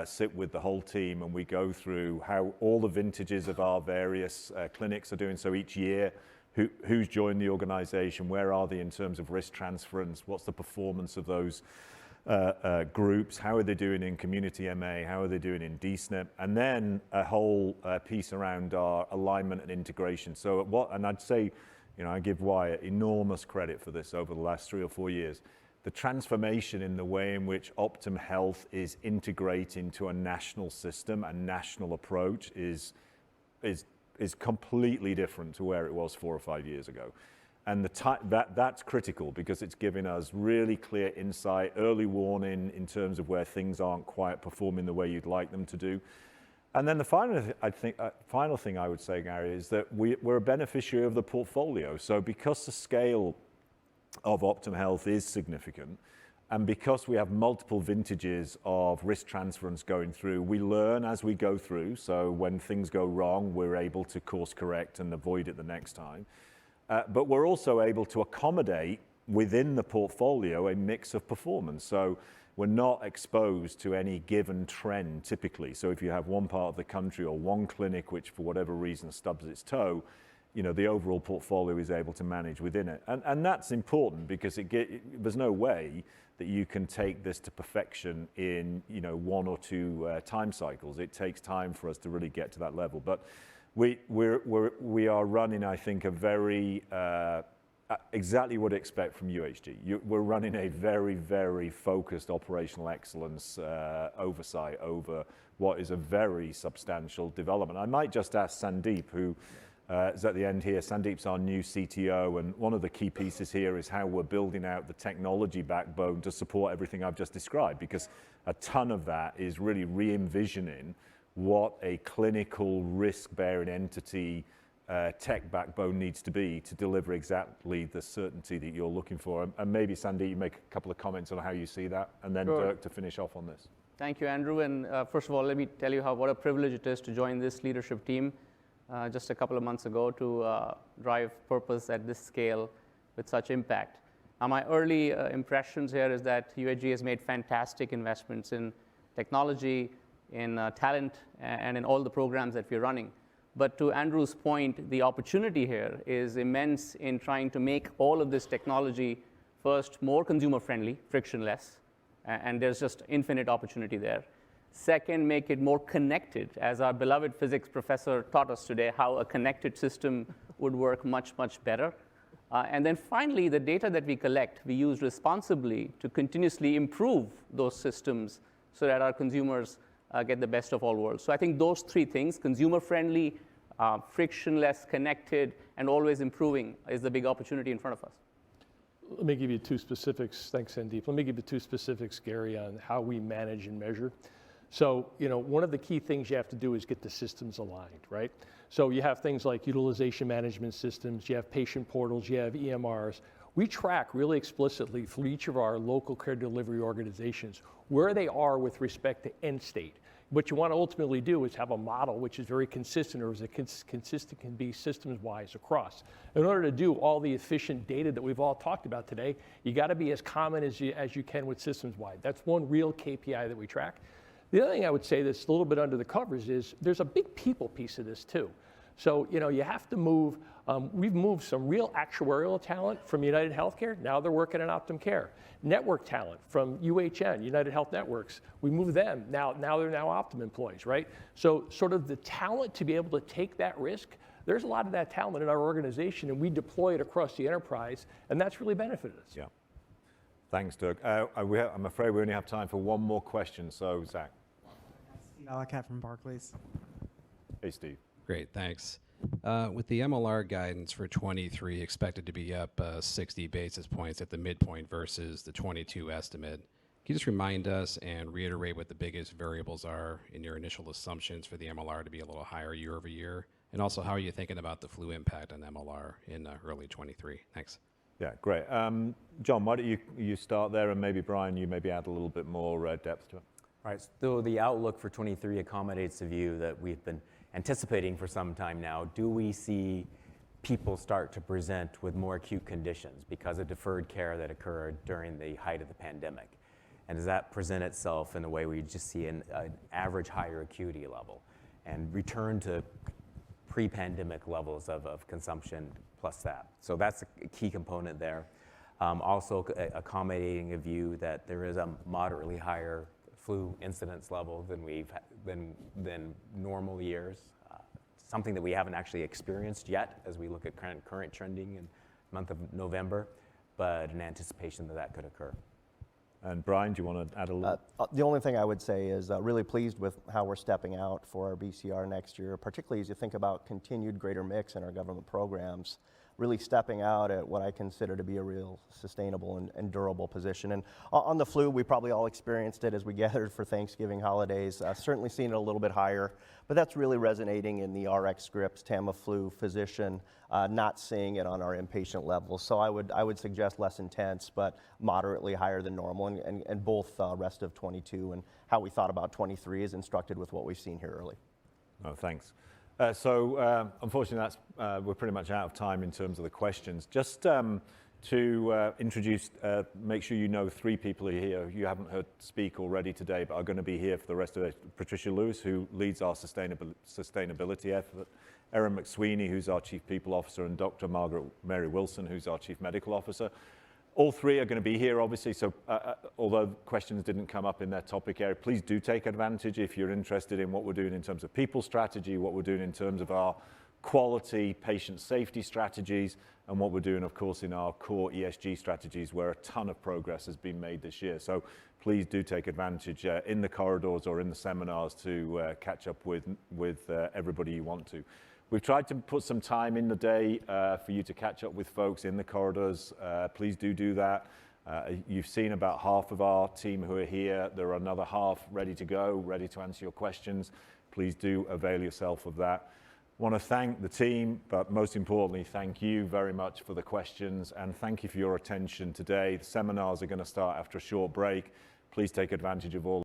sit with the whole team, and we go through how all the vintages of our various clinics are doing. So each year, who's joined the organization, where are they in terms of risk transference, what's the performance of those groups, how are they doing in community MA, how are they doing in DSNP, and then a whole piece around our alignment and integration. So and I'd say, I give Wyatt enormous credit for this over the last 3 or 4 years. The transformation in the way in which Optum Health is integrating to a national system, a national approach is completely different to where it was 4 or 5 years ago. And that's critical because it's giving us really clear insight, early warning in terms of where things aren't quite performing the way you'd like them to do. And then the final thing I would say, Gary, is that we're a beneficiary of the portfolio. So because the scale of Optum Health is significant, and because we have multiple vintages of risk transference going through, we learn as we go through. So when things go wrong, we're able to course correct and avoid it the next time. But we're also able to accommodate within the portfolio a mix of performance. So we're not exposed to any given trend typically. So if you have one part of the country or one clinic which for whatever reason stubs its toe, the overall portfolio is able to manage within it. And that's important because there's no way that you can take this to perfection in 1 or 2 time cycles. It takes time for us to really get to that level. But we are running, I think, a very exactly what to expect from UHG. We're running a very, very focused operational excellence oversight over what is a very substantial development. I might just ask Sandeep, who is at the end here. Sandeep's our new CTO, and one of the key pieces here is how we're building out the technology backbone to support everything I've just described, because a ton of that is really re-envisioning what a clinical risk-bearing entity tech backbone needs to be to deliver exactly the certainty that you're looking for. And maybe, Sandeep, you make a couple of comments on how you see that, and then Sure. Dirk to finish off on this. Thank you, Andrew. And first of all, let me tell you what a privilege it is to join this leadership team just a couple of months ago to drive purpose at this scale with such impact. Now, my early impressions here is that UHG has made fantastic investments in technology, in talent, and in all the programs that we're running. But to Andrew's point, the opportunity here is immense in trying to make all of this technology, first, more consumer-friendly, frictionless, and there's just infinite opportunity there. Second, make it more connected, as our beloved physics professor taught us today, how a connected system would work much, much better. And then finally, the data that we collect, we use responsibly to continuously improve those systems so that our consumers get the best of all worlds. So I think those 3 things, consumer-friendly, frictionless, connected, and always improving, is the big opportunity in front of us. Let me give you 2 specifics. Thanks, Sandeep. Let me give you 2 specifics, Gary, on how we manage and measure. So, one of the key things you have to do is get the systems aligned, right? So you have things like utilization management systems, you have patient portals, you have EMRs. We track really explicitly for each of our local care delivery organizations where they are with respect to end state. What you want to ultimately do is have a model which is very consistent, or as consistent can be systems-wise across. In order to do all the efficient data that we've all talked about today, you got to be as common as you can with systems-wide. That's one real KPI that we track. The other thing I would say that's a little bit under the covers is there's a big people piece of this too. So, you have to move, we've moved some real actuarial talent from United Healthcare. Now they're working at Optum Care. Network talent from UHN, United Health Networks. We moved them. Now they're Optum employees, right? So sort of the talent to be able to take that risk, there's a lot of that talent in our organization, and we deploy it across the enterprise, and that's really benefited us. Yeah. Thanks, Doug. I'm afraid we only have time for one more question, so Zach. Steve Alacat from Barclays. Hey, Steve. Great, thanks. With the MLR guidance for 23 expected to be up 60 basis points at the midpoint versus the 22 estimate, can you just remind us and reiterate what the biggest variables are in your initial assumptions for the MLR to be a little higher year over year? And also, how are you thinking about the flu impact on MLR in early 23? Thanks. Yeah, great. John, why don't you start there, and maybe Brian, you maybe add a little bit more depth to it. All right, so the outlook for 23 accommodates the view that we've been anticipating for some time now. Do we see people start to present with more acute conditions because of deferred care that occurred during the height of the pandemic? And does that present itself in a way where you just see an average higher acuity level and return to pre-pandemic levels of consumption plus that? So that's a key component there. Also accommodating a view that there is a moderately higher flu incidence level than normal years, something that we haven't actually experienced yet as we look at current trending in the month of November, but an anticipation that could occur. And Brian, do you want to add a little? The only thing I would say is really pleased with how we're stepping out for our BCR next year, particularly as you think about continued greater mix in our government programs, really stepping out at what I consider to be a real sustainable and durable position. And on the flu, we probably all experienced it as we gathered for Thanksgiving holidays, certainly seeing it a little bit higher, but that's really resonating in the RX scripts, Tamiflu, physician, not seeing it on our inpatient levels. So I would suggest less intense, but moderately higher than normal, and both rest of 22 and how we thought about 23 is instructed with what we've seen here early. Oh, thanks. So unfortunately, we're pretty much out of time in terms of the questions. Just to introduce, make sure you know 3 people are here you haven't heard speak already today, but are going to be here for the rest of it. Patricia Lewis, who leads our sustainability effort, Erin McSweeney, who's our Chief People Officer, and Dr. Margaret Mary Wilson, who's our Chief Medical Officer. All 3 are going to be here, obviously, so although questions didn't come up in their topic area, please do take advantage if you're interested in what we're doing in terms of people strategy, what we're doing in terms of our quality patient safety strategies, and what we're doing, of course, in our core ESG strategies, where a ton of progress has been made this year. So please do take advantage in the corridors or in the seminars to catch up with everybody you want to. We've tried to put some time in the day for you to catch up with folks in the corridors. Please do that. You've seen about half of our team who are here. There are another half ready to go, ready to answer your questions. Please do avail yourself of that. I want to thank the team, but most importantly, thank you very much for the questions, and thank you for your attention today. The seminars are going to start after a short break. Please take advantage of all